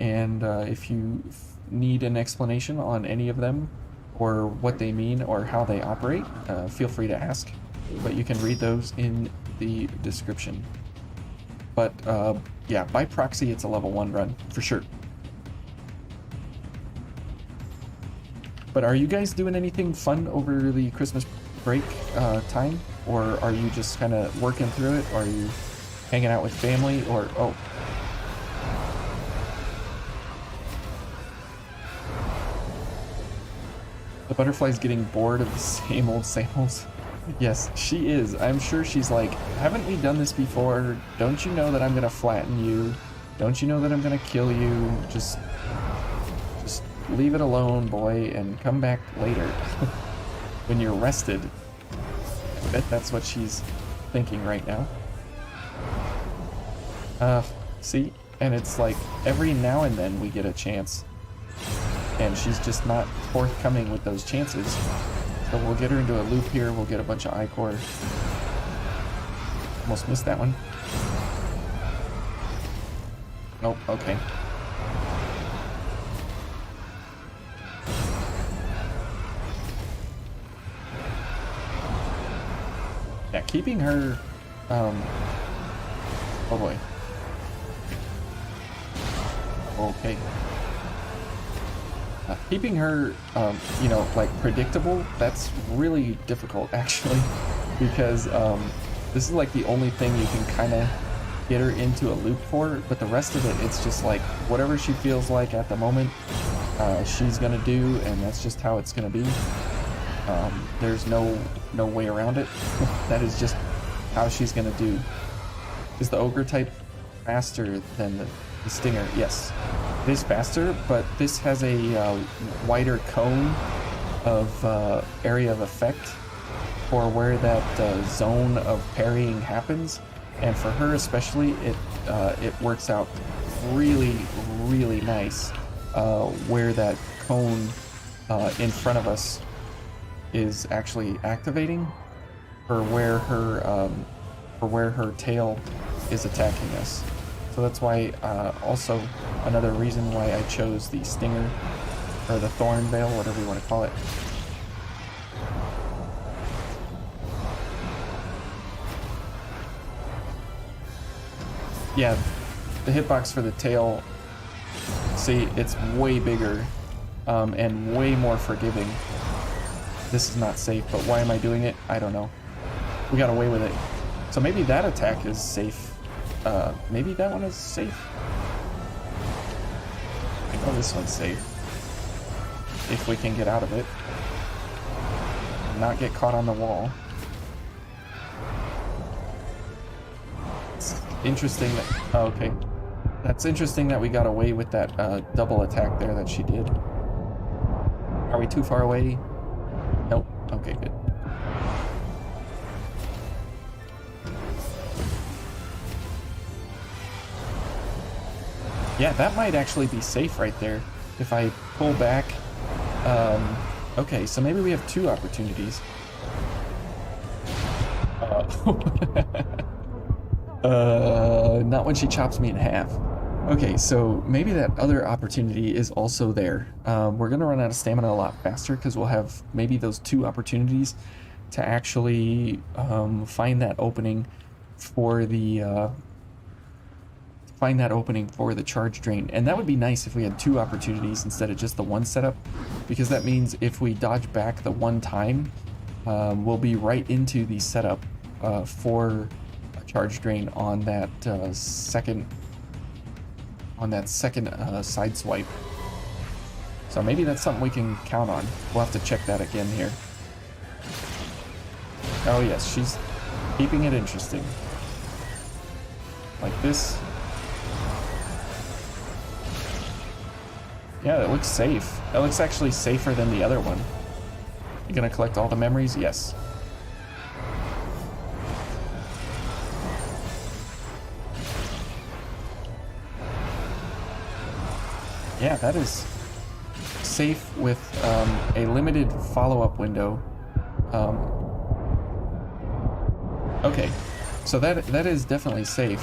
Speaker 1: And if you need an explanation on any of them, or what they mean, or how they operate, feel free to ask. But you can read those in the description. But yeah, by proxy, it's a level 1 run, for sure. But are you guys doing anything fun over the Christmas break time? Or are you just kind of working through it? Or are you hanging out with family? Or, oh. The butterfly's getting bored of the same old samples. Yes, she is. I'm sure she's like, haven't we done this before? Don't you know that I'm gonna flatten you? Don't you know that I'm gonna kill you? Just leave it alone, boy, and come back later when you're rested. I bet that's what she's thinking right now. See? And it's like every now and then we get a chance. And she's just not forthcoming with those chances. So we'll get her into a loop here, we'll get a bunch of I-core. Almost missed that one. Oh, okay. Yeah, keeping her, oh boy. Okay. Keeping her, you know, like predictable, that's really difficult actually, because this is like the only thing you can kind of get her into a loop for, but the rest of it, it's just like whatever she feels like at the moment, she's gonna do, and that's just how it's gonna be. There's no way around it. That is just how she's gonna do. Is the ogre type faster than the stinger? Yes. It is faster, but this has a wider cone of area of effect for where that zone of parrying happens, and for her especially, it works out really, really nice where that cone in front of us is actually activating for where her tail is attacking us. So that's why, also another reason why I chose the stinger, or the thorn veil, whatever you want to call it. Yeah, the hitbox for the tail, see, it's way bigger, and way more forgiving. This is not safe, but why am I doing it? I don't know. We got away with it. So maybe that attack is safe. Maybe that one is safe. I know this one's safe. If we can get out of it. Not get caught on the wall. It's interesting that... Oh, okay. That's interesting that we got away with that double attack there that she did. Are we too far away? Nope. Okay, good. Yeah, that might actually be safe right there. If I pull back... okay, so maybe we have two opportunities. Not when she chops me in half. Okay, so maybe that other opportunity is also there. We're gonna run out of stamina a lot faster because we'll have maybe those 2 opportunities to actually find that opening for the charge drain. And that would be nice if we had 2 opportunities instead of just the 1 setup, because that means if we dodge back the 1 time, we'll be right into the setup for a charge drain on that second side swipe. So maybe that's something we can count on. We'll have to check that again here. Oh yes, she's keeping it interesting. Like this. Yeah, that looks safe. That looks actually safer than the other one. You gonna collect all the memories? Yes. Yeah, that is safe with a limited follow-up window. Okay, so that is definitely safe.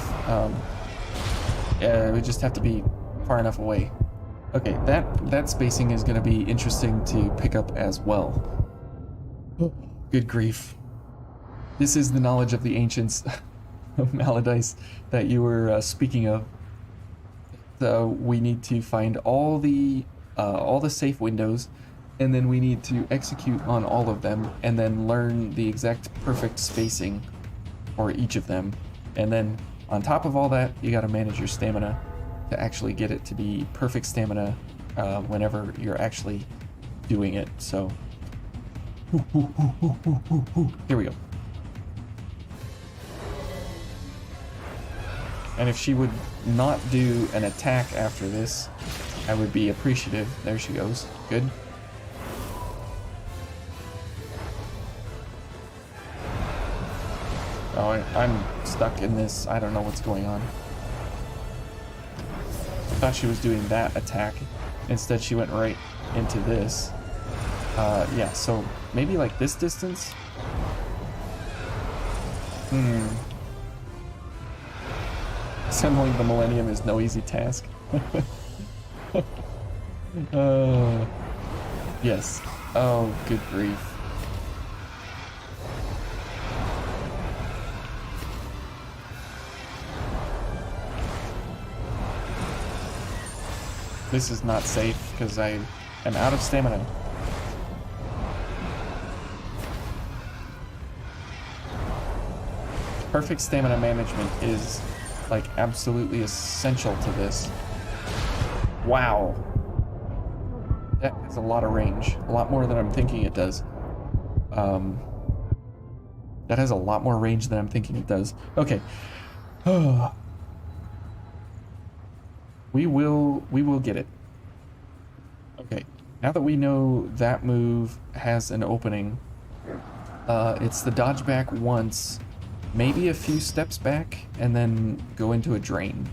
Speaker 1: We just have to be far enough away. Okay, that spacing is going to be interesting to pick up as well. Good grief. This is the knowledge of the ancients of Maladice that you were speaking of. So we need to find all the safe windows, and then we need to execute on all of them, and then learn the exact perfect spacing for each of them. And then on top of all that, you got to manage your stamina to actually get it to be perfect stamina whenever you're actually doing it. So here we go. And if she would not do an attack after this, I would be appreciative. There she goes. Good. Oh, I'm stuck in this. I don't know what's going on. I thought she was doing that attack. Instead, she went right into this. Yeah, so maybe like this distance? Assembling the Millennium is no easy task. Yes. Oh, good grief. This is not safe because I am out of stamina. Perfect stamina management is like absolutely essential to this. Wow. That has a lot of range. A lot more than I'm thinking it does. That has a lot more range than I'm thinking it does. Okay. We will get it. Okay. Now that we know that move has an opening, it's the dodge back once, maybe a few steps back, and then go into a drain.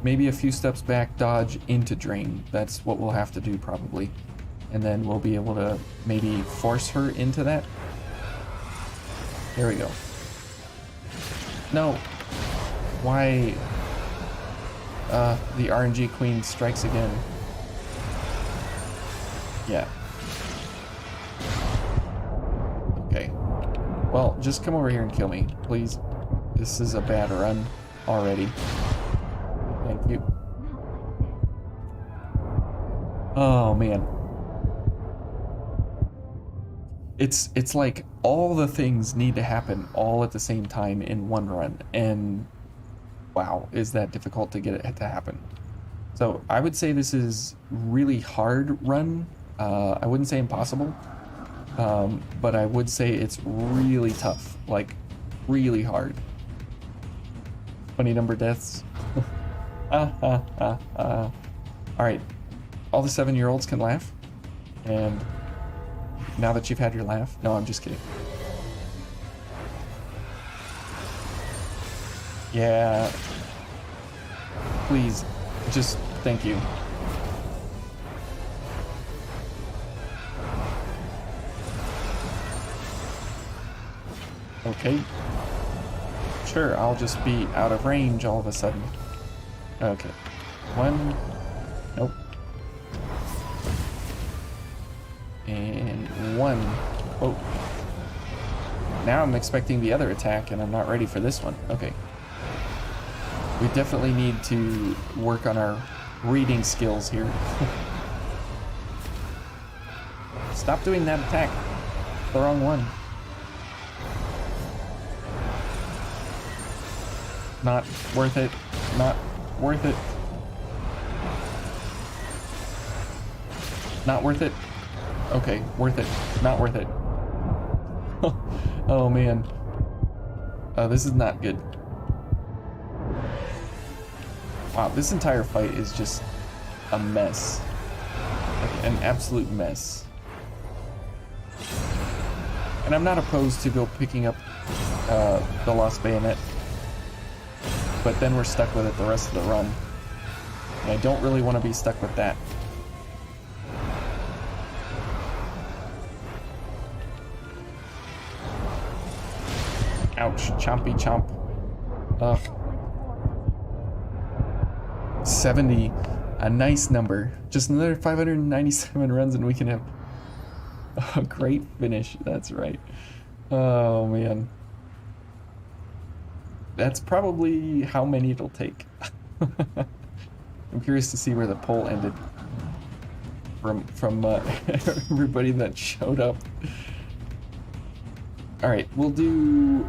Speaker 1: Maybe a few steps back, dodge into drain. That's what we'll have to do probably. And then we'll be able to maybe force her into that. There we go. No. Why? The RNG queen strikes again. Yeah. Okay. Well, just come over here and kill me, please. This is a bad run already. Thank you. Oh, man. It's like all the things need to happen all at the same time in one run, and wow, is that difficult to get it to happen. So I would say this is really hard run. I wouldn't say impossible, but I would say it's really tough, like really hard. Funny number deaths. All right, all the 7-year-olds can laugh, and now that you've had your laugh, no, I'm just kidding. Yeah. Please, just thank you. Okay. Sure, I'll just be out of range all of a sudden. Okay. One. Nope. And one. Oh. Now I'm expecting the other attack, and I'm not ready for this one. Okay. We definitely need to work on our reading skills here. Stop doing that attack. The wrong one. Not worth it. Not worth it. Not worth it. Okay, worth it. Not worth it. Oh man. This is not good. Wow, this entire fight is just a mess. Like an absolute mess. And I'm not opposed to go picking up the Lost Bayonet, but then we're stuck with it the rest of the run. And I don't really want to be stuck with that. Ouch, chompy chomp. Ugh. 70, a nice number. Just another 597 runs and we can have a great finish. That's right. Oh man. That's probably how many it'll take. I'm curious to see where the poll ended from everybody that showed up. All right, we'll do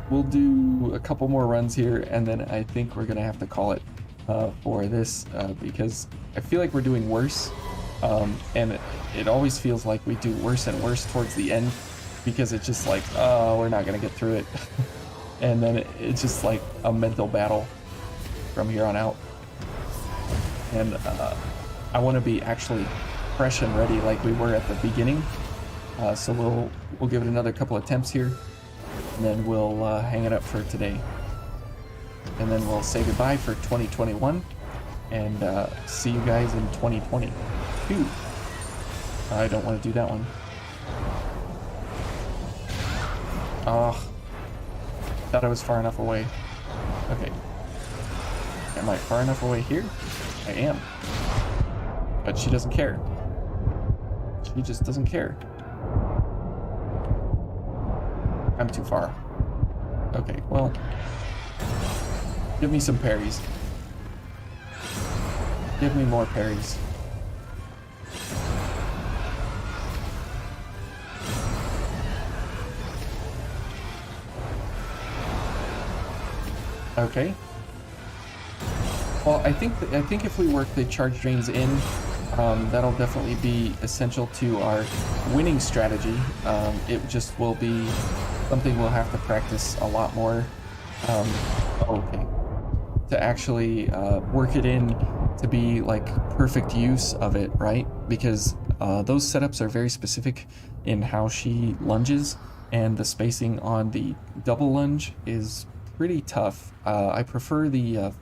Speaker 1: a couple more runs here, and then I think we're gonna have to call it for this because I feel like we're doing worse, and it always feels like we do worse and worse towards the end because it's just like, oh, we're not gonna get through it. And then it's just like a mental battle from here on out. And I want to be actually fresh and ready like we were at the beginning. So we'll give it another couple attempts here, and then we'll hang it up for today. And then we'll say goodbye for 2021, and see you guys in 2022. I don't want to do that one. Oh. Thought I was far enough away. Okay. Am I far enough away here? I am. But she doesn't care. She just doesn't care. I'm too far. Okay, well. Give me some parries. Give me more parries. Okay. Well, I think if we work the charge drains in, that'll definitely be essential to our winning strategy. It just will be something we'll have to practice a lot more. Okay. To actually work it in to be like perfect use of it, right? Because those setups are very specific in how she lunges, and the spacing on the double lunge is pretty tough. I prefer the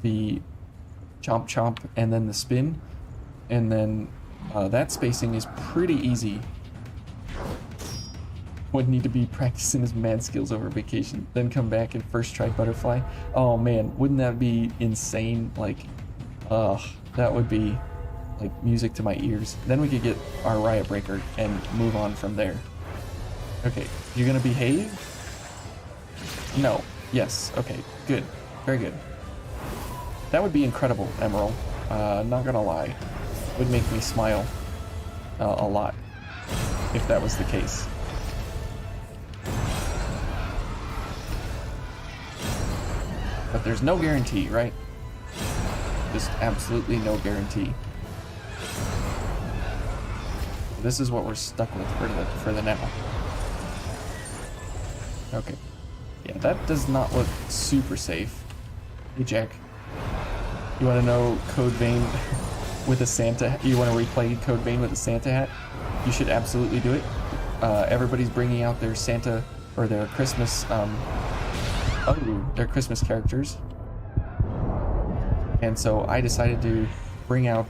Speaker 1: chomp chomp and then the spin, and then that spacing is pretty easy. Would need to be practicing his mad skills over vacation, then come back and first try butterfly. Oh man, wouldn't that be insane? Like, that would be like music to my ears. Then we could get our riot breaker and move on from there. Okay, you're gonna behave? No. Yes. Okay. Good. Very good. That would be incredible, Emerald. Not gonna lie. Would make me smile a lot if that was the case. But there's no guarantee, right? Just absolutely no guarantee. This is what we're stuck with for the now. Okay. Yeah, that does not look super safe. Hey, Jack. You want to know Code Vein with a Santa? You want to replay Code Vein with a Santa hat? You should absolutely do it. Everybody's bringing out their Santa or their Christmas, their Christmas characters. And so I decided to bring out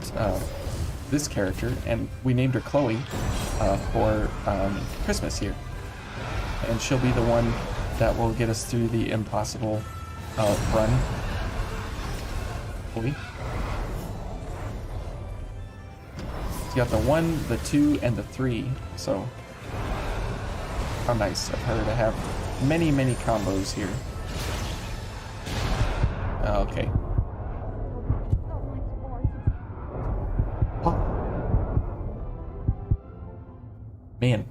Speaker 1: this character, and we named her Chloe for Christmas here. And she'll be the one that will get us through the impossible run. Boy. You got the 1, the 2, and the 3. So how nice of her to have many, many combos here. Okay. Man,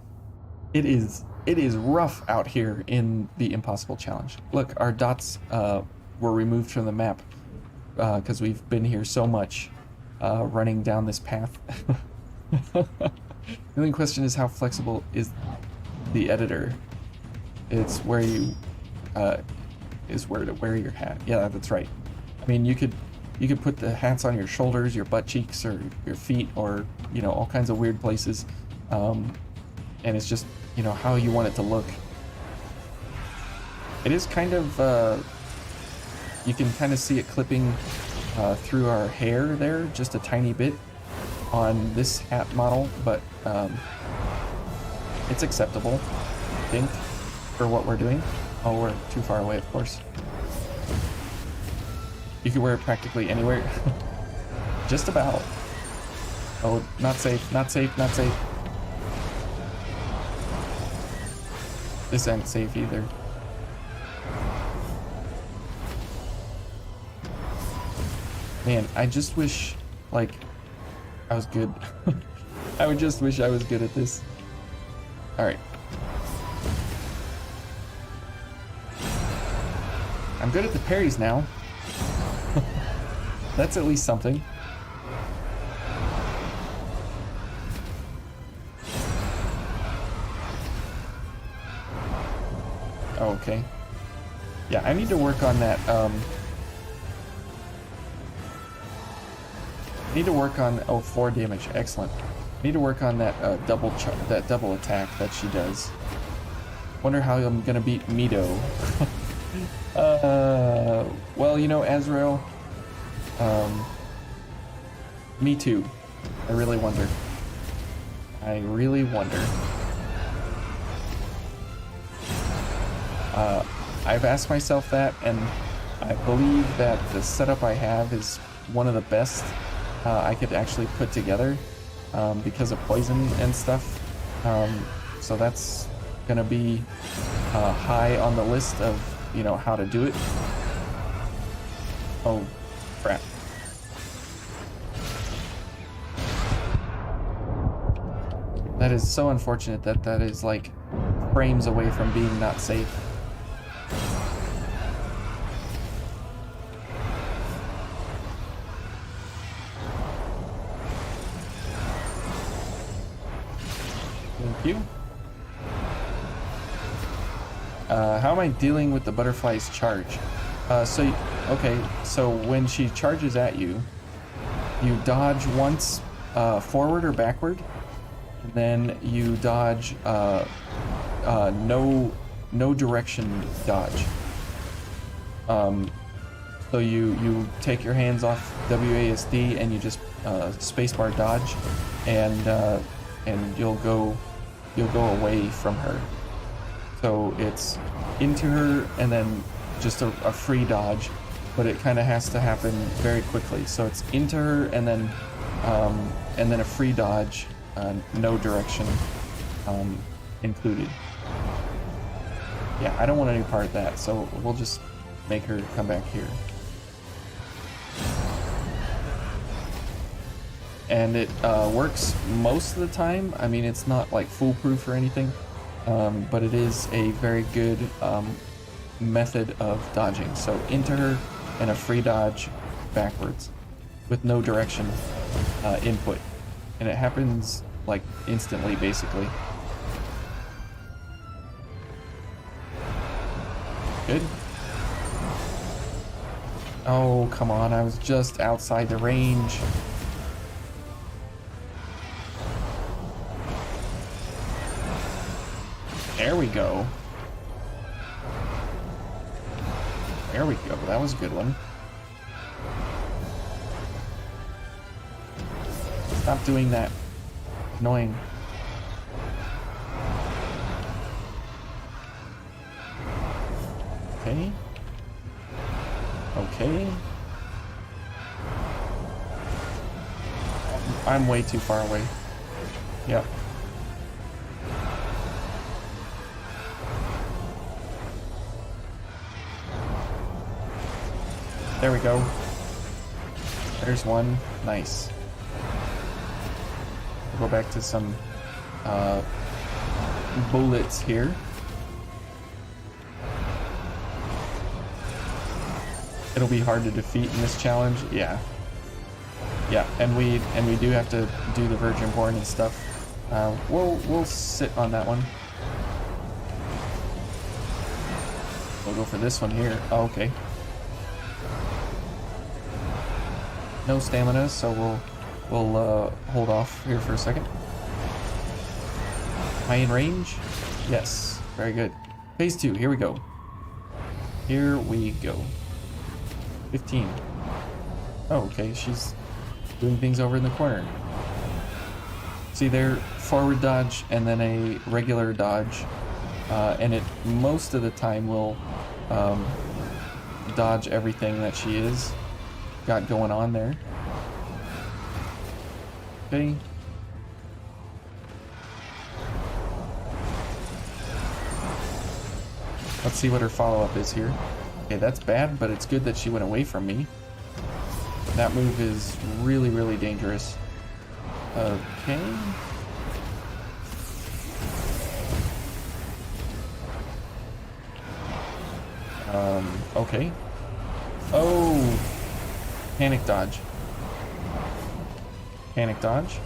Speaker 1: it is rough out here in the impossible challenge. Look, our dots were removed from the map because we've been here so much running down this path. The only question is, how flexible is the editor? It's where you is where to wear your hat. Yeah, that's right. I mean, you could put the hats on your shoulders, your butt cheeks, or your feet, or you know, all kinds of weird places. And it's just, you know, how you want it to look. It is kind of you can kind of see it clipping through our hair there just a tiny bit on this hat model, but it's acceptable, I think, for what we're doing. Oh, we're too far away, of course. You can wear it practically anywhere. Just about. Oh, not safe, not safe, not safe. This ain't safe either. Man, I just wish, like, I was good. I would just wish I was good at this. Alright. I'm good at the parries now. That's at least something. Oh, okay. Yeah, I need to work on that. Need to work on 4 damage. Excellent. Need to work on that double attack that she does. Wonder how I'm gonna beat Mito. Well, you know, Azrael. Me too. I really wonder. I really wonder. I've asked myself that, and I believe that the setup I have is one of the best I could actually put together because of poison and stuff. So that's gonna be high on the list of, you know, how to do it. Oh, crap. That is so unfortunate that that is like frames away from being not safe. Thank you. How am I dealing with the butterfly's charge? Okay, so when she charges at you, you dodge once forward or backward, and then you dodge no direction dodge. So you take your hands off WASD and you just spacebar dodge, and you'll go away from her. So it's into her and then just a free dodge, but it kind of has to happen very quickly. So it's into her and then a free dodge, no direction included. Yeah, I don't want any part of that, so we'll just make her come back here. And it works most of the time. I mean, it's not like foolproof or anything, but it is a very good method of dodging. So into her and a free dodge backwards with no direction input. And it happens like instantly, basically. Good. Oh, come on, I was just outside the range. There we go. There we go. That was a good one. Stop doing that. Annoying. Okay. Okay. I'm way too far away. Yep. There we go. There's one. Nice. We'll go back to some bullets here. It'll be hard to defeat in this challenge. Yeah. Yeah, and we do have to do the Virgin Born and stuff. We'll sit on that one. We'll go for this one here. Oh, okay. No stamina, so we'll hold off here for a second. Am I in range? Yes. Very good. Phase 2. Here we go. Here we go. 15. Oh, okay. She's doing things over in the corner. See there, forward dodge and then a regular dodge, and it most of the time will dodge everything that she is got going on there. Okay. Let's see what her follow-up is here. Okay, that's bad, but it's good that she went away from me. That move is really, really dangerous. Okay. Okay. Oh! Panic dodge. Panic dodge.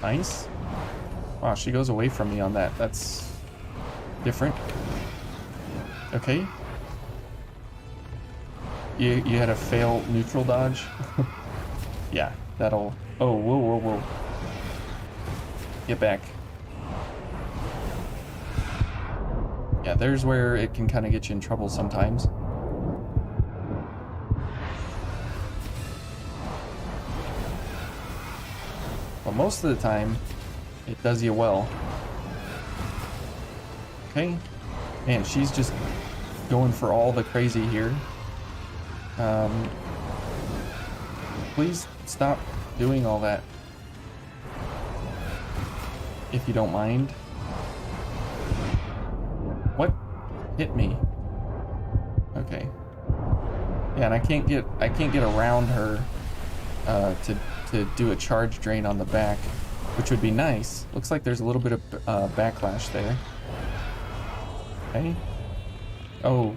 Speaker 1: Nice. Wow, she goes away from me on that. That's different. Okay. You had a fail neutral dodge? Yeah, that'll... Oh, whoa, whoa, whoa. Get back. Yeah, there's where it can kind of get you in trouble sometimes. But most of the time, it does you well. Okay. Man, she's just going for all the crazy here. Please stop doing all that. If you don't mind. What hit me? Okay. Yeah, and I can't get around her to do a charge drain on the back, which would be nice. Looks like there's a little bit of backlash there. Okay. Oh.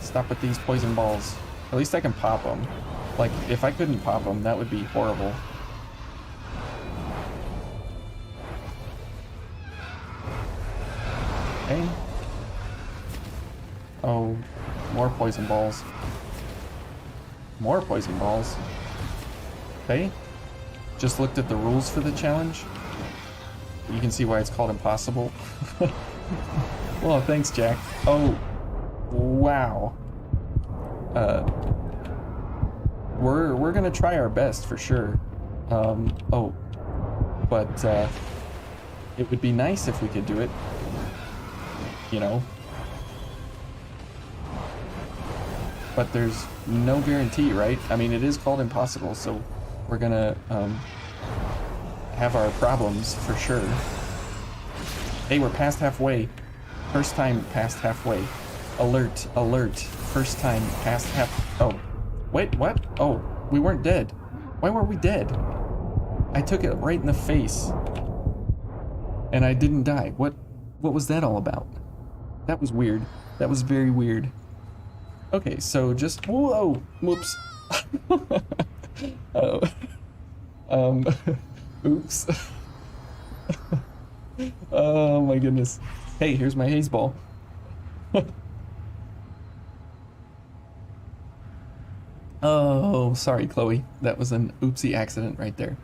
Speaker 1: Stop with these poison balls. At least I can pop them. Like, if I couldn't pop them, that would be horrible. Okay. Oh, more poison balls. More poison balls. Okay. Just looked at the rules for the challenge. You can see why it's called impossible. Well, thanks, Jack. Oh, wow. We're gonna try our best for sure. Oh, but it would be nice if we could do it. You know. But there's no guarantee, right? I mean, it is called impossible, so we're gonna have our problems for sure. Hey, we're past halfway. First time past halfway. Alert, alert. First time past half... Oh. Wait, what? Oh, we weren't dead. Why were we dead? I took it right in the face. And I didn't die. What was that all about? That was weird. That was very weird. Okay, so just... Whoa! Whoops. Oops. Oh my goodness. Hey, here's my haze ball. Oh, sorry, Chloe. That was an oopsie accident right there.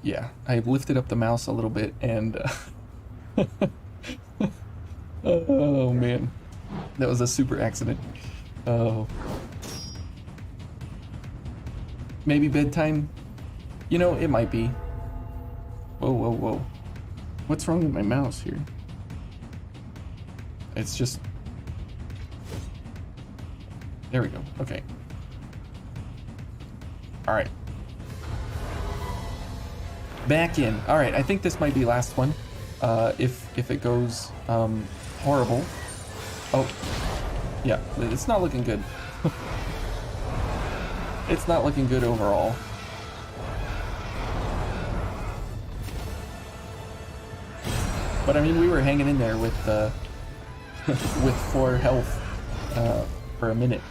Speaker 1: Yeah, I lifted up the mouse a little bit and... Oh, man. That was a super accident. Oh. Maybe bedtime? You know, it might be. Whoa, whoa, whoa. What's wrong with my mouse here? It's just... There we go. Okay. Alright. Back in. Alright, I think this might be last one. If it goes horrible. Oh. Yeah, it's not looking good. It's not looking good overall. But I mean, we were hanging in there with with 4 health for a minute.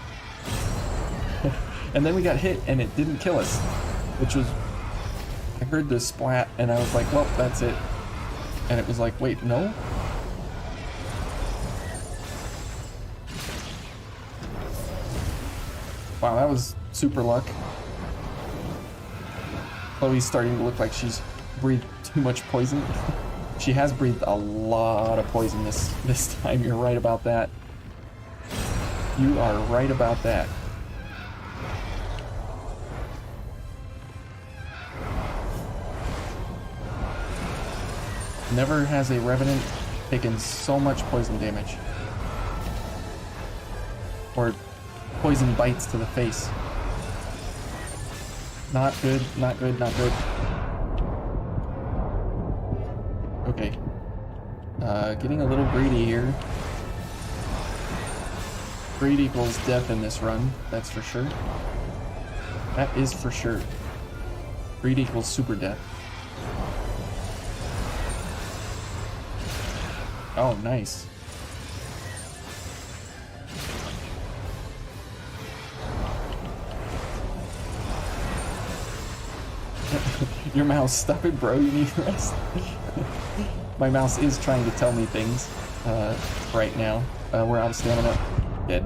Speaker 1: And then we got hit and it didn't kill us, which was... I heard the splat and I was like, well, that's it. And it was like, wait, no? Wow, that was super luck. Chloe's starting to look like she's breathed too much poison. She has breathed a lot of poison this time. You're right about that. You are right about that. Never has a Revenant taken so much poison damage. Or poison bites to the face. Not good, not good, not good. Okay. Getting a little greedy here. Greed equals death in this run, that's for sure. That is for sure. Greed equals super death. Oh, nice. Your mouse, stop it, bro. You need rest. My mouse is trying to tell me things right now. We're out of stamina. Dead.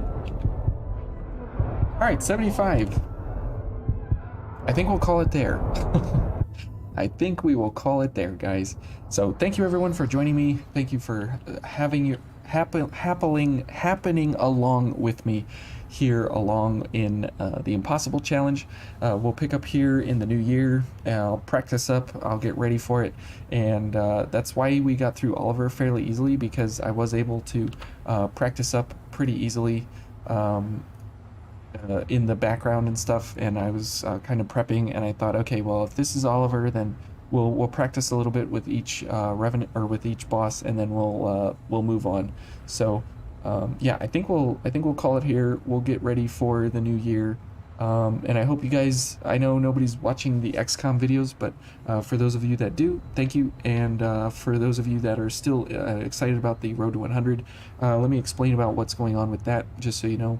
Speaker 1: Alright, 75. I think we'll call it there. I think we will call it there, guys. So thank you everyone for joining me. Thank you for happening along with me here along in the Impossible Challenge. We'll pick up here in the new year. I'll practice up. I'll get ready for it. And that's why we got through Oliver fairly easily, because I was able to practice up pretty easily in the background and stuff, and I was kind of prepping, and I thought, okay, well, if this is Oliver, then we'll practice a little bit with each Revenant, or with each boss, and then we'll move on. So yeah, I think we'll call it here. We'll get ready for the new year, and I hope you guys, I know nobody's watching the XCOM videos, but for those of you that do, thank you. And for those of you that are still excited about the Road to 100, let me explain about what's going on with that, just so you know.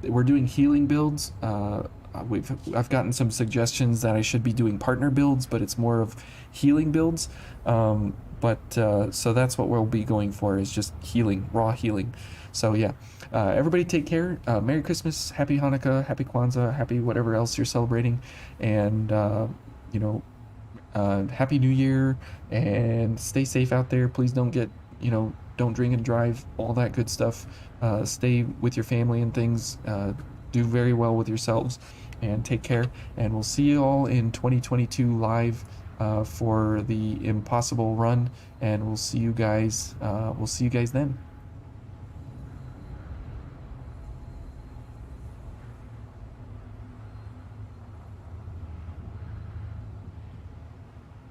Speaker 1: We're doing healing builds. I've gotten some suggestions that I should be doing partner builds, but it's more of healing builds. So that's what we'll be going for, is just healing, raw healing. So yeah, everybody take care. Merry Christmas, Happy Hanukkah, Happy Kwanzaa, Happy whatever else you're celebrating, and you know, Happy New Year, and stay safe out there. Please don't get, don't drink and drive, all that good stuff. Stay with your family and things. Do very well with yourselves, and take care. And we'll see you all in 2022 live for the Impossible run. And we'll see you guys. We'll see you guys then.